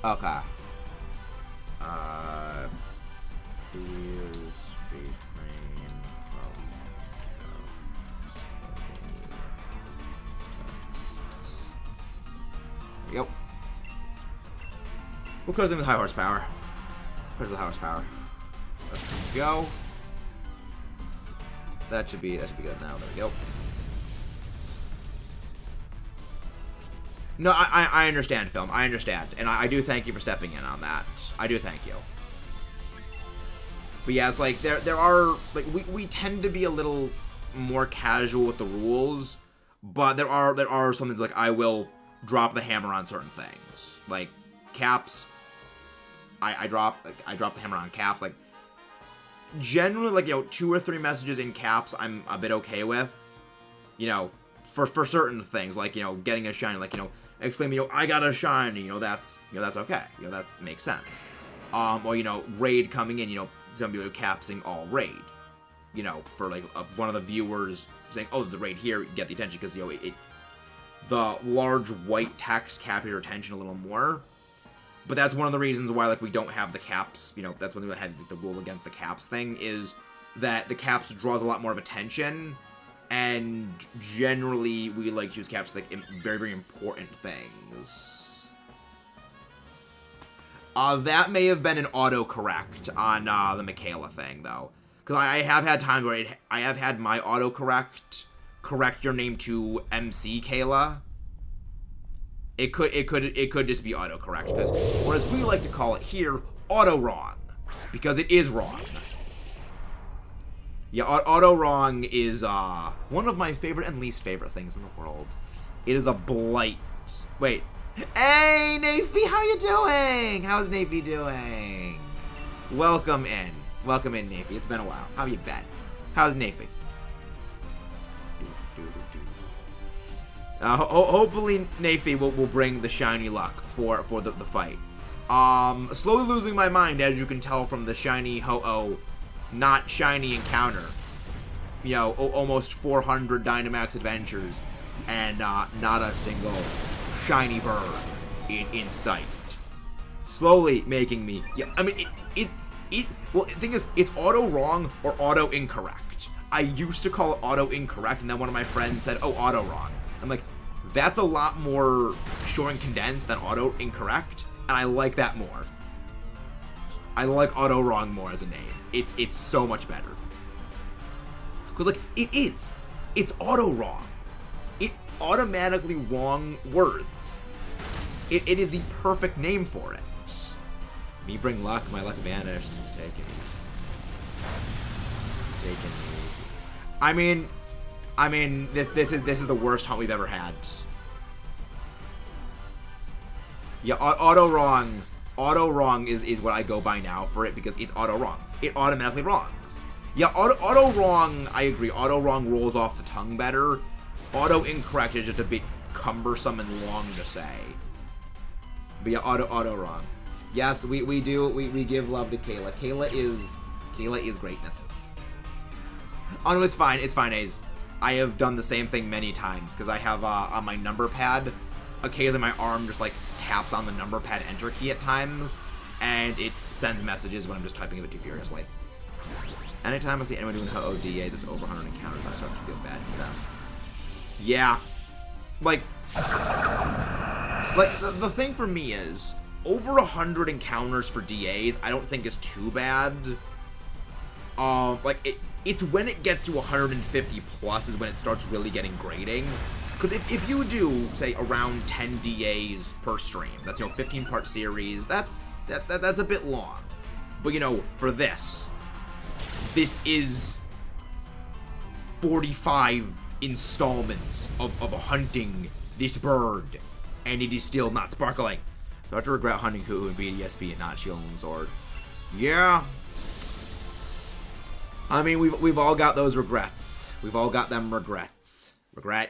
okay. Please refrain from there you go. We'll close them with high horsepower. Let's go. That should be good now. There we go. No, I understand, Film. I understand. And I do thank you for stepping in on that. I do thank you. But yeah, it's like there are like we tend to be a little more casual with the rules, but there are some things like I will drop the hammer on certain things, like caps. I drop the hammer on caps. Like generally, like 2 or 3 messages in caps, I'm a bit okay with. For certain things, like getting a shiny, like exclaim, I got a shiny, that's okay, that makes sense. Or raid coming in, somebody capsing all raid, for like one of the viewers saying, oh, there's a raid here, you get the attention because the large white text captures your attention a little more. But that's one of the reasons why like we don't have the caps. That's when we had the rule against the caps thing, is that the caps draws a lot more of attention, and generally we like to use caps like in very, very important things. That may have been an autocorrect on the Michaela thing though, because I have had times where I have had my autocorrect correct your name to MC Kayla. It could just be autocorrect, because, or as we like to call it here, auto wrong, because it is wrong. Yeah, auto wrong is one of my favorite and least favorite things in the world. It is a blight. Wait, hey Nafy, how you doing? How's Nafy doing? Welcome in, Nafy. It's been a while. How you been? How's Nafy? Hopefully Nafy will bring the shiny luck for the fight. Slowly losing my mind, as you can tell from the shiny Ho-Oh not shiny encounter. Almost 400 Dynamax adventures and not a single shiny bird in sight. Slowly making me, well, the thing is, it's auto wrong or auto incorrect. I used to call it auto incorrect, and then one of my friends said, oh, auto wrong. I'm like, that's a lot more short and condensed than auto incorrect, and I like that more. I like auto wrong more as a name. It's so much better. Because like it's auto wrong. It automatically wrong words. It is the perfect name for it. Me bring luck, my luck vanished. It's taken me. I mean, this is the worst hunt we've ever had. Yeah, auto wrong is what I go by now for it, because it's auto wrong. It automatically wrongs. Yeah, auto wrong, I agree. Auto wrong rolls off the tongue better. Auto incorrect is just a bit cumbersome and long to say. But yeah, auto wrong. Yes, we give love to Kayla. Kayla is greatness. Oh no, it's fine, Ace. I have done the same thing many times, because I have on my number pad, occasionally my arm just like taps on the number pad enter key at times, and it sends messages when I'm just typing a bit too furiously. Anytime I see anyone doing ODA that's over 100 encounters, I start to feel bad for them. Yeah. Like the thing for me is, over 100 encounters for DAs, I don't think is too bad. It's when it gets to 150 plus is when it starts really getting grating. Because if you do, say, around 10 DAs per stream, that's, 15-part series, that's a bit long. But, for this is 45 installments of hunting this bird, and it is still not sparkling. So I have to regret hunting Hoo and BDSP and not Shield and Sword. Yeah. I mean, we've all got those regrets. We've all got them regrets. Regret.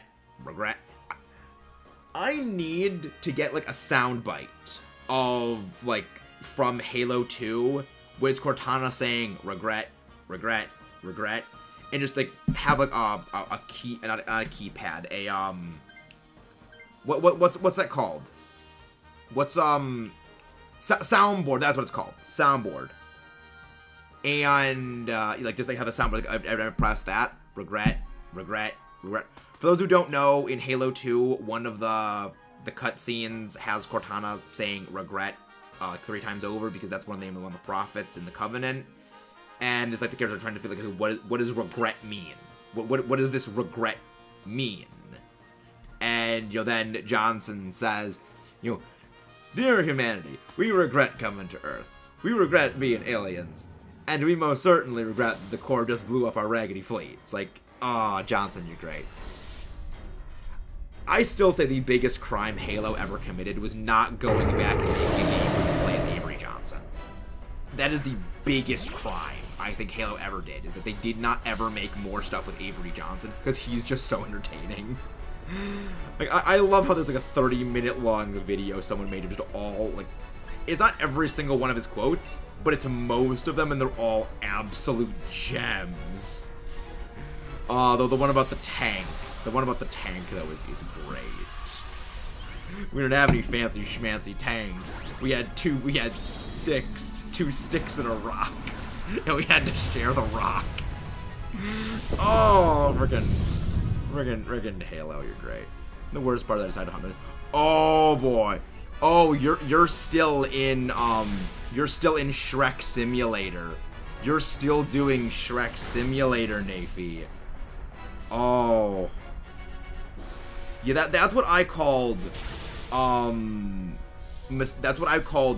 I need to get, like, a soundbite of, like, from Halo 2, where it's Cortana saying, regret, and just, like, have, like, a key, not a keypad, what's that called? What's, soundboard, that's what it's called. Soundboard. And, just, like, have a soundboard, like, I press that, regret. For those who don't know, in Halo 2, one of the cutscenes has Cortana saying regret, 3 times over, because that's one of the names of the prophets in the Covenant. And it's like the character trying to feel like, what does regret mean? What does this regret mean? And, then Johnson says, dear humanity, we regret coming to Earth. We regret being aliens. And we most certainly regret that the Corps just blew up our raggedy fleet. It's like, Aw, Johnson, you're great. I still say the biggest crime Halo ever committed was not going back and making Avery play as Avery Johnson. That is the biggest crime I think Halo ever did, is that they did not ever make more stuff with Avery Johnson, because he's just so entertaining. Like, I love how there's like a 30-minute long video someone made of just all, like, it's not every single one of his quotes, but it's most of them, and they're all absolute gems. Though the one about the tank, though, is great. We didn't have any fancy schmancy tanks. We had two sticks and a rock, and we had to share the rock. Oh, friggin' Halo, you're great. The worst part of that is I had to hunt. Oh boy. Oh, you're still in Shrek Simulator. You're still doing Shrek Simulator, Nafy. Oh. Yeah, that's what I called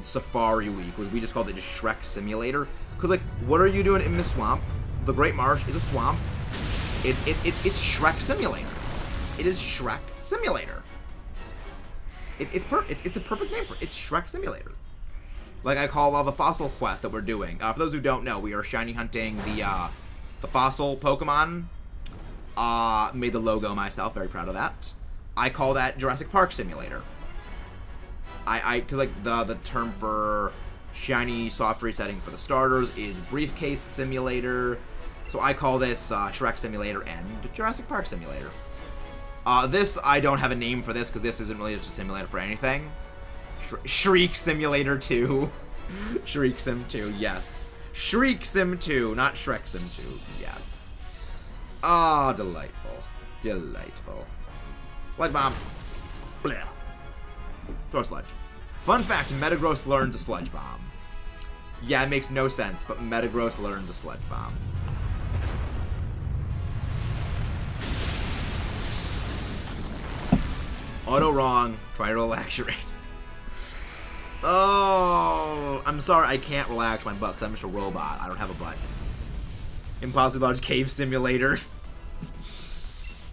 Safari Week. We just called it just Shrek Simulator. Cause like, what are you doing in the swamp? The Great Marsh is a swamp. It's Shrek Simulator. It is Shrek Simulator. It's a perfect name for it. It's Shrek Simulator. Like I call all the fossil quests that we're doing. For those who don't know, we are shiny hunting the fossil Pokemon. Made the logo myself. Very proud of that. I call that Jurassic Park Simulator. Cause like the term for shiny soft resetting for the starters is Briefcase Simulator. So I call this Shrek Simulator and Jurassic Park Simulator. This, I don't have a name for this because this isn't really just a simulator for anything. Shriek Simulator 2. Shriek Sim 2, yes. Shriek Sim 2, not Shrek Sim 2, yes. Ah, delightful. Delightful. Sludge Bomb. Blech. Throw Sludge. Fun fact, Metagross learns a Sludge Bomb. Yeah, it makes no sense, but Metagross learns a Sludge Bomb. Auto wrong. Try to relax your anus. Oh, I'm sorry, I can't relax my butt because I'm just a robot. I don't have a butt. Impossibly Large Cave Simulator.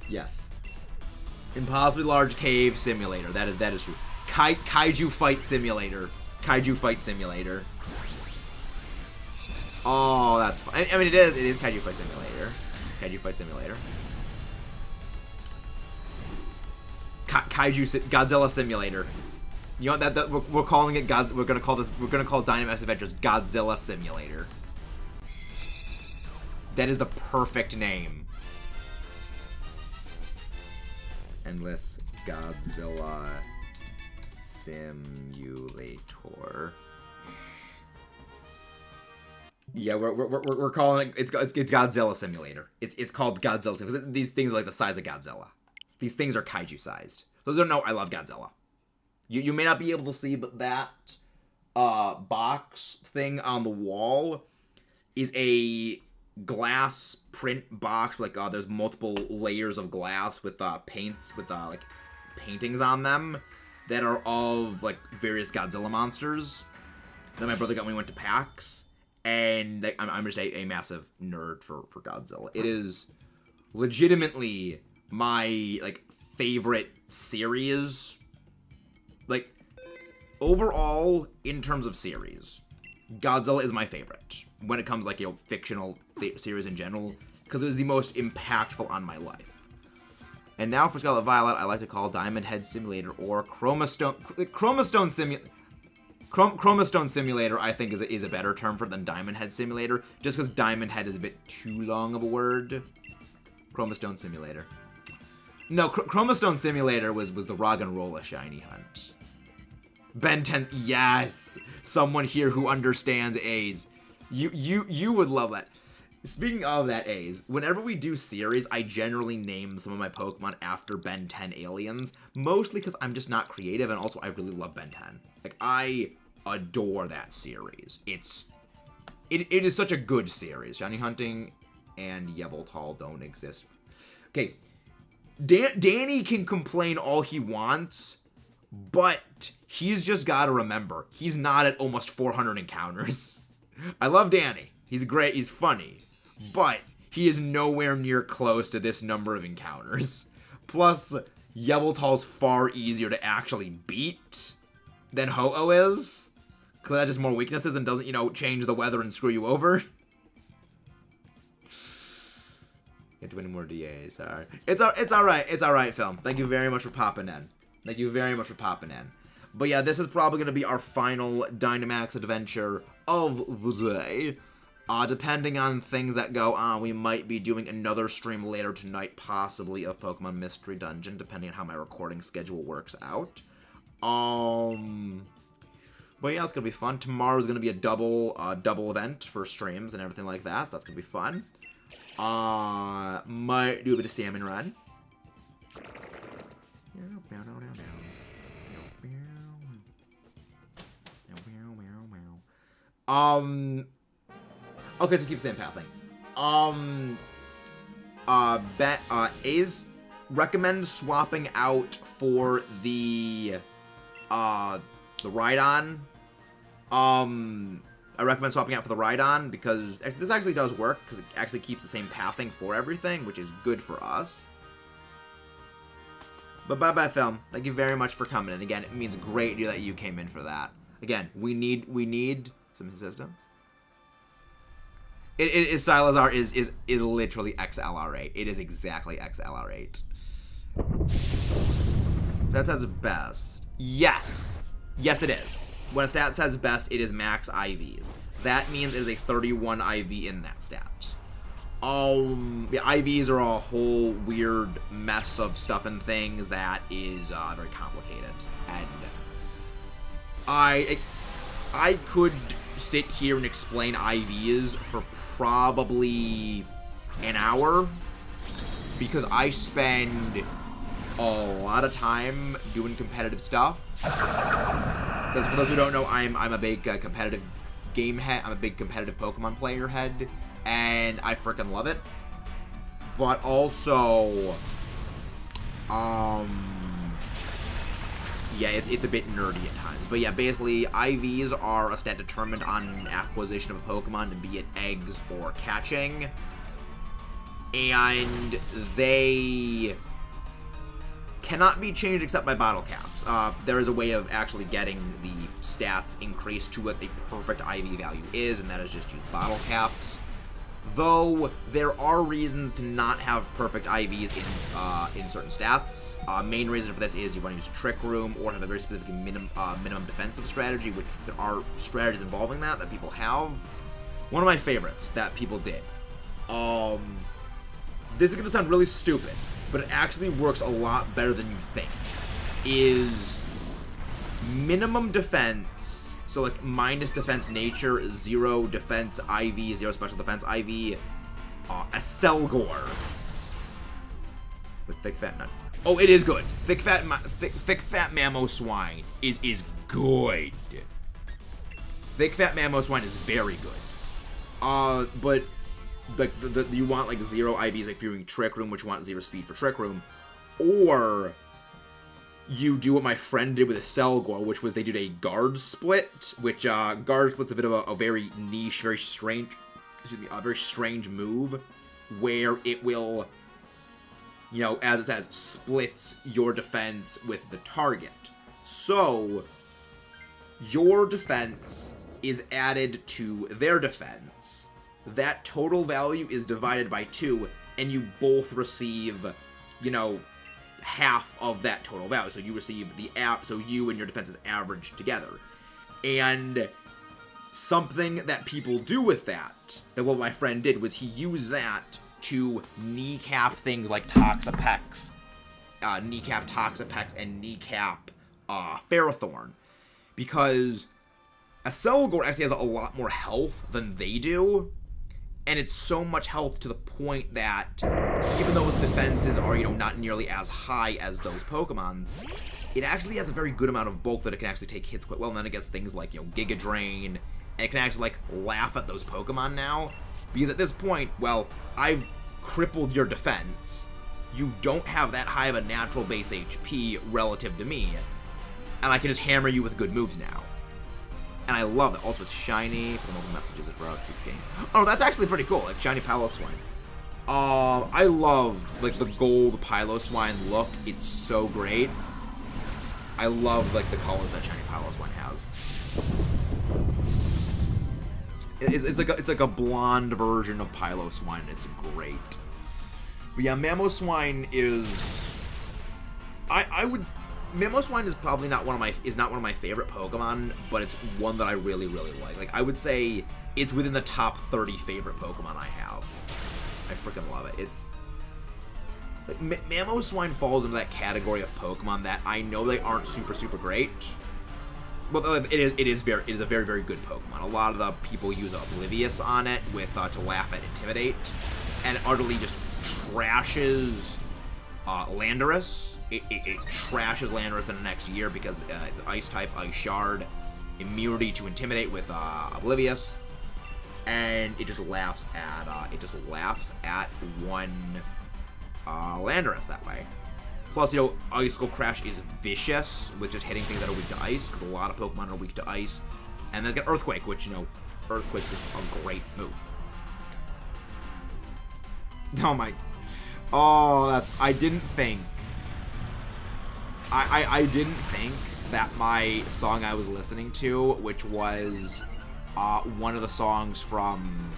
Yes. Impossibly Large Cave Simulator. That is true. Kaiju Fight Simulator. Kaiju Fight Simulator. Oh, that's fun. I mean, it is Kaiju Fight Simulator. Kaiju Fight Simulator. Godzilla Simulator. You know that we're calling it God. We're gonna call Dynamax Adventures Godzilla Simulator. That is the perfect name. Endless Godzilla Simulator. Yeah, we're calling it. It's Godzilla Simulator. It's called Godzilla Simulator. These things are like the size of Godzilla. These things are kaiju sized. Those who don't know, I love Godzilla. You may not be able to see, but that box thing on the wall is a glass print box. Like there's multiple layers of glass with paints with like paintings on them that are of like various Godzilla monsters that my brother got when we went to PAX. And like, I'm just a massive nerd for Godzilla. It is legitimately my like favorite series. Like overall, in terms of series, Godzilla is my favorite when it comes like, you know, fictional series in general, because it was the most impactful on my life. And now for Scarlet Violet, I like to call Diamond Head Simulator or Chromastone Simulator, I think is a better term for it than Diamond Head Simulator, just because Diamond Head is a bit too long of a word. Chromastone Simulator. No, Chromastone Simulator was the Roggenrola shiny hunt. Ben 10, yes! Someone here who understands A's. You would love that. Speaking of that, A's, whenever we do series, I generally name some of my Pokemon after Ben 10 aliens, mostly because I'm just not creative, and also I really love Ben 10. Like, I adore that series. It is such a good series. Shiny Hunting and Yveltal don't exist. Okay, Danny can complain all he wants, but he's just got to remember, he's not at almost 400 encounters. I love Danny. He's great. He's funny. But he is nowhere near close to this number of encounters. Plus, Yveltal's far easier to actually beat than Ho-Oh is. Because that has just more weaknesses and doesn't, you know, change the weather and screw you over. Can't do any more DAs. Sorry. It's alright. It's alright, film. Thank you very much for popping in. Thank you very much for popping in. But yeah, this is probably going to be our final Dynamax adventure of the day. Depending on things that go on, we might be doing another stream later tonight, possibly of Pokemon Mystery Dungeon, depending on how my recording schedule works out. But yeah, it's gonna be fun. Tomorrow's gonna be a double event for streams and everything like that. So that's gonna be fun. Might do a bit of Salmon Run. Okay, so keep saying pathing. A's recommend swapping out for the Rhydon. I recommend swapping out for the Rhydon because this actually does work because it actually keeps the same pathing for everything, which is good for us. But bye-bye, film. Thank you very much for coming in. Again, it means great that you came in for that. Again, we need some assistance. Stylizar is literally XLR8. It is exactly XLR8. That says best. Yes. Yes, it is. When a stat says best, it is max IVs. That means it is a 31 IV in that stat. Yeah, IVs are a whole weird mess of stuff and things that is very complicated. And I could sit here and explain IVs for probably an hour because I spend a lot of time doing competitive stuff. Because for those who don't know, I'm a big competitive game head. I'm a big competitive Pokemon player head, and I freaking love it. But also, yeah, it's a bit nerdy at times. But yeah, basically, IVs are a stat determined on acquisition of a Pokemon, be it eggs or catching. And they cannot be changed except by bottle caps. There is a way of actually getting the stats increased to what the perfect IV value is, and that is just use bottle caps. Though there are reasons to not have perfect IVs in certain stats. Main reason for this is you want to use Trick Room or have a very specific minimum defensive strategy, which there are strategies involving that people have. One of my favorites that people did. This is going to sound really stupid, but it actually works a lot better than you think, is minimum defense, so like minus defense nature, 0 defense IV, 0 special defense IV, a Selgor with thick fat nut. Oh, it is good. Thick fat Mamoswine is good. Thick fat Mamoswine is very good. But like you want like 0 IVs, like if you're doing Trick Room, which you want 0 speed for Trick Room, or you do what my friend did with a Selgor, which was they did a guard split, which guard split's a bit of a very niche, very strange, a very strange move, where it will, you know, as it says, splits your defense with the target. So your defense is added to their defense. That total value is divided by 2, and you both receive, you know, half of that total value. So you receive so you and your defenses average together. And something that people do with that what my friend did was he used that to kneecap things like Toxapex, and kneecap Ferrothorn, because a Selgor actually has a lot more health than they do. And it's so much health to the point that even though its defenses are, you know, not nearly as high as those Pokemon, it actually has a very good amount of bulk that it can actually take hits quite well. And then against things like, you know, Giga Drain, and it can actually, like, laugh at those Pokemon now. Because at this point, well, I've crippled your defense. You don't have that high of a natural base HP relative to me. And I can just hammer you with good moves now. And I love it. Also, it's shiny. Promoting messages throughout the game. Oh, that's actually pretty cool. Like, shiny Paloswine. I love, like, the gold Piloswine look. It's so great. I love, like, the colors that shiny Piloswine has. It's like a blonde version of Piloswine. It's great. But yeah, Mamoswine is... Mamoswine is probably not one of my favorite Pokemon, but it's one that I really, really like. Like, I would say it's within the top 30 favorite Pokemon I have. I freaking love it. It's like Mamoswine falls into that category of Pokemon that I know they aren't super, super great. But it is a very, very good Pokemon. A lot of the people use Oblivious on it with to laugh at Intimidate, and it utterly just trashes Landorus. It trashes Landorus in the next year because it's Ice type, Ice Shard, immunity to Intimidate with Oblivious, and it just laughs at one Landorus that way. Plus, you know, Icicle Crash is vicious with just hitting things that are weak to ice, because a lot of Pokemon are weak to ice. And then it's got Earthquake, which, you know, Earthquake is a great move. Oh my... Oh, that's... I didn't think that my song I was listening to, which was one of the songs from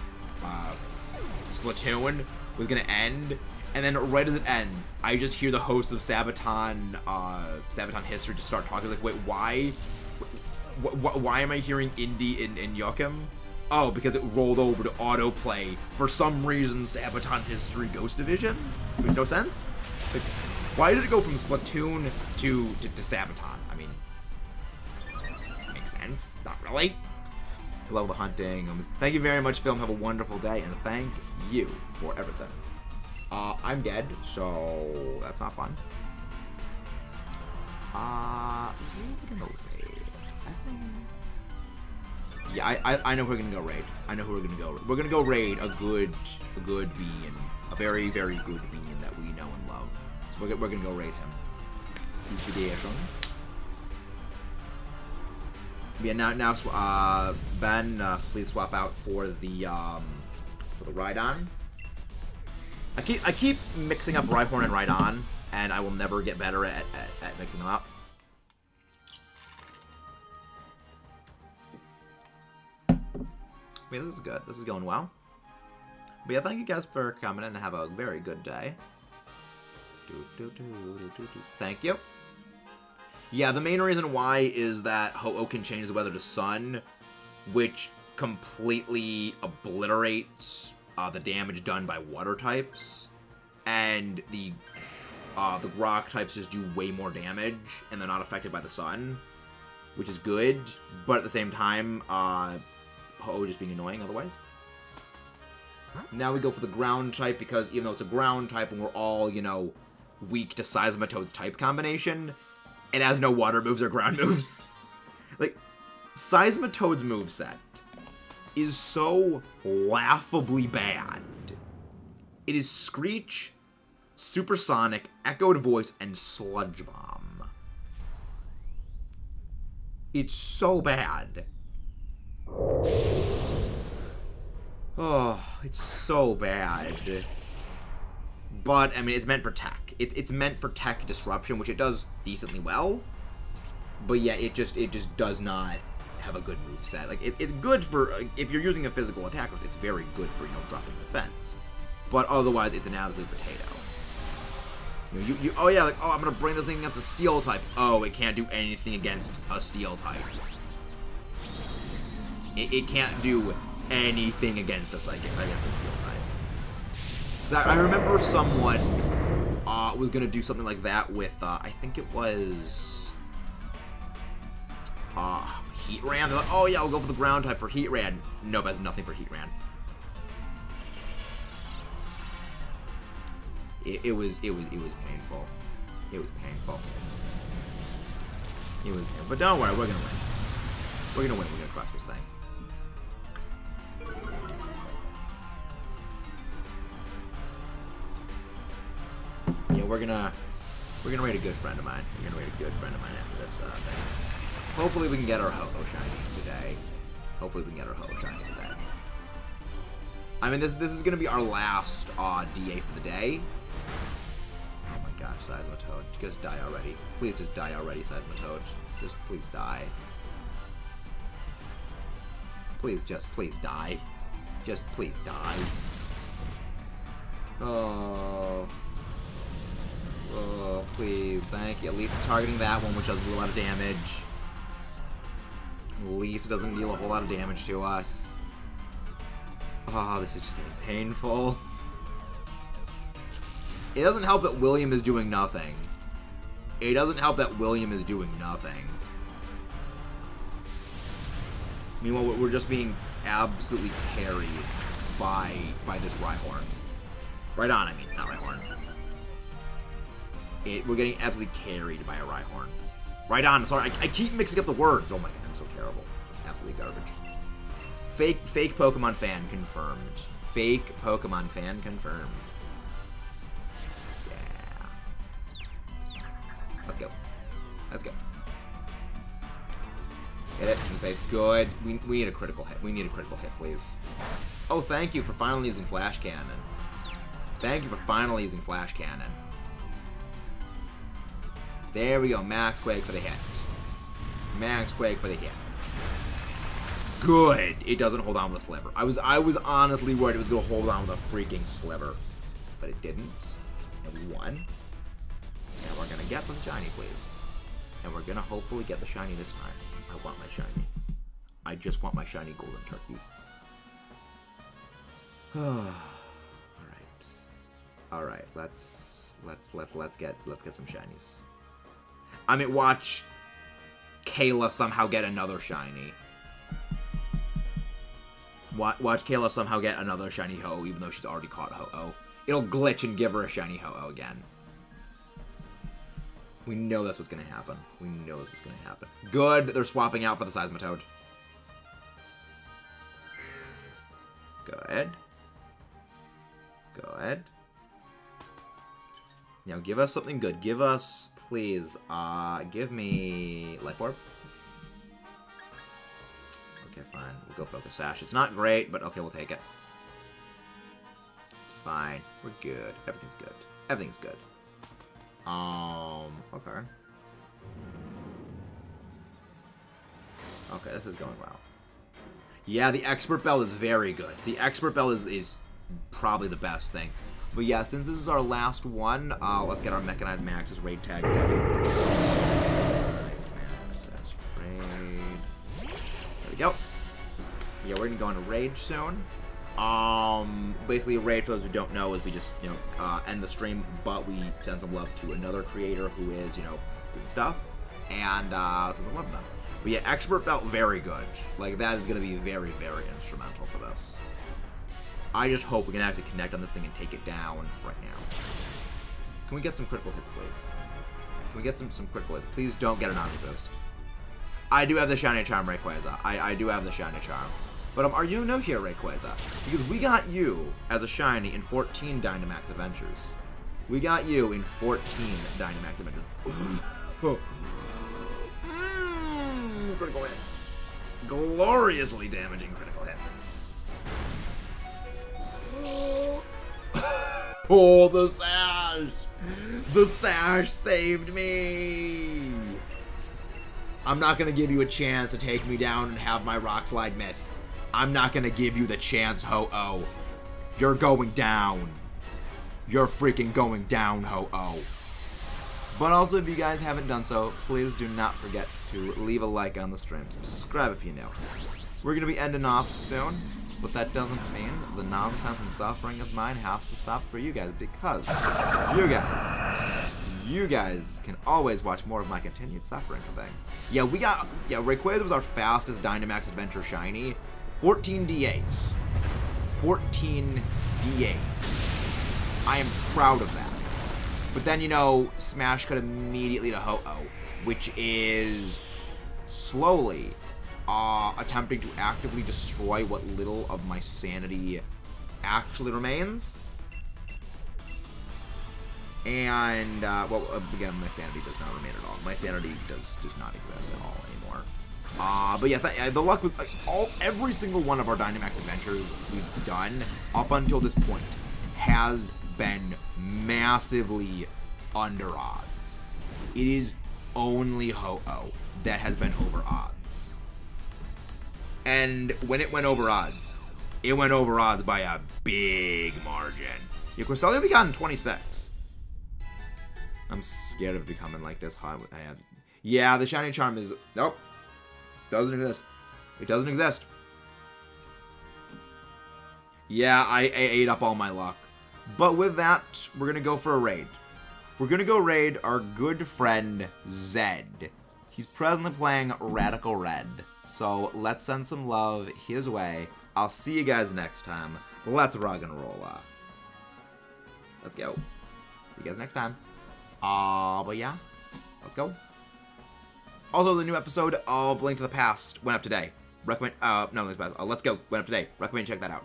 Splatoon, was going to end. And then right as it ends, I just hear the host of Sabaton History just start talking. Like, wait, why am I hearing Indie in Yokum? Oh, because it rolled over to autoplay. For some reason, Sabaton History Ghost Division? Makes no sense. Like, why did it go from Splatoon to Sabaton? I mean, makes sense. Not really. Love the hunting. Thank you very much, Film. Have a wonderful day, and thank you for everything. I'm dead, so that's not fun. Yeah, I know who we're gonna go raid. I know who we're gonna go. We're gonna go raid a good being, a very, very good being that we know and love. So we're gonna go raid him. Yeah, now, Ben, please swap out for the Rhydon. I keep mixing up Rhyhorn and Rhydon, and I will never get better at mixing them up. I mean, this is good. This is going well. But yeah, thank you guys for coming in and have a very good day. Thank you. Yeah, the main reason why is that Ho-Oh can change the weather to sun, which completely obliterates the damage done by water types, and the rock types just do way more damage, and they're not affected by the sun, which is good, but at the same time, Ho-Oh just being annoying otherwise. Now we go for the ground type, because even though it's a ground type and we're all, you know, weak to Seismitoad's type combination, it has no water moves or ground moves. Like, Seismitoad's moveset is so laughably bad. It is Screech, Supersonic, Echoed Voice, and Sludge Bomb. It's so bad. Oh, it's so bad. But, I mean, it's meant for tech. It's meant for tech disruption, which it does decently well. But yeah, it just does not have a good move set. Like, it's good for, if you're using a physical attacker, it's very good for, you know, dropping defense. But otherwise, it's an absolute potato. You know, oh yeah, like, oh, I'm gonna bring this thing against a steel type. Oh, it can't do anything against a steel type. It can't do anything against a psychic, against a steel type. So I remember someone was gonna do something like that with, I think it was Heatran. They're like, oh yeah, I'll go for the ground type for Heatran. Nope, has nothing for Heatran. It was painful. It was painful. It was, but don't worry, we're gonna win. We're gonna win. We're gonna crush this thing. Yeah, we're gonna raid a good friend of mine. We're gonna raid a good friend of mine after this thing. Hopefully we can get our Ho-Oh shiny today. Hopefully we can get our Ho-Oh shiny today. I mean, this is gonna be our last DA for the day. Oh my gosh, Seismitoad, just die already. Please just die already, Seismitoad. Just please die. Please die. Just please die. Oh, please, thank you. At least it's targeting that one, which doesn't do a lot of damage. At least it doesn't deal a whole lot of damage to us. Oh, this is just getting painful. It doesn't help that William is doing nothing. It doesn't help that William is doing nothing. Meanwhile, we're just being absolutely carried by this Rhyhorn. Right on, I mean, not Rhyhorn. We're getting absolutely carried by a Rhyhorn. Right on, sorry, I keep mixing up the words. Oh my god, I'm so terrible. Absolutely garbage. Fake Pokemon fan confirmed. Fake Pokemon fan confirmed. Yeah. Let's go. Let's go. Hit it in the face. Good. We need a critical hit. We need a critical hit, please. Oh, thank you for finally using Flash Cannon. Thank you for finally using Flash Cannon. There we go. Max Quake for the hit. Max Quake for the hit. Good. It doesn't hold on with a sliver. I was honestly worried it was going to hold on with a freaking sliver. But it didn't. And we won. And we're going to get the shiny, please. And we're going to hopefully get the shiny this time. I want my shiny. I just want my shiny golden turkey. All right. Let's get some shinies. I mean, watch Kayla somehow get another shiny. Watch Kayla somehow get another shiny Ho-Oh, even though she's already caught Ho-Oh. It'll glitch and give her a shiny Ho-Oh again. We know that's what's going to happen. We know that's what's going to happen. Good. They're swapping out for the Seismitoad. Go ahead. Go ahead. Now, give us something good. Give us, please, give me Life Orb. Okay, fine. We'll go Focus Sash. It's not great, but okay, we'll take it. It's fine. We're good. Everything's good. Everything's good. Okay. Okay, this is going well. Yeah, the Expert Bell is very good. The Expert Bell is probably the best thing. But yeah, since this is our last one, let's get our Mechanized Max's raid tag. Max's raid. There we go. Yeah, we're gonna go on a raid soon. Basically a raid, for those who don't know, is we just, end the stream, but we send some love to another creator who is, doing stuff, and, send some love to them. But yeah, Expert Belt, very good. Like, that is gonna be very, very instrumental for this. I just hope we can actually connect on this thing and take it down right now. Can we get some critical hits, please? Can we get some critical hits? Please don't get an Omni Boost. I do have the Shiny Charm, Rayquaza. I do have the Shiny Charm. But are you new here, Rayquaza? Because we got you as a shiny in 14 Dynamax Adventures. We got you in 14 Dynamax Adventures. Critical hits. Gloriously damaging critical hits. Oh, the Sash! The Sash saved me! I'm not gonna give you a chance to take me down and have my Rock Slide miss. I'm not gonna give you the chance, Ho-Oh. You're going down. You're freaking going down, Ho-Oh. But also, if you guys haven't done so, please do not forget to leave a like on the stream. Subscribe if you know. We're gonna be ending off soon, but that doesn't mean the nonsense and suffering of mine has to stop for you guys, because you guys can always watch more of my continued suffering for things. Yeah, Rayquaza was our fastest Dynamax Adventure shiny. 14 DAs. 14 DAs. I am proud of that. But then, Smash cut immediately to Ho-Oh, which is slowly attempting to actively destroy what little of my sanity actually remains. And, well, again, my sanity does not remain at all. My sanity does not exist at all anymore. But yeah, the luck was every single one of our Dynamax adventures we've done up until this point has been massively under odds. It is only Ho-Oh that has been over odds. And when it went over odds by a big margin. Yeah, Cresselia we got in 26. I'm scared of becoming like this hot. Yeah, the shiny charm is nope. Doesn't exist. It doesn't exist. Yeah, I ate up all my luck. But with that, we're gonna go for a raid. We're gonna go raid our good friend Zed. He's presently playing Radical Red. So let's send some love his way. I'll see you guys next time. Let's rock and roll. Let's go. See you guys next time. But yeah, let's go. Also, the new episode of Link to the Past went up today. Recommend, no, Link to the Past. Let's go. Went up today. Recommend you check that out.